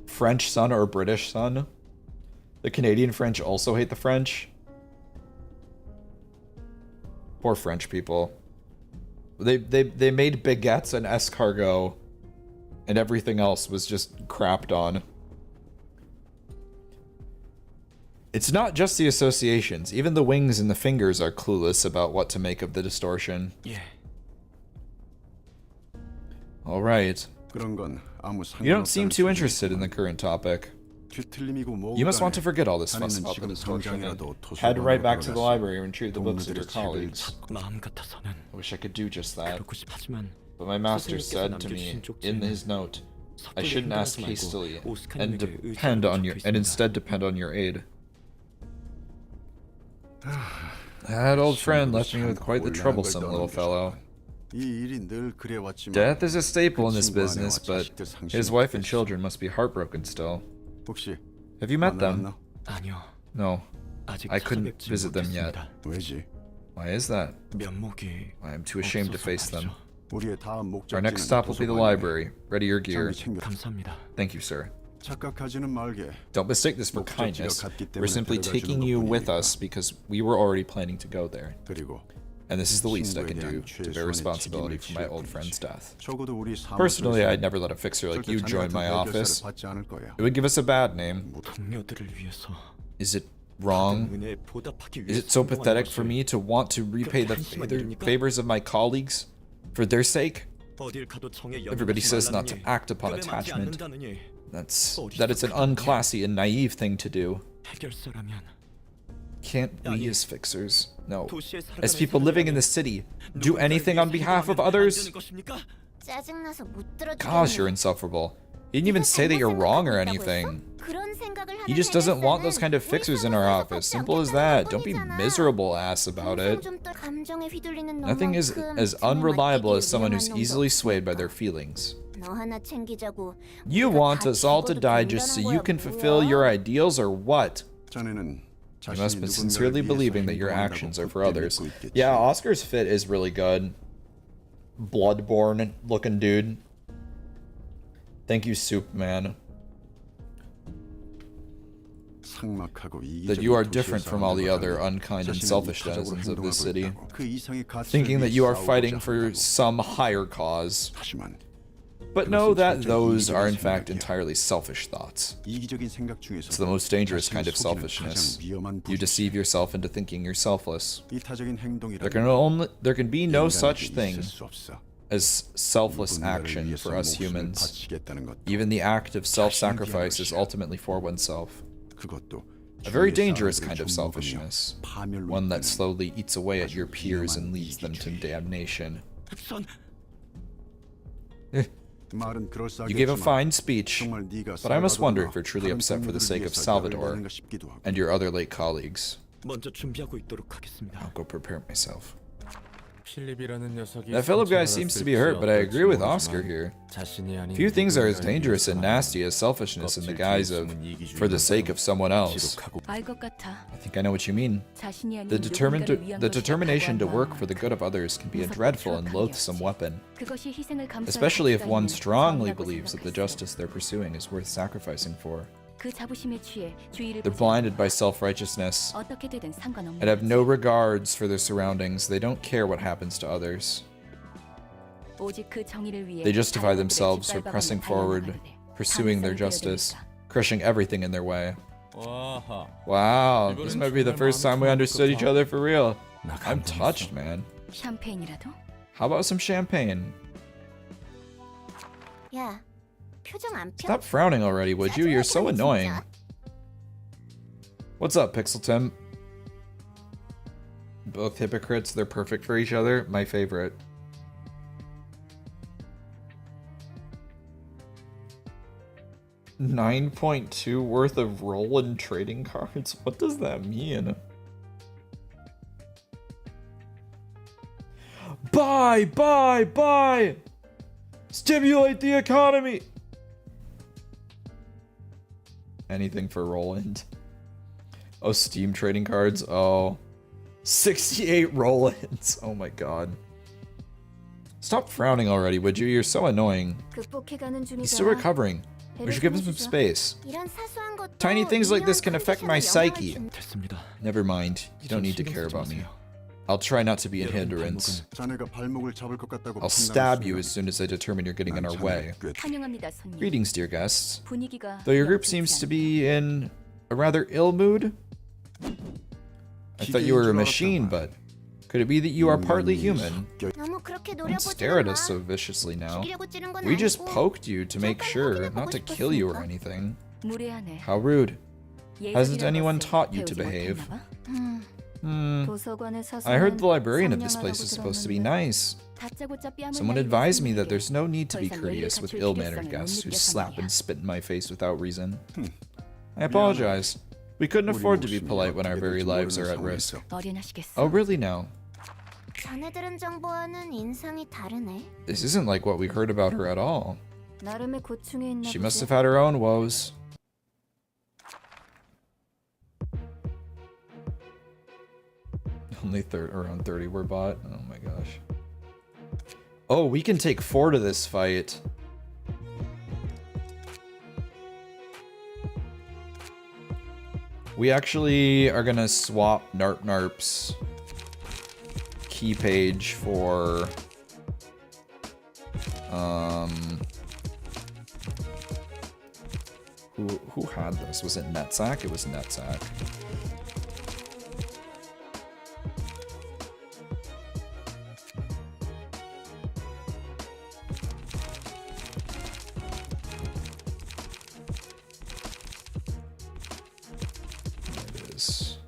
French son or British son? The Canadian French also hate the French? Poor French people. They made baguettes and escargot, and everything else was just crapped on. It's not just the associations. Even the wings and the fingers are clueless about what to make of the distortion. 예. All right. 그런 건 아무 You don't seem 상관없다는 too 소리지. interested in the current topic. 뒤틀림이고 뭐고 You must want to 간에 forget all this fuss 자네는 about the 지금 distortion and 당장이라도 head right 도서관으로 back to the 돌아가서 library and retrieve the books of your 동무들의 책을 colleagues. 찾고 마음 같아서는 I wish I could do just that. 그렇고 싶지만 But my master 선생님께서 said to me 남겨주신 in 쪽지에는 his note, I 섣불리 shouldn't ask 행동하지 말고 hastily 오스카님에게 and 의지하라고 instead depend on your aid. That old friend left me with quite the troublesome little fellow. 이 일이 늘 그래왔지만 Death is a staple in this 그 친구 business, 아내와 but 자식들 상심이 his wife and 없겠어. children must be heartbroken still. 혹시 Have you met them? 만나봤나? 아니요. No. 아직 I couldn't 찾아뵙지 visit them yet. 못했습니다. 왜지? Why is that? 면목이 I am too ashamed to 없어서 face them. 말이죠. 우리의 다음 Our next 목적지는 stop will be the 도서관이네. library. Ready your gear. 장비 챙겨. 감사합니다. Thank you, sir. 착각하지는 말게. Don't mistake this for 목적지가 kindness. 같기 We're 때문에 simply 데려다 taking 주는 you with 것뿐이니까. us because we were already planning to go there. 그리고 And this is the least I 친구에 can do 대한 to bear 최소한의 responsibility 책임을 for my 지을 old 뿐이지. friend's death. 적어도 우리 Personally, 사무소에서 I'd never let a fixer like you 절대 join 자네 my 같은 office. 대결사를 받지 않을 거야. It would give us a bad name. 동료들을 위해서 Is it wrong? 은혜에 보답하기 Is 위해서 it so 행동하는 pathetic for 것을 me to want to repay the 한심한 일입니까? favors of my colleagues for their sake? 어딜 가도 정에 Everybody says not to 연연하지 act upon 말라느니, attachment. 급에 맞지 않는다느니 That it's an unclassy and naive thing to do. 해결사라면 Can't we as fixers? No. 도시에 살아가는 As people living in the city, do anything on behalf of others? 짜증나서 못 들어주겠네. Gosh, you're insufferable. He didn't even say that you're wrong or anything. 그런 생각을 하는 He just doesn't want those 해결사는 kind of fixers in our 우리 office. 사무소에서 Simple as 받지 that. 않겠다는 Don't be 것뿐이잖아. miserable ass about 항상 it. 좀 더 감정에 휘둘리는 Nothing is 너만큼 as 등에 unreliable as 맡기기 someone who's 위험한 놈도 easily swayed by 없으니까. their feelings. 너 하나 챙기자고 You 우리가 want 다 us all to 죽어도 die just so 된다는 you 거야, can fulfill 뭐야? your ideals or what? 자네는 You must 자신이 be 누군가를 sincerely 위해서 believing that your 행동한다고 actions are for 굳게 others. 믿고 있겠지. Yeah, Oscar's fit is really good. Bloodborne looking dude. Thank you, Soup Man. 삭막하고 That you are 이기적인 different 도시의 from all the other 사람들보다는 unkind and 자신은 selfish 이타적으로 denizens of this 행동하고 city, 있다고. 그 이상의 가치를 thinking that 위해 you are 싸우고자 fighting for 한다고. some higher cause. 하지만 But know that 진짜 those are in 이기적인 fact 생각이야. entirely selfish thoughts. 이기적인 생각 중에서 It's the most dangerous 자신을 kind of 속이는 selfishness. 가장 위험한 You 부분이지. deceive yourself into thinking you're selfless. 이타적인 행동이라는 There can be no 인간에게 such 있을 thing 수 없어. as selfless 누군가를 action 위해서 for us 목숨을 humans. 바치겠다는 것도 Even the act of self-sacrifice is 것이야. ultimately for oneself. 그것도 A very 주위의 dangerous 사람들을 kind of 좀 selfishness. 먹으며 파멸로 One that 이끄는 slowly eats away at your peers and leads them to damnation. 선 말은 그럴싸하겠지만 You gave a fine speech, 정말 네가 but I must wonder 살바도르나 if you're truly 다른 upset for the 동료들을 sake of 위해서 Salvador 열을 내는가 싶기도 하고. and your other late colleagues. 먼저 준비하고 있도록 하겠습니다. I'll go prepare myself. 필립이라는 녀석이 That Philip guy seems to be hurt, but I agree with Oscar here. 자신이 아닌 Few things are as 누군가를 dangerous and 위해서 nasty as selfishness in the guise of for the sake of someone else. 지독하고 알 것 같아. I think I know what you mean. 자신이 아닌 The 누군가를 위한 것이 determination to 각오한 work 마음. for the good of others can be a dreadful and loathsome weapon, 그것이 희생을 감수할 especially if 가치가 one 있는 strongly 정의라고 believes that the 생각했어. justice they're pursuing is worth sacrificing for. 그 자부심에 취해 주의를 They're 보지 blinded by self-righteousness 어떻게 되든 상관없는 and have 거지. no regards for their surroundings. They don't care what happens to others. 오직 그 정의를 위해 They justify 다른 themselves 것들을 for pressing 짓밟아가는 forward, 달려나가는데 pursuing their 가능성을 justice, 뛰어드니까. crushing everything in their way. 와하. Wow, this might be the first time we understood each other for real. 나 I'm 감동했어. touched, man. 샴페인이라도? How about some champagne? 야, 표정 안 펴? Stop frowning already, would you? You're so annoying. What's up, Pixel Tim? Both hypocrites, they're perfect for each other. My favorite. $9.2 worth of roll-in trading cards? What does that mean? Buy! Buy! Buy! Stimulate the economy! Anything for roll-in. Oh, Steam trading cards. Oh. 68 roll-ins. Oh my god. Stop frowning already, would you? You're so annoying. 극복해가는 He's still 중이잖아. recovering. We should give him some space. 이런 사소한 것도 Tiny things like this can 이런 affect my 컨디션에 psyche. 영향을 준- 됐습니다. Never mind. You don't need to care about me. I'll try not to be a hindrance. 자네가 발목을 잡을 것 같다고 I'll stab you as soon as I determine you're getting in our way. 환영합니다, 손님. Greetings, dear guests. 분위기가 Though your group 여의치 seems to 않아. be in a rather ill mood, I thought you were a machine, but could it be that you are partly human? 너무 그렇게 Don't stare at 노려보지 us so 마. viciously now. 죽이려고 찌른 건 We just 아니고 poked you to make 잠깐 sure, 확인해보고 not to kill you or 싶었으니까. anything. 무례하네. How rude. Hasn't 예절이란 anyone 것을 taught you to 배우지 behave? 못했나 봐? 도서관의 I heard 사서는 the librarian of this 상냥하다고 place is supposed to be 들었는데 nice. 다짜고짜 뺨을 Someone 날리는 advised me 손님에게 that there's no need to 더 be 이상 courteous 예의를 with 갖출 ill-mannered 필요성을 못 guests who 느껴서 slap 말이야. and spit in my face without reason. I apologize. We couldn't afford to be polite when our very lives are at risk. 어린하시겠어. Oh, really now? 자네들은 정보와는 인상이 다르네. This isn't like what we heard about her at all. 나름의 고충이 있나 She must 보지. have had her own woes. Only around 30 were bought. Oh my gosh. Oh, we can take 4 to this fight. We actually are gonna swap Narp's key page for who had this? Was it Netzack? It was Netzack. There it is.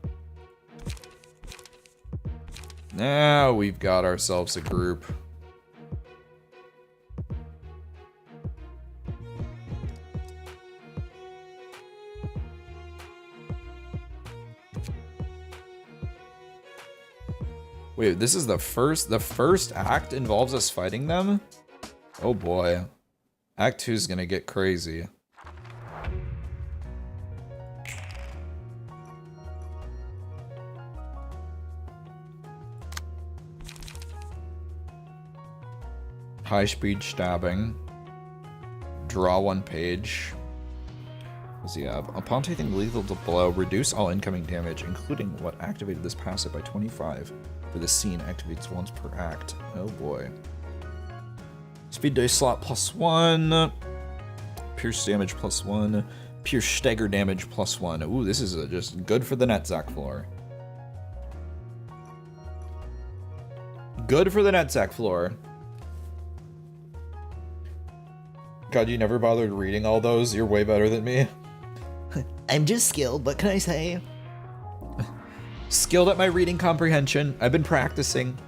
Now we've got ourselves a group. Wait, this is the first act involves us fighting them? Oh boy. Act 2 is gonna get crazy. High speed stabbing. Draw 1 page. What does he have? Upon taking lethal blow, reduce all incoming damage, including what activated this passive by 25. For the scene activates once per act. Oh boy. Speed dice slot +1. Pierce damage +1. Pierce stagger damage +1. Ooh, this is just good for the Netzack floor. Good for the Netzack floor. God, you never bothered reading all those? You're way better than me. I'm just skilled. What can I say? Skilled at my reading comprehension. I've been practicing.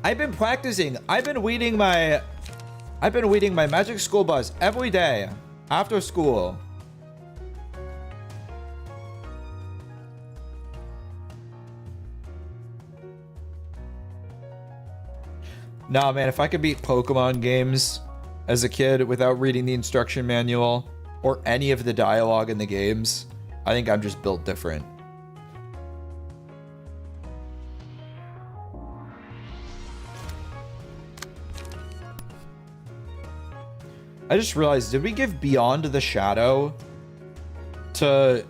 I've been weeding my magic school bus every day after school. Nah, man, if I could beat Pokemon games as a kid without reading the instruction manual or any of the dialogue in the games, I think I'm just built different. I just realized, did we give Beyond the Shadow to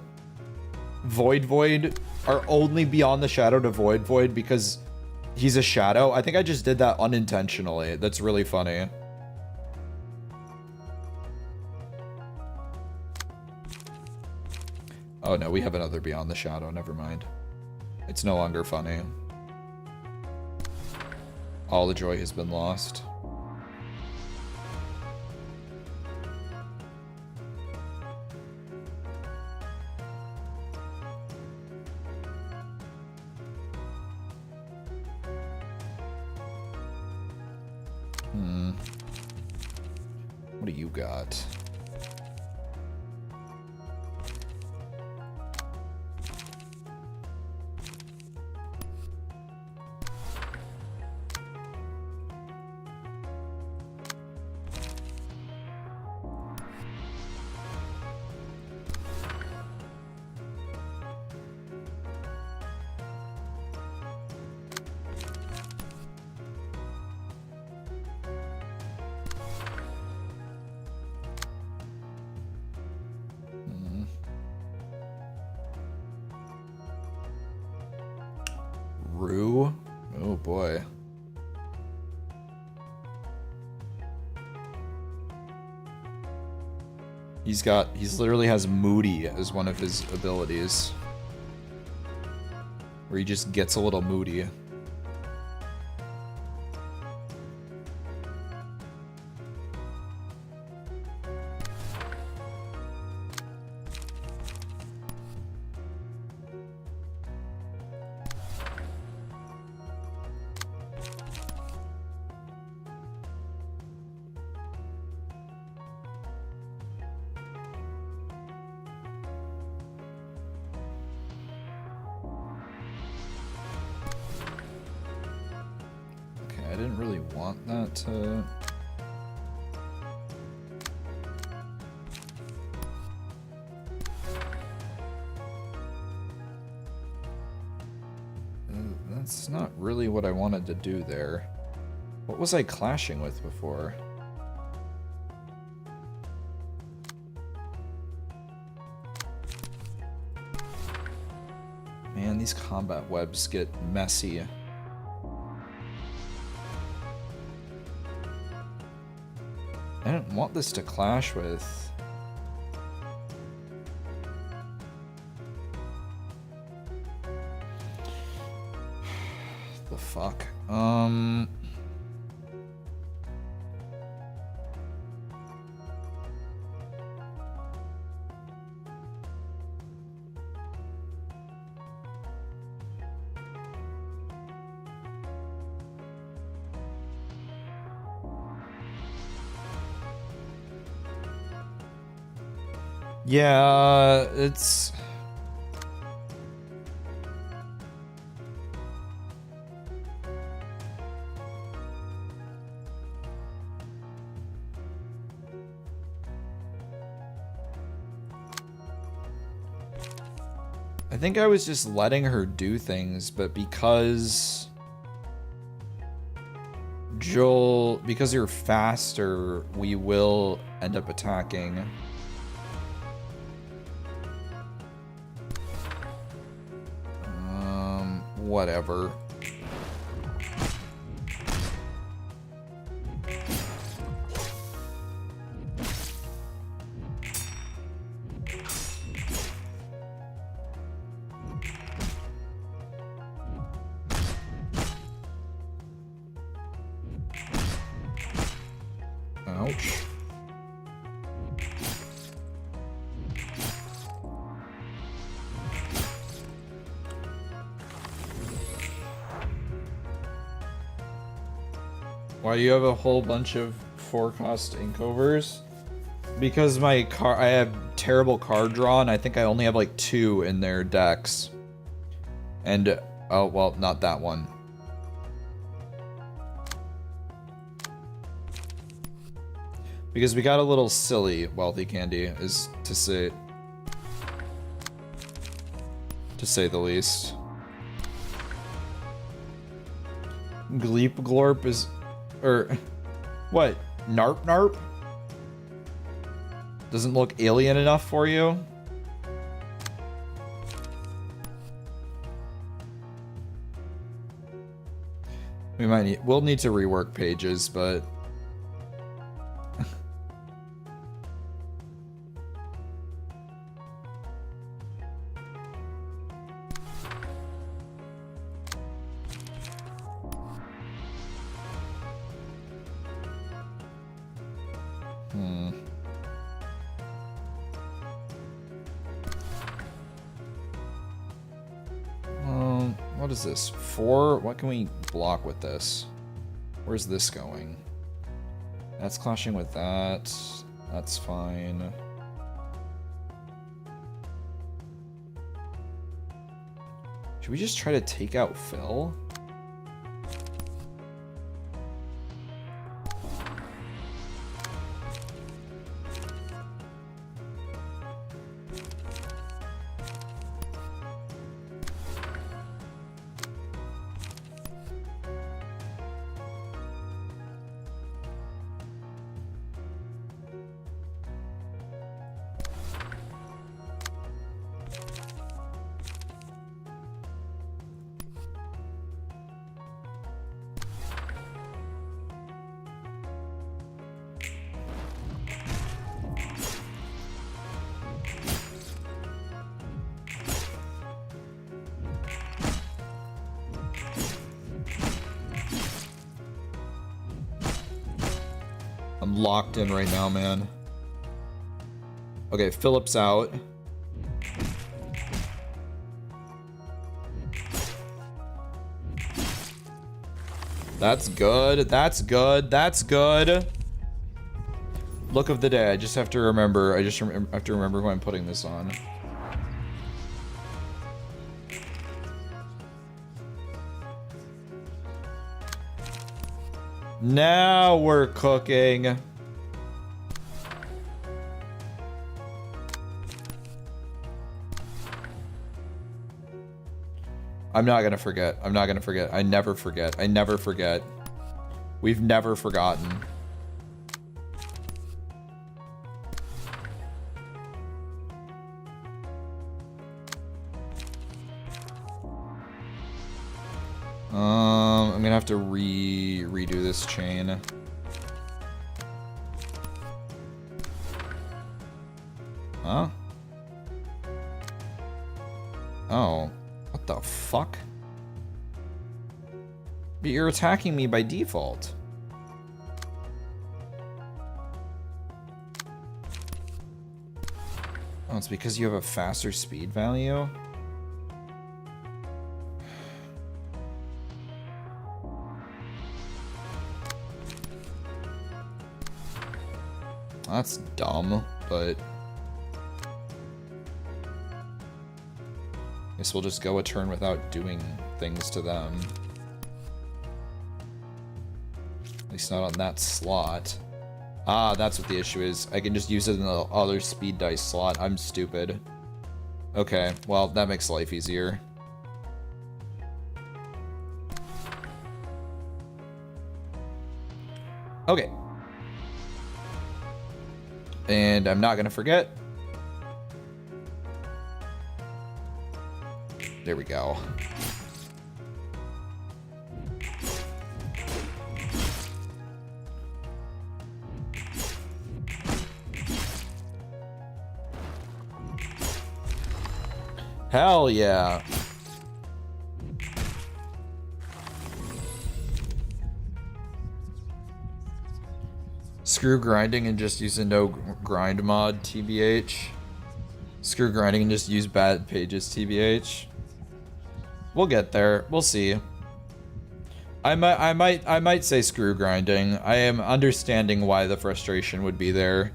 Void, or only Beyond the Shadow to Void because he's a shadow? I think I just did that unintentionally. That's really funny. Oh no, we have another Beyond the Shadow. Never mind. It's no longer funny. All the joy has been lost. What do you got? Rue? Oh boy. He's literally has Moody as one of his abilities. Where he just gets a little moody. I didn't really want that to... That's not really what I wanted to do there. What was I clashing with before? Man, these combat webs get messy. I don't want this to clash with... The fuck? Yeah, it's... I think I was just letting her do things, but because... Joel, because you're faster, we will end up attacking. Whatever. Ouch. Why do you have a whole bunch of 4-cost inkovers? Because I have terrible card draw, and I think I only have like 2 in their decks. And, oh, well, not that one. Because we got a little silly, Wealthy Candy, is to say the least. Gleep Glorp is, or what? Narp Narp? Doesn't look alien enough for you? We'll need to rework pages, but what is this? 4? What can we block with this? Where's this going? That's clashing with that. That's fine. Should we just try to take out Phil? I'm locked in right now, man. Okay, Philip's out. That's good. That's good. That's good. Look of the day. I just have to remember. I just have to remember who I'm putting this on. Now we're cooking. I'm not gonna forget. I'm not gonna forget. I never forget. I never forget. We've never forgotten. I'm gonna have to redo this chain. Huh? Oh. What the fuck? But you're attacking me by default. Oh, it's because you have a faster speed value? That's dumb, but I guess we'll just go a turn without doing things to them. At least not on that slot. Ah, that's what the issue is. I can just use it in the other speed dice slot. I'm stupid. Okay, well, that makes life easier. Okay. And I'm not gonna forget. There we go. Hell yeah. Screw grinding and just use a no grind mod, TBH. Screw grinding and just use bad pages, TBH. We'll get there. We'll see. I might say screw grinding. I am understanding why the frustration would be there.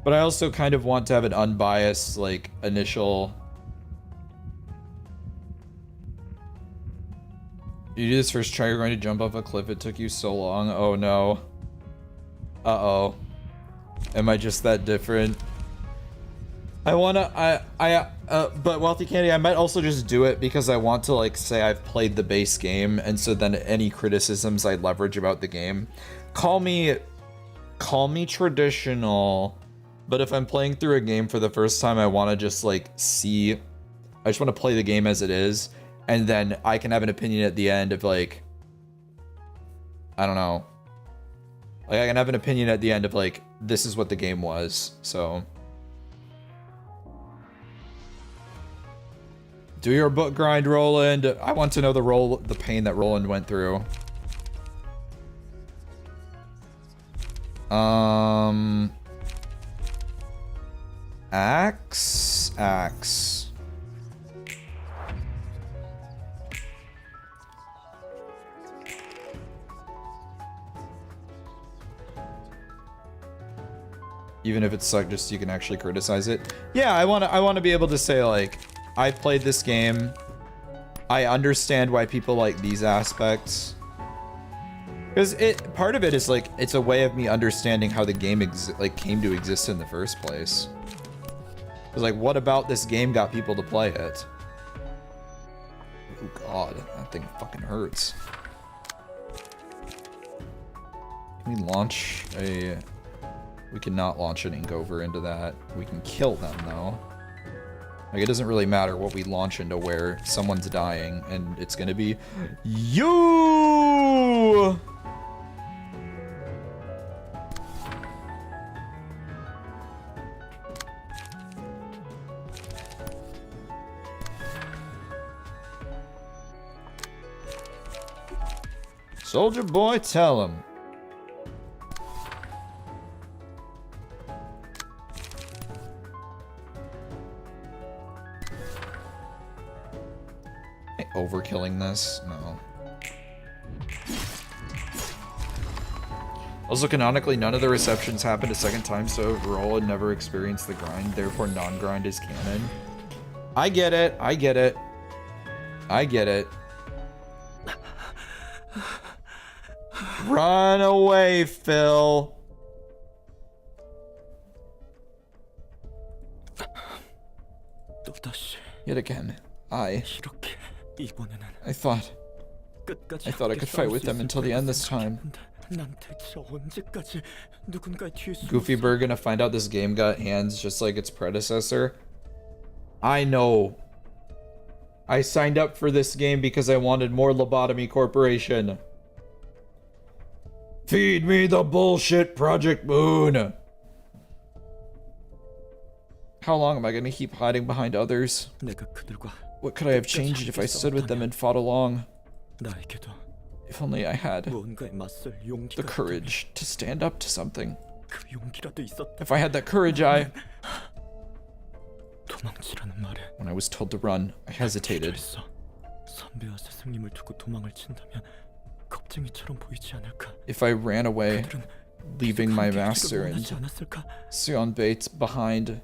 But I also kind of want to have an unbiased, like, initial... You do this first try, you're going to jump off a cliff. It took you so long. Oh no. Uh-oh. Am I just that different? But Wealthy Candy, I might also just do it because I want to, like, say I've played the base game, and so then any criticisms I leverage about the game. Call me traditional, but if I'm playing through a game for the first time, I want to just, like, I just want to play the game as it is, and then I can have an opinion at the end of, like, I don't know. Like, I can have an opinion at the end of, like, this is what the game was, so... Do your book grind, Roland. I want to know the pain that Roland went through. Axe. Even if it sucked, just so you can actually criticize it. Yeah, I want to be able to say, like, I've played this game. I understand why people like these aspects. Because part of it is, like, it's a way of me understanding how the game came to exist in the first place. It's like, what about this game got people to play it? Oh god, that thing fucking hurts. Can we launch a... We cannot launch an Inkover into that. We can kill them, though. Like, it doesn't really matter what we launch into where someone's dying, and it's gonna be you! Soldier boy, tell him. Overkilling this? No. Also, canonically, none of the receptions happened a second time, so Roland never experienced the grind, therefore non-grind is canon. I get it. I get it. I get it. Run away, Phil. Yet again, I thought I could fight with them until the end this time. Goofy Bird gonna find out this game got hands just like its predecessor. I know. I signed up for this game because I wanted more Lobotomy Corporation. Feed me the bullshit, Project Moon. How long am I gonna keep hiding behind others? What could I have changed if I stood with them and fought along? If only I had the courage to stand up to something. If I had that courage, When I was told to run, I hesitated. If I ran away, leaving my master and Seonbei behind,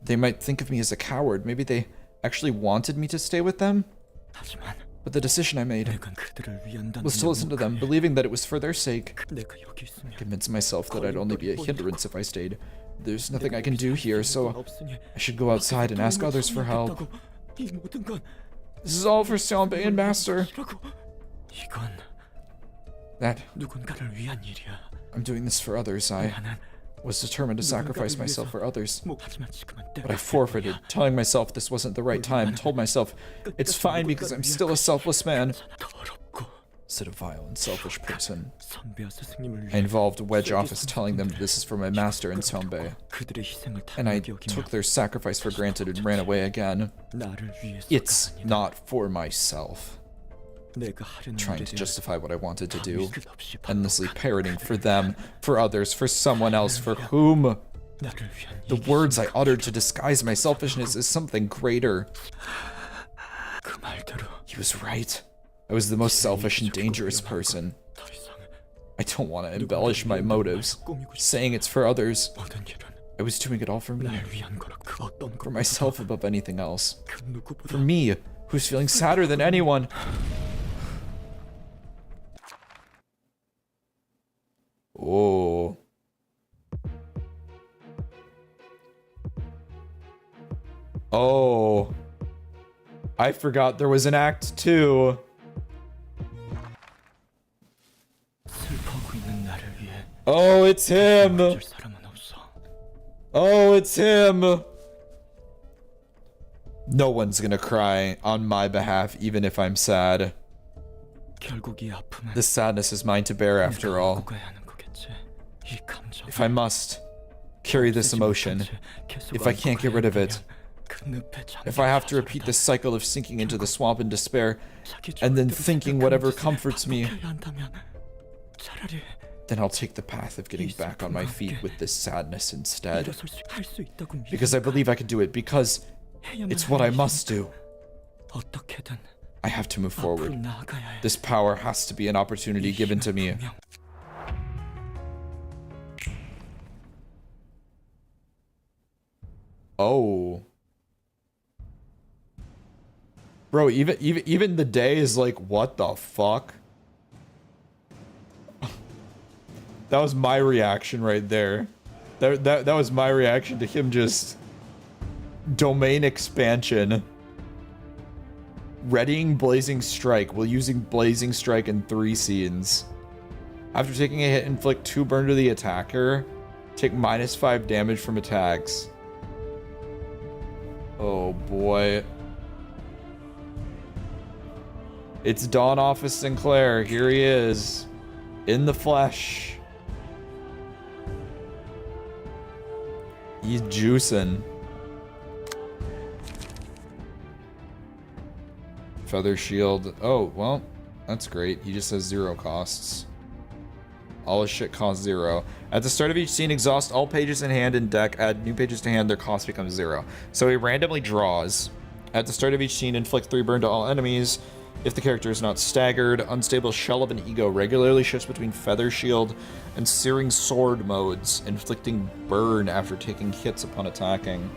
they might think of me as a coward. Maybe they actually wanted me to stay with them? But the decision I made was to listen to them, believing that it was for their sake. I convinced myself that I'd only be a hindrance if I stayed. There's nothing I can do here, so I should go outside and ask others for help. This is all for Seonbei and Master. I'm doing this for others. I was determined to sacrifice myself for others. But I forfeited, telling myself this wasn't the right time, told myself it's fine because I'm still a selfless man. Instead of vile and selfish person. I involved Wedge Office telling them this is for my master and Seonbei. And I took their sacrifice for granted and ran away again. It's not for myself. Trying to justify what I wanted to do. Endlessly parroting for them, for others, for someone else, for whom? The words I uttered to disguise my selfishness is something greater. 그 말대로 He was right. I was the most selfish and dangerous person. 더 이상 I don't want to embellish my motives, saying it's for others. 모든 일은 I was doing it all for me. 날 위한 거라 그 어떤 For 것보다 myself above anything else. 그 누구보다 For me, who's feeling sadder than anyone. Oh. Oh. I forgot there was an act 2. 슬퍼하고 있는 나를 위해 Oh, it's him. 줄 사람은 없어. Oh, it's him. No one's gonna cry on my behalf, even if I'm sad. 결국 이 아픔은 This sadness is mine to bear after all. 안고 가야 하는 거겠지. 이 감정. If I must carry this emotion, if I can't get rid of it, if I have to repeat this cycle of sinking into the swamp in despair, and then thinking whatever comforts me, then I'll take the path of getting back on my feet with this sadness instead. Because I believe I can do it, because it's what I must do. I have to move forward. This power has to be an opportunity given to me. Oh. Bro, even the day is like, what the fuck? That was my reaction right there. That was my reaction to him just domain expansion. Readying Blazing Strike while using Blazing Strike in 3 scenes. After taking a hit, inflict 2 burn to the attacker. Take -5 damage from attacks. Oh boy. It's Dawn Office Sinclair. Here he is. In the flesh. He's juicing. Feather shield. Oh, well, that's great. He just has 0 costs. All his shit costs 0. At the start of each scene, exhaust all pages in hand and deck. Add new pages to hand. Their cost becomes 0. So he randomly draws. At the start of each scene, inflict 3 burn to all enemies. If the character is not staggered, Unstable Shell of an Ego regularly shifts between Feather Shield and Searing Sword modes, inflicting burn after taking hits upon attacking.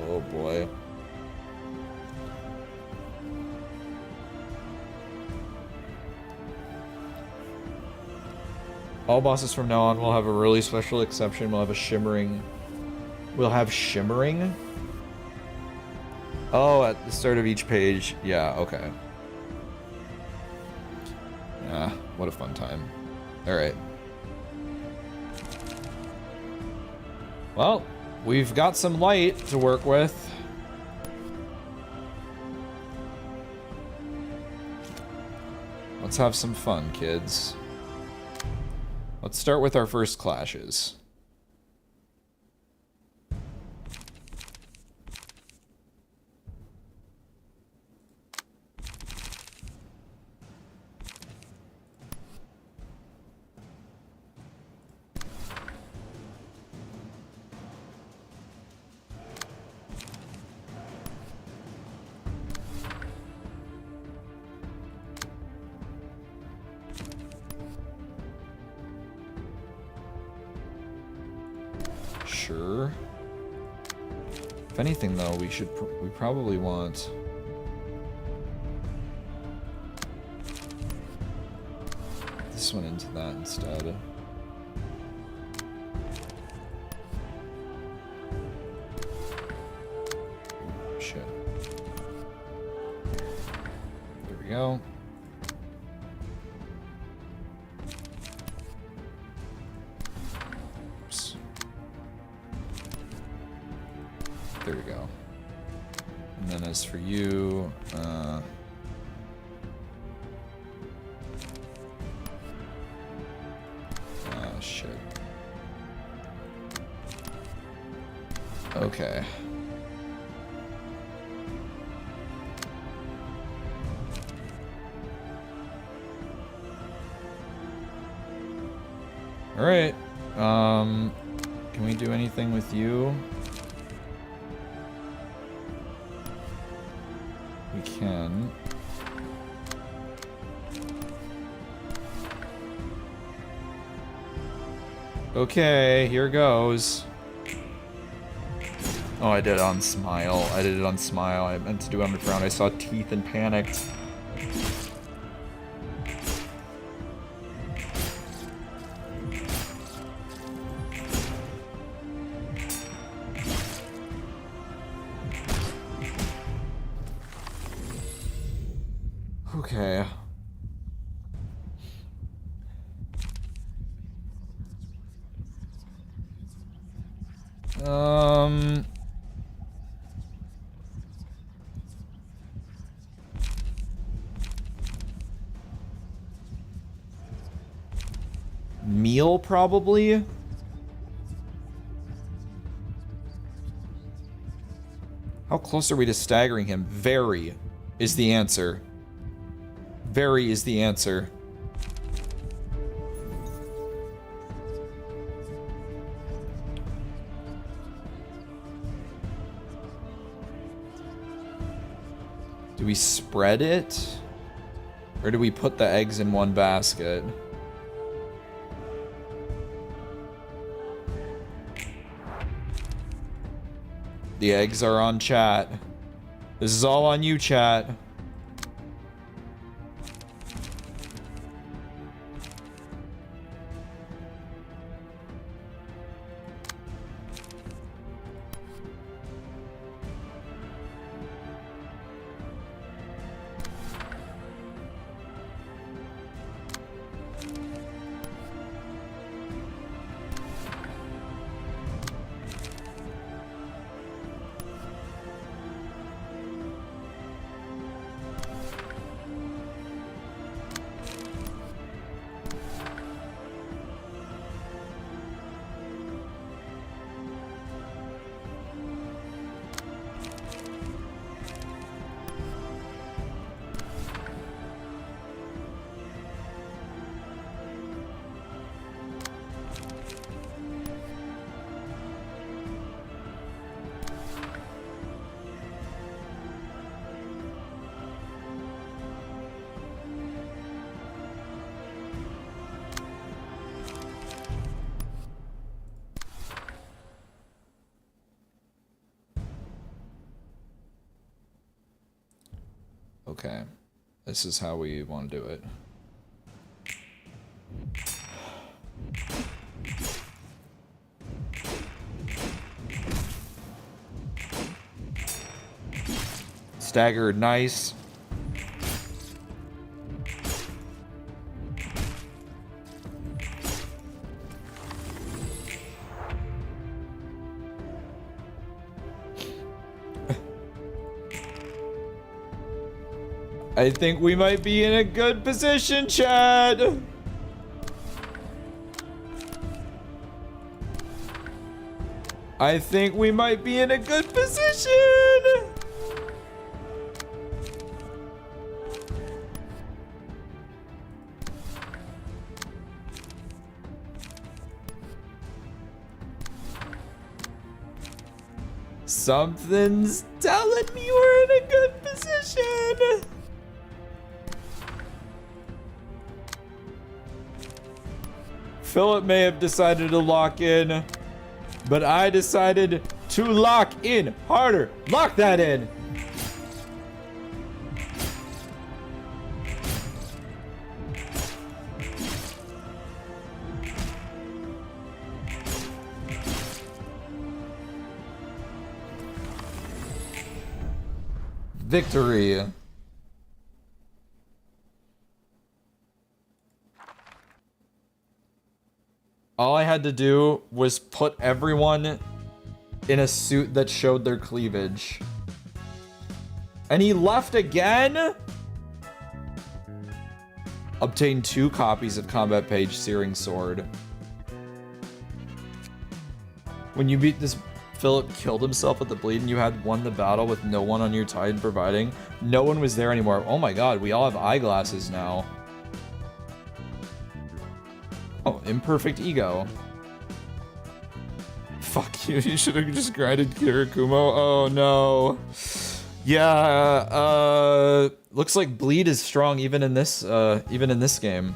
Oh boy. All bosses from now on will have a really special exception. We'll have a shimmering. We'll have shimmering? Oh, at the start of each page. Yeah, okay. Ah, what a fun time. Alright. Well, we've got some light to work with. Let's have some fun, kids. Let's start with our first clashes. Sure. If anything, though, we probably want this one into that instead. Oh, shit. There we go. There we go. And then as for you, shit. Okay. All right. Can we do anything with you? We can. Okay, here goes. Oh, I did it on Smile. I did it on Smile. I meant to do it on Refrain. I saw teeth and panicked. Okay. Meal, probably? How close are we to staggering him? Very is the answer. Very is the answer. Do we spread it? Or do we put the eggs in one basket? The eggs are on chat. This is all on you, chat. Okay, this is how we want to do it. Staggered, nice. I think we might be in a good position, Chad. I think we might be in a good position. Something's telling me we're in a good position. Philip may have decided to lock in, but I decided to lock in harder. Lock that in. Victory. All I had to do was put everyone in a suit that showed their cleavage. And he left again? Obtain 2 copies of Combat Page Searing Sword. When you beat this, Philip killed himself at the bleed and you had won the battle with no one on your side providing. No one was there anymore. Oh my god, we all have eyeglasses now. Oh, imperfect ego. You should have just grinded Kirakumo. Oh no. Yeah, looks like bleed is strong even in this game.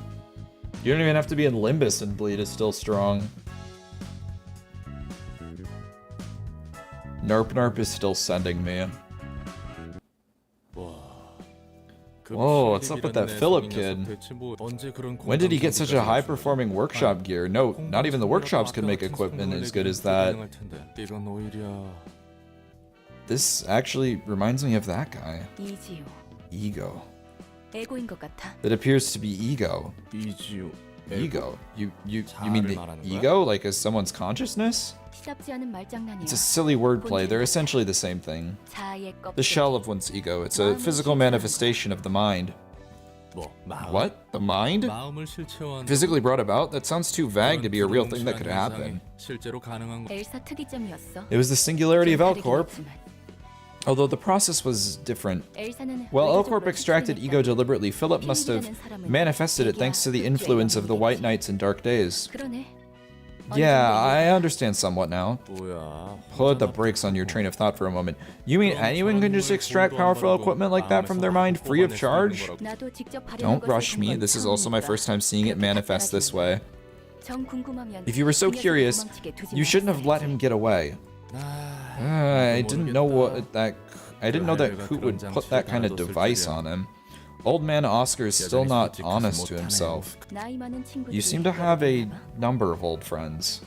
You don't even have to be in Limbus and bleed is still strong. Narp is still sending me. Whoa, what's up with that Philip kid? When did he get such a high-performing workshop gear? No, not even the workshops could make equipment as good as that. This actually reminds me of that guy. Ego. It appears to be ego. Ego? You mean the ego? Like as someone's consciousness? It's a silly wordplay. They're essentially the same thing. The shell of one's ego. It's a physical manifestation of the mind. What? The mind? Physically brought about? That sounds too vague to be a real thing that could happen. It was the singularity of L-Corp. Although the process was different. While L-Corp extracted ego deliberately, Philip must have manifested it thanks to the influence of the White Nights and Dark Days. Yeah, I understand somewhat now. Put the brakes on your train of thought for a moment. You mean anyone can just extract powerful equipment like that from their mind free of charge? Don't rush me, this is also my first time seeing it manifest this way. If you were so curious, you shouldn't have let him get away. I didn't know that Coot would put that kind of device on him. Old man Oscar is still not honest to himself. You seem to have a number of old friends.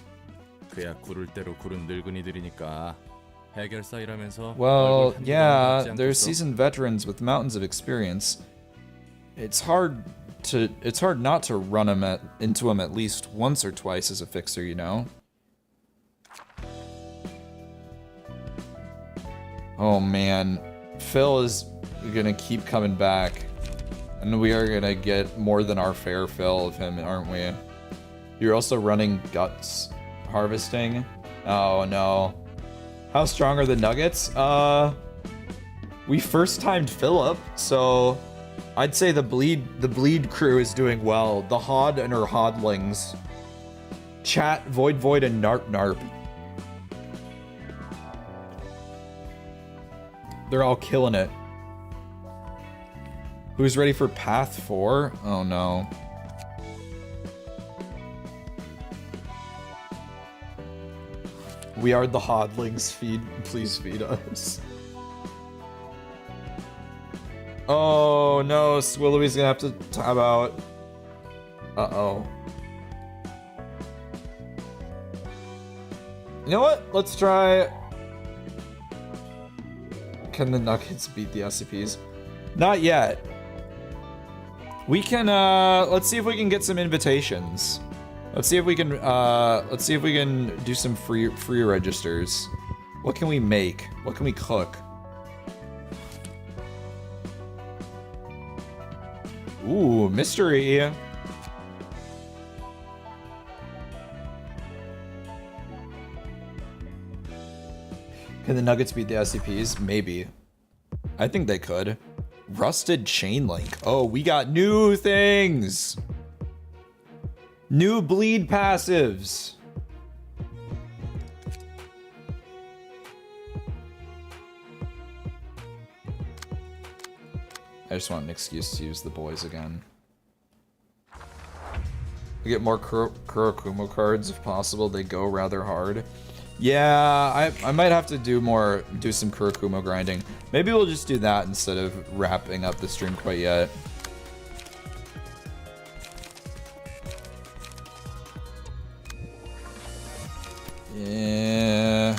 Well, yeah, they're seasoned veterans with mountains of experience. It's hard not to run into them at least once or twice as a fixer, you know? Oh man, Phil is gonna keep coming back. And we are gonna get more than our fair fill of him, aren't we? You're also running guts harvesting? Oh no. How strong are the nuggets? We first timed Philip, so I'd say the bleed crew is doing well. The Hod and her Hodlings. Chat, Void, and Narp. They're all killing it. Who's ready for Path 4? Oh no. We are the Hodlings. Please feed us. Oh no, Swillowy's gonna have to tab out. Uh-oh. You know what? Let's try... Can the Nuggets beat the SCPs? Not yet. We can, let's see if we can get some invitations. Let's see if we can do some free registers. What can we make? What can we cook? Ooh, mystery. Can the Nuggets beat the SCPs? Maybe. I think they could. Rusted chain link. Oh, we got new things. New bleed passives. I just want an excuse to use the boys again. We get more Kurokumo cards if possible. They go rather hard. Yeah, I might have to do some Kurokumo grinding. Maybe we'll just do that instead of wrapping up the stream quite yet. Yeah.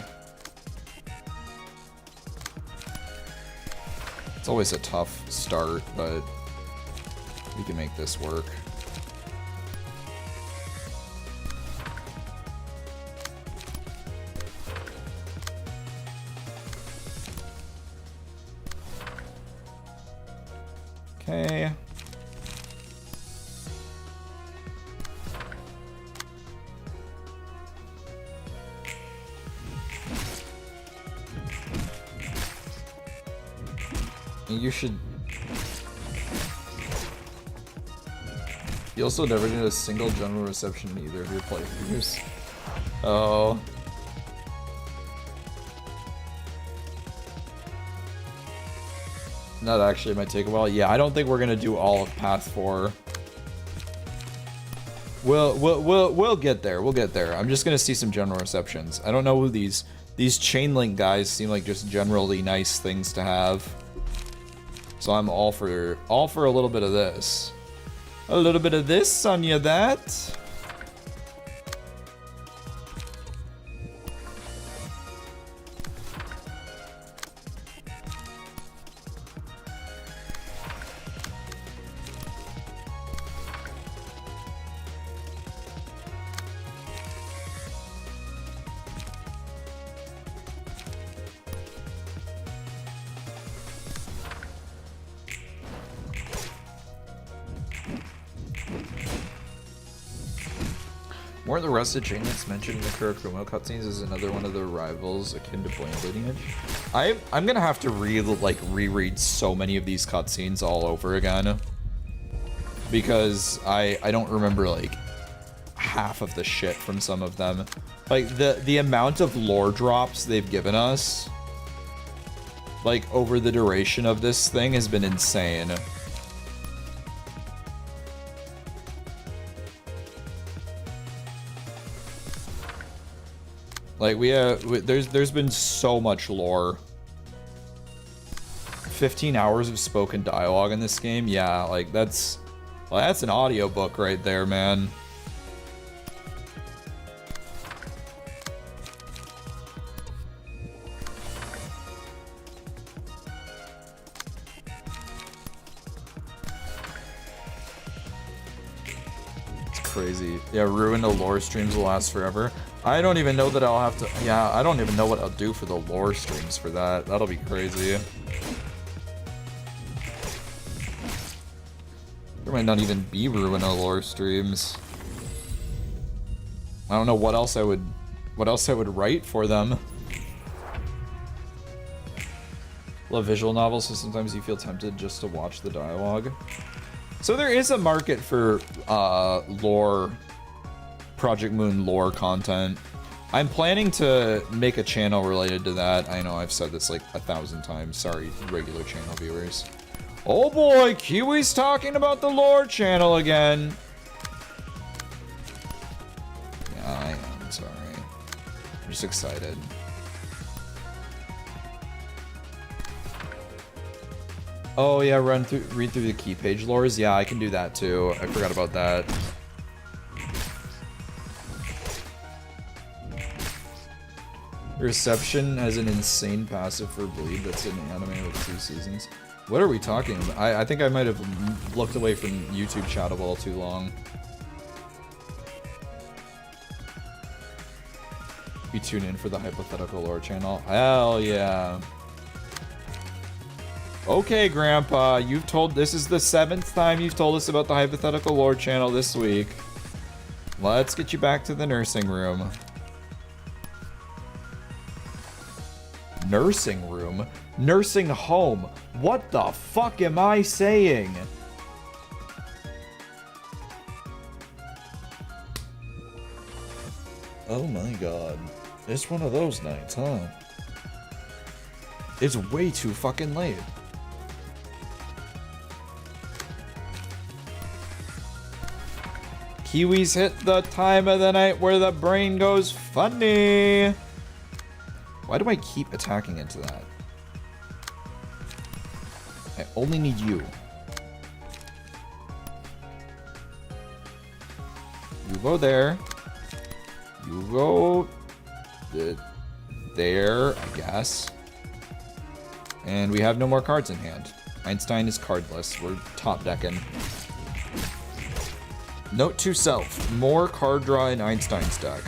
It's always a tough start, but we can make this work. Okay. You should... You also never did a single general reception in either of your playthroughs. Oh. That actually might take a while. Yeah, I don't think we're gonna do all of Path 4. We'll get there. We'll get there. I'm just gonna see some general receptions. I don't know who these chain link guys seem like just generally nice things to have. So I'm all for a little bit of this. A little bit of this, Sonya, that. More of the rusted chain that's mentioned in the Kurakumo cutscenes is another one of the rivals akin to Blame Lineage. I'm gonna have to reread so many of these cutscenes all over again. Because I don't remember like half of the shit from some of them. Like the amount of lore drops they've given us like over the duration of this thing has been insane. Like there's been so much lore. 15 hours of spoken dialogue in this game. Yeah, like that's an audiobook right there, man. It's crazy. Yeah, Ruina lore streams will last forever. I don't even know that I'll have to... Yeah, I don't even know what I'll do for the lore streams for that. That'll be crazy. There might not even be Ruina lore streams. I don't know what else I would write for them. Love visual novels, so sometimes you feel tempted just to watch the dialogue. So there is a market for lore... Project Moon lore content. I'm planning to make a channel related to that. I know I've said this like 1,000 times. Sorry, regular channel viewers. Oh boy, Kiwi's talking about the lore channel again. Yeah, I am. Sorry. I'm just excited. Oh yeah, read through the key page lores. Yeah, I can do that too. I forgot about that. Reception has an insane passive for Bleed that's an anime with 2 seasons. What are we talking about? I think I might have looked away from YouTube chat a little too long. You tune in for the hypothetical lore channel. Hell yeah. Okay, Grandpa, this is the 7th time you've told us about the hypothetical lore channel this week. Let's get you back to the nursing room. Nursing room? Nursing home. What the fuck am I saying? Oh my god. It's one of those nights, huh? It's way too fucking late. Kiwis hit the time of the night where the brain goes funny. Why do I keep attacking into that? I only need you. You go there. You go there, I guess. And we have no more cards in hand. Einstein is cardless. We're top decking. Note to self, more card draw in Einstein's deck.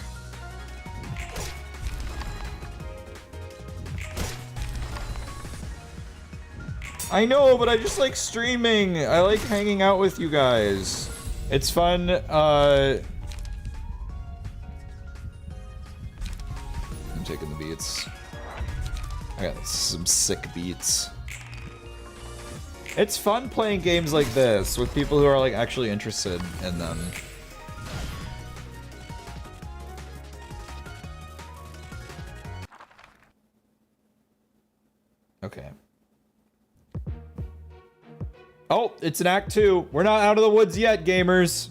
I know, but I just like streaming. I like hanging out with you guys. It's fun. I'm taking the beats. I got some sick beats. It's fun playing games like this with people who are like actually interested in them. Okay. Oh, it's an act 2. We're not out of the woods yet, gamers.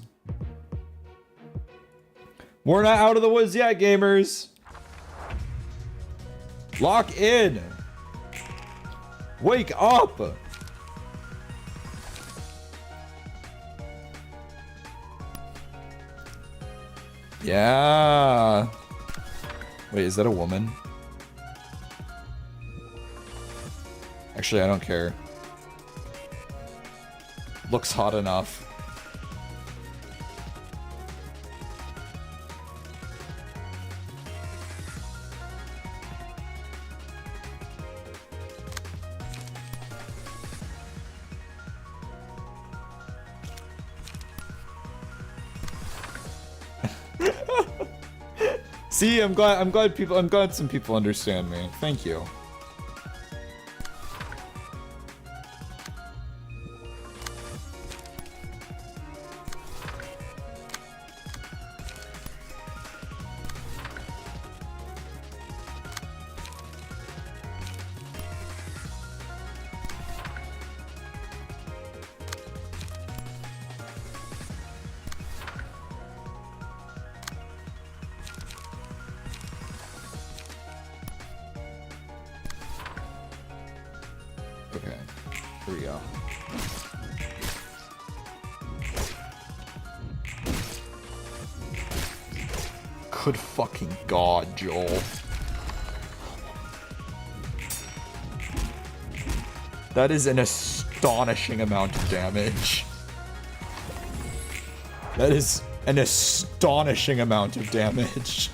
We're not out of the woods yet, gamers. Lock in. Wake up. Yeah. Wait, is that a woman? Actually, I don't care. Looks hot enough. See, I'm glad some people understand me. Thank you. Okay, here we go. Good fucking god, Joel. That is an astonishing amount of damage. That is an astonishing amount of damage.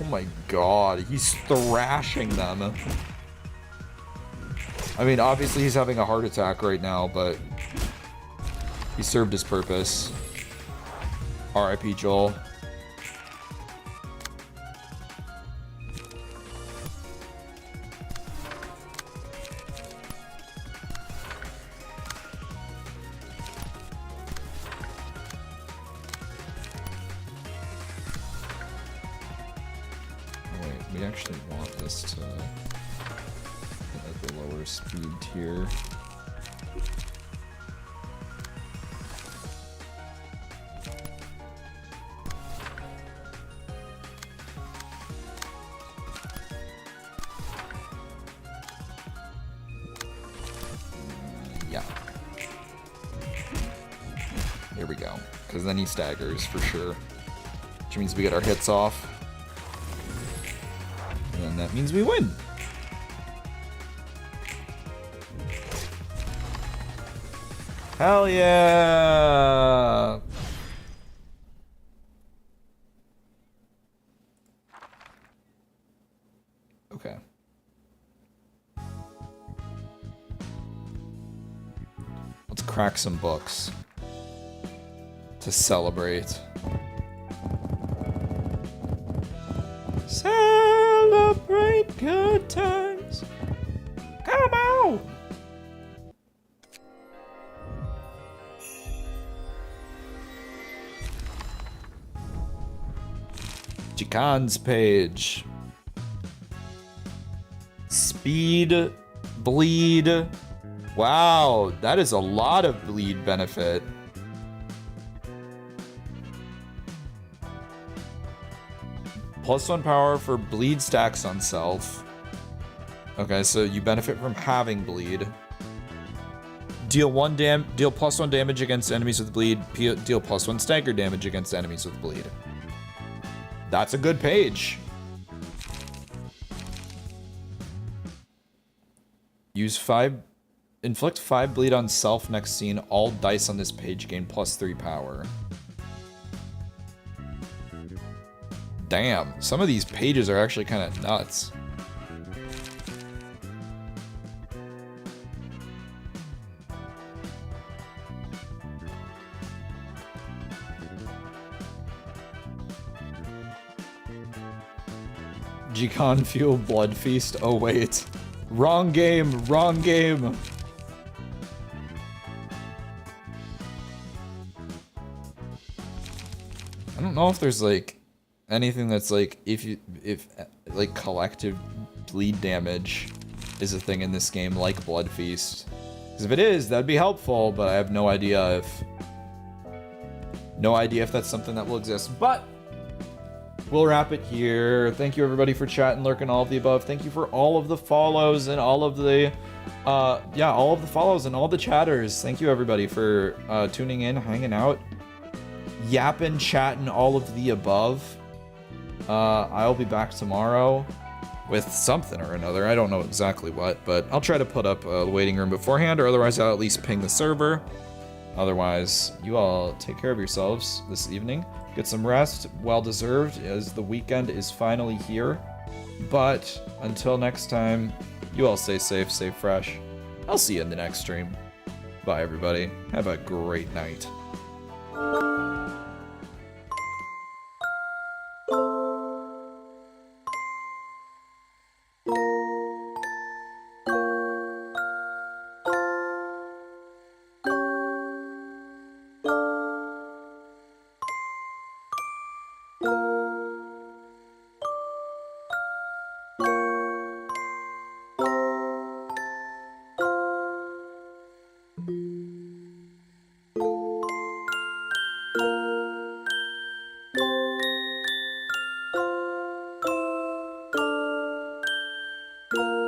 Oh my god, he's thrashing them. I mean, obviously he's having a heart attack right now, but he served his purpose. R.I.P. Joel. We actually want this to hit at the lower speed tier. Yeah. There we go. Because then he staggers for sure. Which means we get our hits off. And that means we win. Hell yeah! Okay. Let's crack some books to celebrate. Celebrate good times. Come on! Chican's page. Speed, bleed. Wow, that is a lot of bleed benefit. +1 power for bleed stacks on self. Okay, so you benefit from having bleed. Deal +1 damage against enemies with bleed. Deal +1 stagger damage against enemies with bleed. That's a good page. Inflict 5 bleed on self next scene. All dice on this page gain +3 power. Damn, some of these pages are actually kind of nuts. Gcon Fuel Blood Feast. Oh wait. Wrong game, wrong game. I don't know if there's like anything that's like if like collective bleed damage is a thing in this game like Blood Feast. Because if it is, that'd be helpful, but I have no idea if that's something that will exist. But we'll wrap it here. Thank you everybody for chatting, lurking, all of the above. Thank you for all of the follows and all of the all of the follows and all the chatters. Thank you everybody for tuning in, hanging out, yapping, chatting, all of the above. I'll be back tomorrow with something or another. I don't know exactly what, but I'll try to put up a waiting room beforehand, or otherwise I'll at least ping the server. Otherwise, you all take care of yourselves this evening. Get some rest, well deserved, as the weekend is finally here. But until next time, you all stay safe, stay fresh. I'll see you in the next stream. Bye everybody. Have a great night. 음.